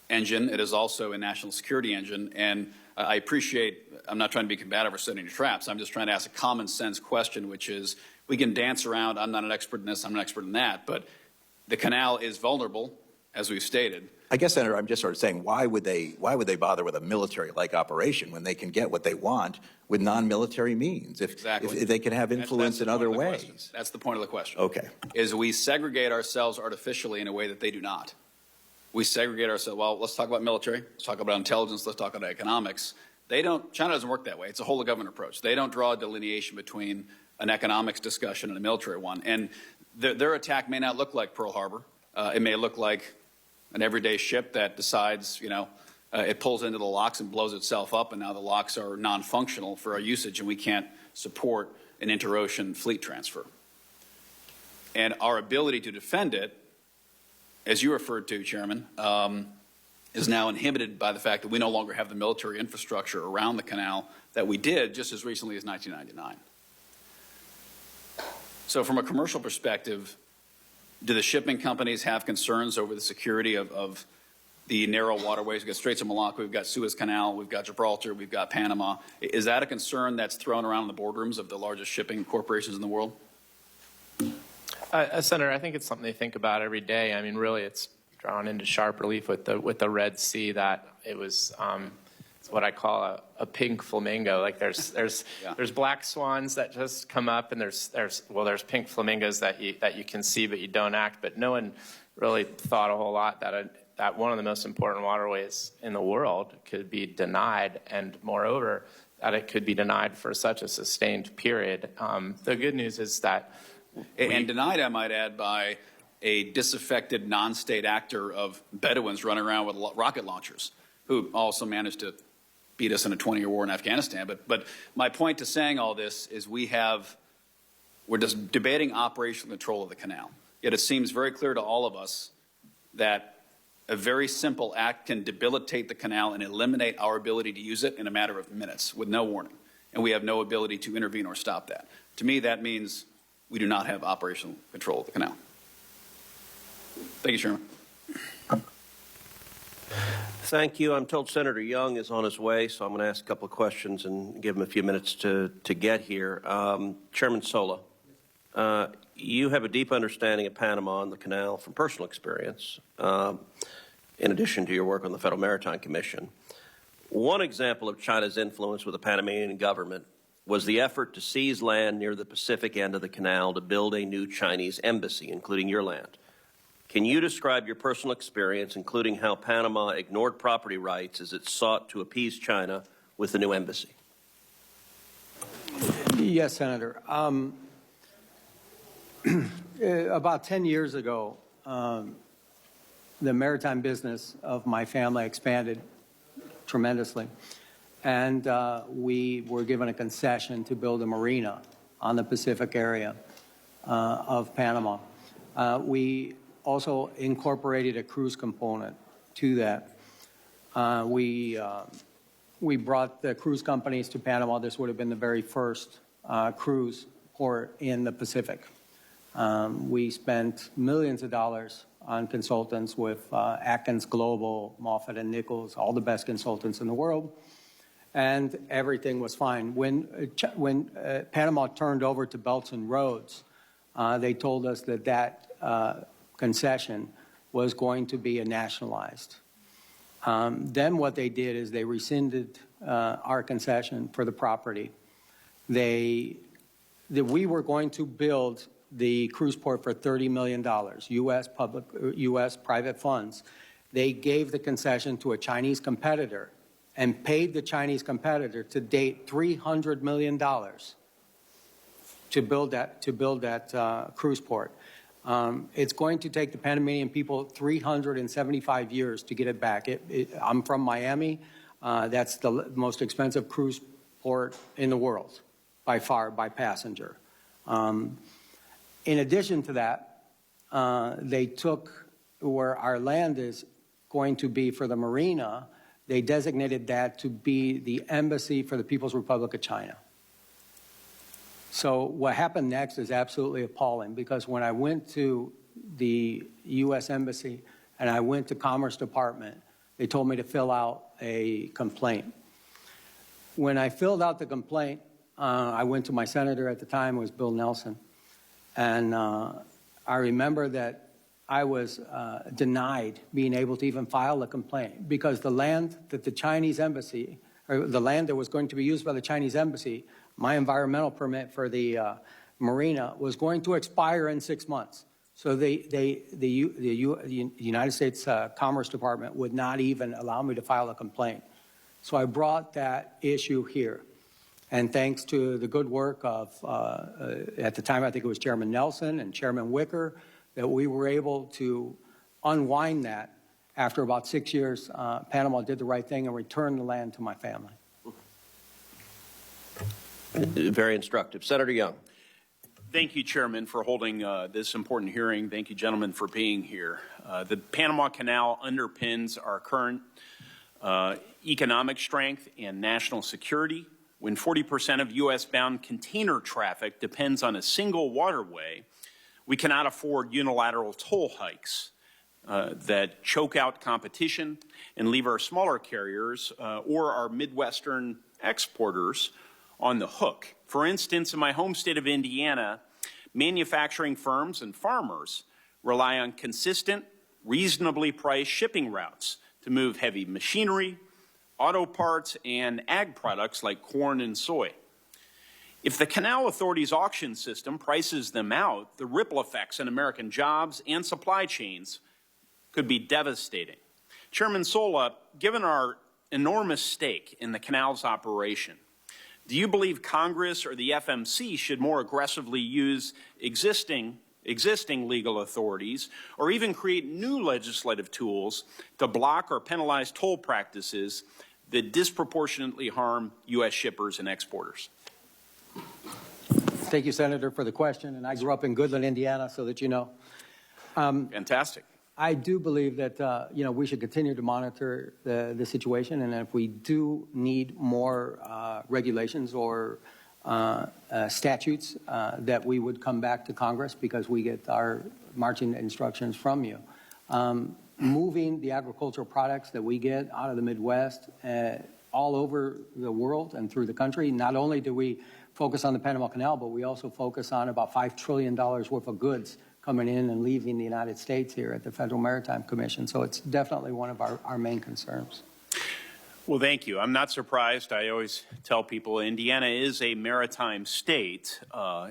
engine. It is also a national security engine. And I appreciate, I'm not trying to be combative or setting traps. I'm just trying to ask a common sense question, which is, we can dance around, I'm not an expert in this, I'm an expert in that, but the canal is vulnerable, as we've stated. I guess, Senator, I'm just sort of saying, why would they bother with a military-like operation when they can get what they want with non-military means? If they can have influence in other ways. That's the point of the question. Okay. Is we segregate ourselves artificially in a way that they do not. We segregate ourselves. Well, let's talk about military. Let's talk about intelligence. Let's talk about economics. China doesn't work that way. It's a whole of government approach. They don't draw a delineation between an economics discussion and a military one. And their attack may not look like Pearl Harbor. It may look like an everyday ship that decides, it pulls into the locks and blows itself up, and now the locks are non-functional for our usage, and we can't support an inter-ocean fleet transfer. And our ability to defend it, as you referred to, Chairman, is now inhibited by the fact that we no longer have the military infrastructure around the canal that we did just as recently as 1999. So from a commercial perspective, do the shipping companies have concerns over the security of the narrow waterways? We've got Straits of Malacca, we've got Suez Canal, we've got Gibraltar, we've got Panama. Is that a concern that's thrown around in the boardrooms of the largest shipping corporations in the world? Senator, I think it's something they think about every day. I mean, really, it's drawn into sharp relief with the Red Sea that it was it's what I call a pink flamingo. Like there's black swans that just come up, and there's pink flamingos that you can see but you don't act. But no one really thought a whole lot that one of the most important waterways in the world could be denied, and moreover, that it could be denied for such a sustained period. The good news is that and denied, I might add, by a disaffected non-state actor of Bedouins running around with rocket launchers, who also managed to beat us in a 20-year war in Afghanistan. But my point to saying all this is we're just debating operational control of the canal. Yet it seems very clear to all of us that a very simple act can debilitate the canal and eliminate our ability to use it in a matter of minutes with no warning. And we have no ability to intervene or stop that. To me, that means we do not have operational control of the canal. Thank you, Chairman. Thank you. I'm told Senator Young is on his way, so I'm going to ask a couple of questions and give him a few minutes to get here. Chairman Sola, you have a deep understanding of Panama and the canal from personal experience, in addition to your work on the Federal Maritime Commission. One example of China's influence with the Panamanian government was the effort to seize land near the Pacific end of the canal to build a new Chinese embassy, including your land. Can you describe your personal experience, including how Panama ignored property rights as it sought to appease China with the new embassy? Yes, Senator. About 10 years ago, the maritime business of my family expanded tremendously. And we were given a concession to build a marina on the Pacific area of Panama. We also incorporated a cruise component to that. We brought the cruise companies to Panama. This would have been the very first cruise port in the Pacific. We spent millions of dollars on consultants with Atkins Global, Moffett and Nichols, all the best consultants in the world. And everything was fine. When Panama turned over to Belts and Roads, they told us that concession was going to be nationalized. Then what they did is they rescinded our concession for the property. We were going to build the cruise port for $30 million, U.S. private funds. They gave the concession to a Chinese competitor and paid the Chinese competitor to date $300 million to build that cruise port. It's going to take the Panamanian people 375 years to get it back. I'm from Miami. That's the most expensive cruise port in the world, by far, by passenger. In addition to that, they took where our land is going to be for the marina, they designated that to be the embassy for the People's Republic of China. So what happened next is absolutely appalling, because when I went to the U.S. Embassy and I went to Commerce Department, they told me to fill out a complaint. When I filled out the complaint, I went to my senator at the time, it was Bill Nelson, and I remember that I was denied being able to even file a complaint, because the land that the Chinese embassy, or the land that was going to be used by the Chinese embassy, my environmental permit for the marina was going to expire in 6 months. So the United States Commerce Department would not even allow me to file a complaint. So I brought that issue here. And thanks to the good work of, at the time, I think it was Chairman Nelson and Chairman Wicker, that we were able to unwind that. After about 6 years, Panama did the right thing and returned the land to my family. Very instructive. Senator Young. Thank you, Chairman, for holding this important hearing. Thank you, gentlemen, for being here. The Panama Canal underpins our current economic strength and national security. When 40% of U.S.-bound container traffic depends on a single waterway, we cannot afford unilateral toll hikes that choke out competition and leave our smaller carriers or our Midwestern exporters on the hook. For instance, in my home state of Indiana, manufacturing firms and farmers rely on consistent, reasonably priced shipping routes to move heavy machinery, auto parts, and ag products like corn and soy. If the Canal Authority's auction system prices them out, the ripple effects on American jobs and supply chains could be devastating. Chairman Sola, given our enormous stake in the canal's operation, do you believe Congress or the FMC should more aggressively use existing legal authorities or even create new legislative tools to block or penalize toll practices that disproportionately harm U.S. shippers and exporters? Thank you, Senator, for the question. And I grew up in Goodland, Indiana, so that you know. Fantastic. I do believe that we should continue to monitor the situation, and if we do need more regulations or statutes, that we would come back to Congress, because we get our marching instructions from you. Moving the agricultural products that we get out of the Midwest all over the world and through the country, not only do we focus on the Panama Canal, but we also focus on about $5 trillion worth of goods coming in and leaving the United States here at the Federal Maritime Commission. So it's definitely one of our main concerns. Well, thank you. I'm not surprised. I always tell people Indiana is a maritime state.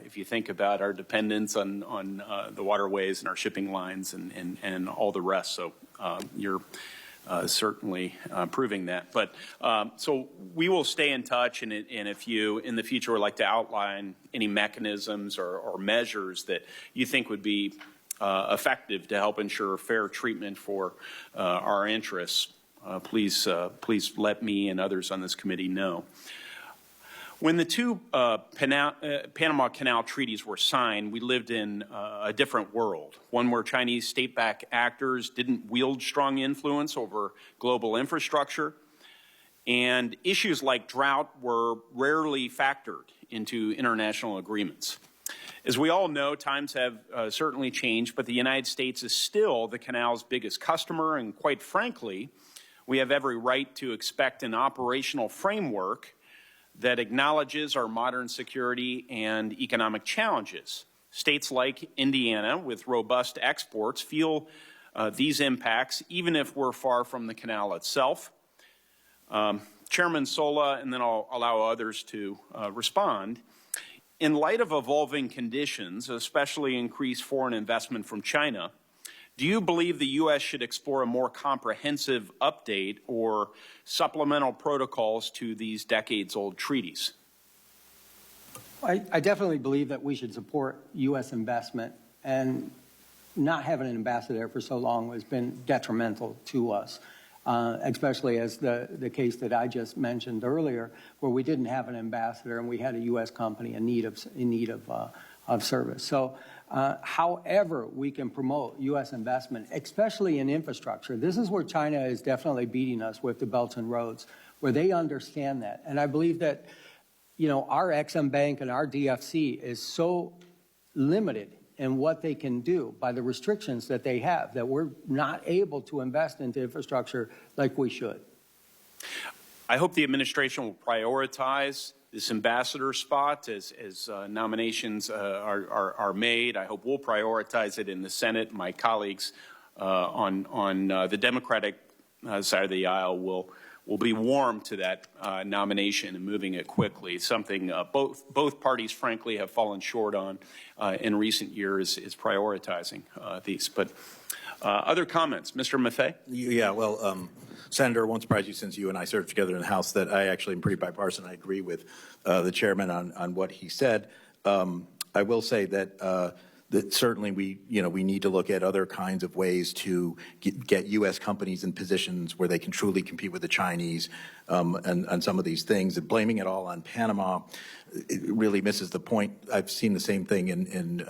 If you think about our dependence on the waterways and our shipping lines and all the rest. So you're certainly proving that. But so we will stay in touch, and if you in the future would like to outline any mechanisms or measures that you think would be effective to help ensure fair treatment for our interests, please let me and others on this committee know. When the two Panama Canal treaties were signed, we lived in a different world, one where Chinese state-backed actors didn't wield strong influence over global infrastructure, and issues like drought were rarely factored into international agreements. As we all know, times have certainly changed, but the United States is still the canal's biggest customer, and quite frankly, we have every right to expect an operational framework that acknowledges our modern security and economic challenges. States like Indiana, with robust exports, feel these impacts, even if we're far from the canal itself. Chairman Sola, and then I'll allow others to respond. In light of evolving conditions, especially increased foreign investment from China, do you believe the U.S. should explore a more comprehensive update or supplemental protocols to these decades-old treaties? I definitely believe that we should support U.S. investment, and not having an ambassador for so long has been detrimental to us, especially as the case that I just mentioned earlier, where we didn't have an ambassador and we had a U.S. company in need of of service. So however we can promote U.S. investment, especially in infrastructure, this is where China is definitely beating us with the belts and roads, where they understand that. And I believe that, our Ex-Im Bank and our DFC is so limited in what they can do by the restrictions that they have, that we're not able to invest into infrastructure like we should. I hope the administration will prioritize this ambassador spot as nominations are made. I hope we'll prioritize it in the Senate. My colleagues on the Democratic side of the aisle will be warm to that nomination and moving it quickly. Something both parties, frankly, have fallen short on in recent years is prioritizing these. But other comments, Mr. Maffei? Yeah, well, Senator, it won't surprise you since you and I served together in the House that I actually am pretty bipartisan. I agree with the chairman on what he said. I will say that that certainly we need to look at other kinds of ways to get U.S. companies in positions where they can truly compete with the Chinese and some of these things. And blaming it all on Panama, it really misses the point. I've seen the same thing in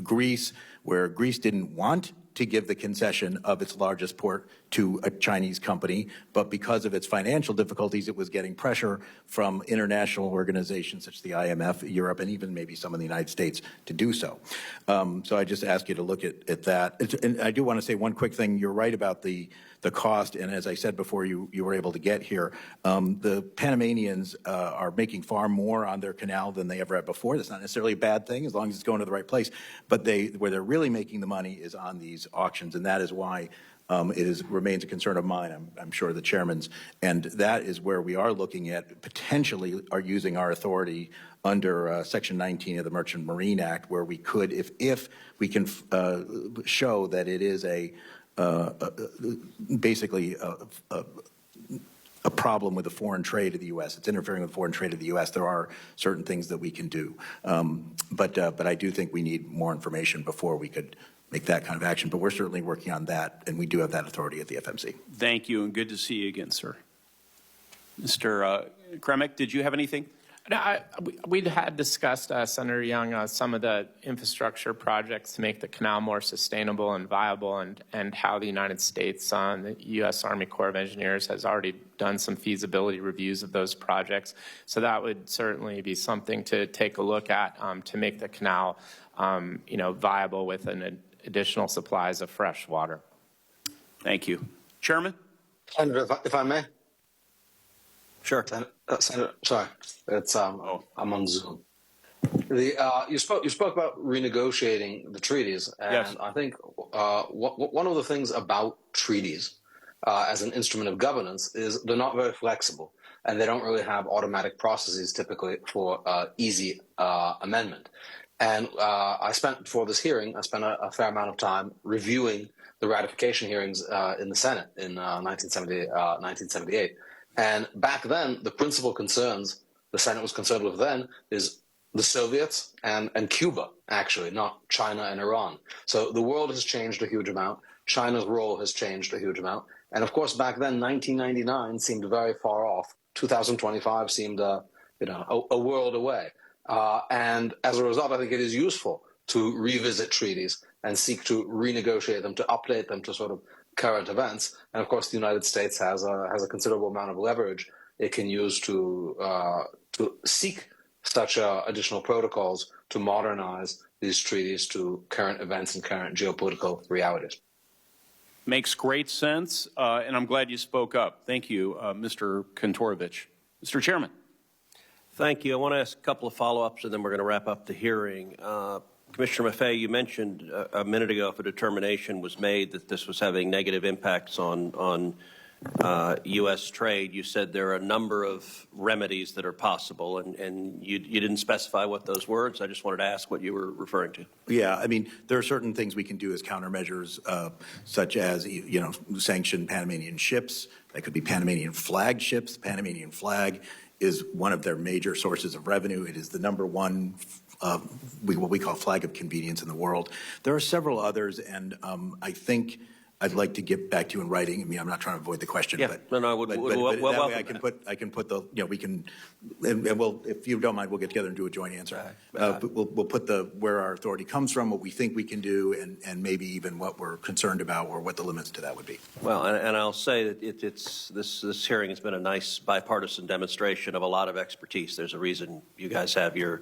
Greece, where Greece didn't want to give the concession of its largest port to a Chinese company, but because of its financial difficulties, it was getting pressure from international organizations such as the IMF, Europe, and even maybe some in the United States to do so. So I just ask you to look at that. And I do want to say one quick thing. You're right about the cost, and as I said before you were able to get here, the Panamanians are making far more on their canal than they ever had before. That's not necessarily a bad thing as long as it's going to the right place, but where they're really making the money is on these auctions, and that is why it remains a concern of mine, I'm sure the chairman's, and that is where we are looking at potentially are using our authority under Section 19 of the Merchant Marine Act, where we could, if we can show that it is basically a problem with the foreign trade of the U.S. It's interfering with foreign trade of the U.S. There are certain things that we can do, but I do think we need more information before we could make that kind of action. But we're certainly working on that, and we do have that authority at the FMC. Thank you, and good to see you again, sir. Mr. Kremick, did you have anything? No, we had discussed, Senator Young, some of the infrastructure projects to make the canal more sustainable and viable, and how the United States, the U.S. Army Corps of Engineers, has already done some feasibility reviews of those projects. So that would certainly be something to take a look at to make the canal, viable with an additional supplies of fresh water. Thank you. Chairman? Senator, if I may. Sure. Senator, sorry, it's I'm on Zoom. You spoke about renegotiating the treaties, and yes. I think one of the things about treaties as an instrument of governance is they're not very flexible, and they don't really have automatic processes typically for easy amendment. And before this hearing, I spent a fair amount of time reviewing the ratification hearings in the Senate in 1978. And back then, the principal concerns the Senate was concerned with then is the Soviets and Cuba, actually, not China and Iran. So the world has changed a huge amount. China's role has changed a huge amount. And of course, back then, 1999 seemed very far off. 2025 seemed a world away. And as a result, I think it is useful to revisit treaties and seek to renegotiate them, to update them to sort of current events. And of course, the United States has a considerable amount of leverage it can use to seek such additional protocols to modernize these treaties to current events and current geopolitical realities. Makes great sense, and I'm glad you spoke up. Thank you, Mr. Kantorovich. Mr. Chairman. Thank you. I want to ask a couple of follow-ups, and then we're going to wrap up the hearing. Commissioner Maffei, you mentioned a minute ago if a determination was made that this was having negative impacts on U.S. trade. You said there are a number of remedies that are possible, and you didn't specify what those were, so I just wanted to ask what you were referring to. Yeah, I mean, there are certain things we can do as countermeasures, such as, sanction Panamanian ships. That could be Panamanian flag ships. The Panamanian flag is one of their major sources of revenue. It is the number one what we call flag of convenience in the world. There are several others, and I think I'd like to get back to you in writing. I mean, I'm not trying to avoid the question, Yeah, but no, that well, way I can put the, you know, we can, and we'll, if you don't mind, we'll get together and do a joint answer. We'll put where our authority comes from, what we think we can do, and maybe even what we're concerned about or what the limits to that would be. Well, and I'll say that this hearing has been a nice bipartisan demonstration of a lot of expertise. There's a reason you guys have your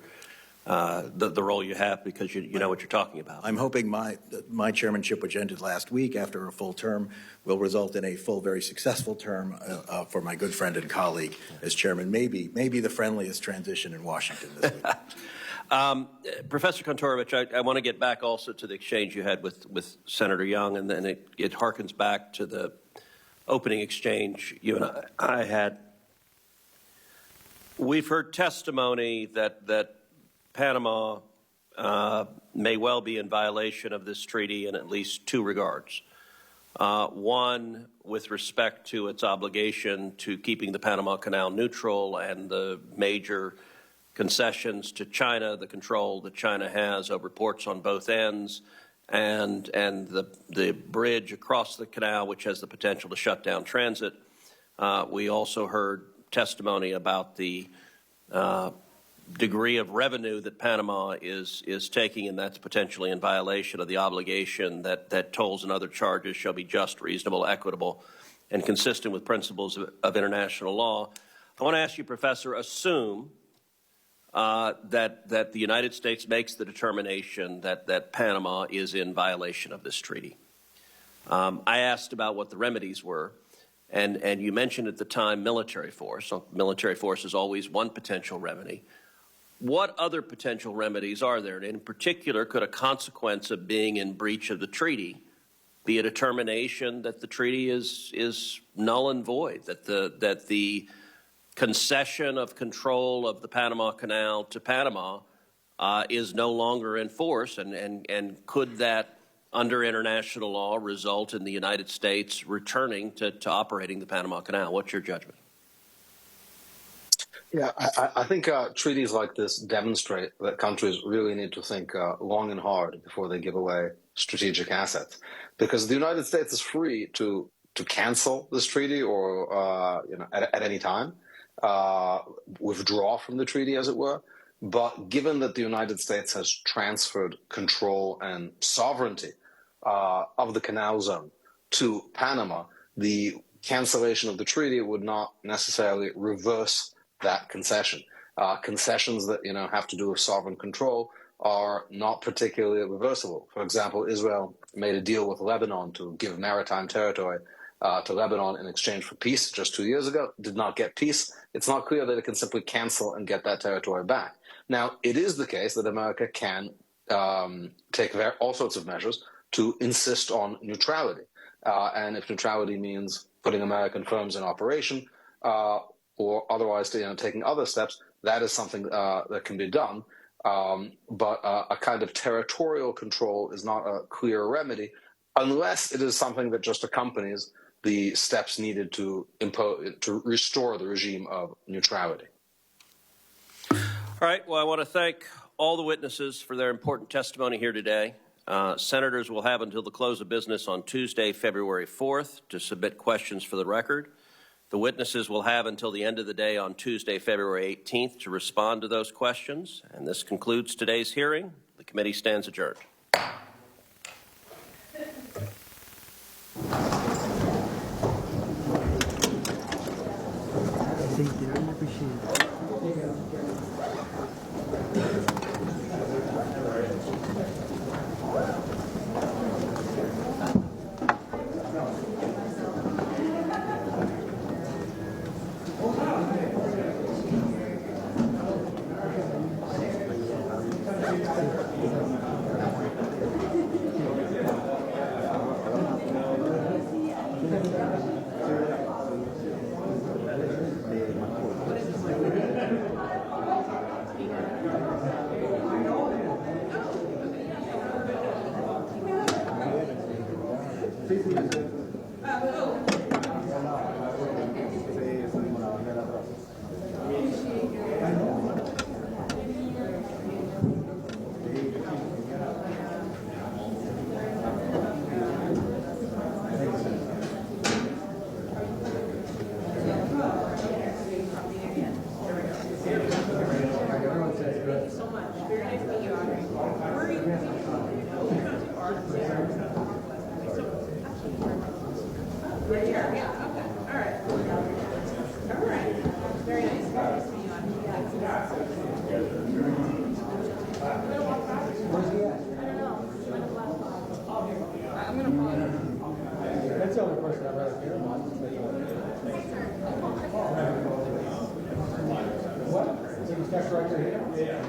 the role you have, because you know what you're talking about. I'm hoping my chairmanship, which ended last week after a full term, will result in a full, very successful term for my good friend and colleague as chairman. Maybe the friendliest transition in Washington this week. Professor Kontorovich, I want to get back also to the exchange you had with Senator Young, and then it harkens back to the opening exchange you and I had. We've heard testimony that Panama may well be in violation of this treaty in at least two regards. One, with respect to its obligation to keeping the Panama Canal neutral and the major concessions to China, the control that China has over ports on both ends, and the bridge across the canal, which has the potential to shut down transit. We also heard testimony about the degree of revenue that Panama is taking, and that's potentially in violation of the obligation that tolls and other charges shall be just, reasonable, equitable, and consistent with principles of international law. I want to ask you, Professor, assume that the United States makes the determination that Panama is in violation of this treaty. I asked about what the remedies were, and you mentioned at the time military force. So military force is always one potential remedy. What other potential remedies are there? And in particular, could a consequence of being in breach of the treaty be a determination that the treaty is null and void, that the concession of control of the Panama Canal to Panama is no longer in force, and could that, under international law, result in the United States returning to operating the Panama Canal? What's your judgment? Yeah, I think treaties like this demonstrate that countries really need to think long and hard before they give away strategic assets, because the United States is free to cancel this treaty or at any time, withdraw from the treaty, as it were. But given that the United States has transferred control and sovereignty of the canal zone to Panama, the cancellation of the treaty would not necessarily reverse that concession. Concessions that have to do with sovereign control are not particularly reversible. For example, Israel made a deal with Lebanon to give maritime territory to Lebanon in exchange for peace just 2 years ago, did not get peace. It's not clear that it can simply cancel and get that territory back. Now, it is the case that America can take all sorts of measures to insist on neutrality. And if neutrality means putting American firms in operation, or otherwise taking other steps, that is something that can be done. But a kind of territorial control is not a clear remedy unless it is something that just accompanies the steps needed to restore the regime of neutrality. All right. Well, I want to thank all the witnesses for their important testimony here today. Senators will have until the close of business on Tuesday, February 4th, to submit questions for the record. The witnesses will have until the end of the day on Tuesday, February 18th, to respond to those questions. And this concludes today's hearing. The committee stands adjourned. Thank you so much. Very nice to meet you, Audrey. Where are you? Right here? Yeah, okay. All right. All right. Very nice. Very nice to meet you, Audrey. Where's he at? I'm going to follow. That's the only person I'd rather hear about. What? So you start right here? Yeah.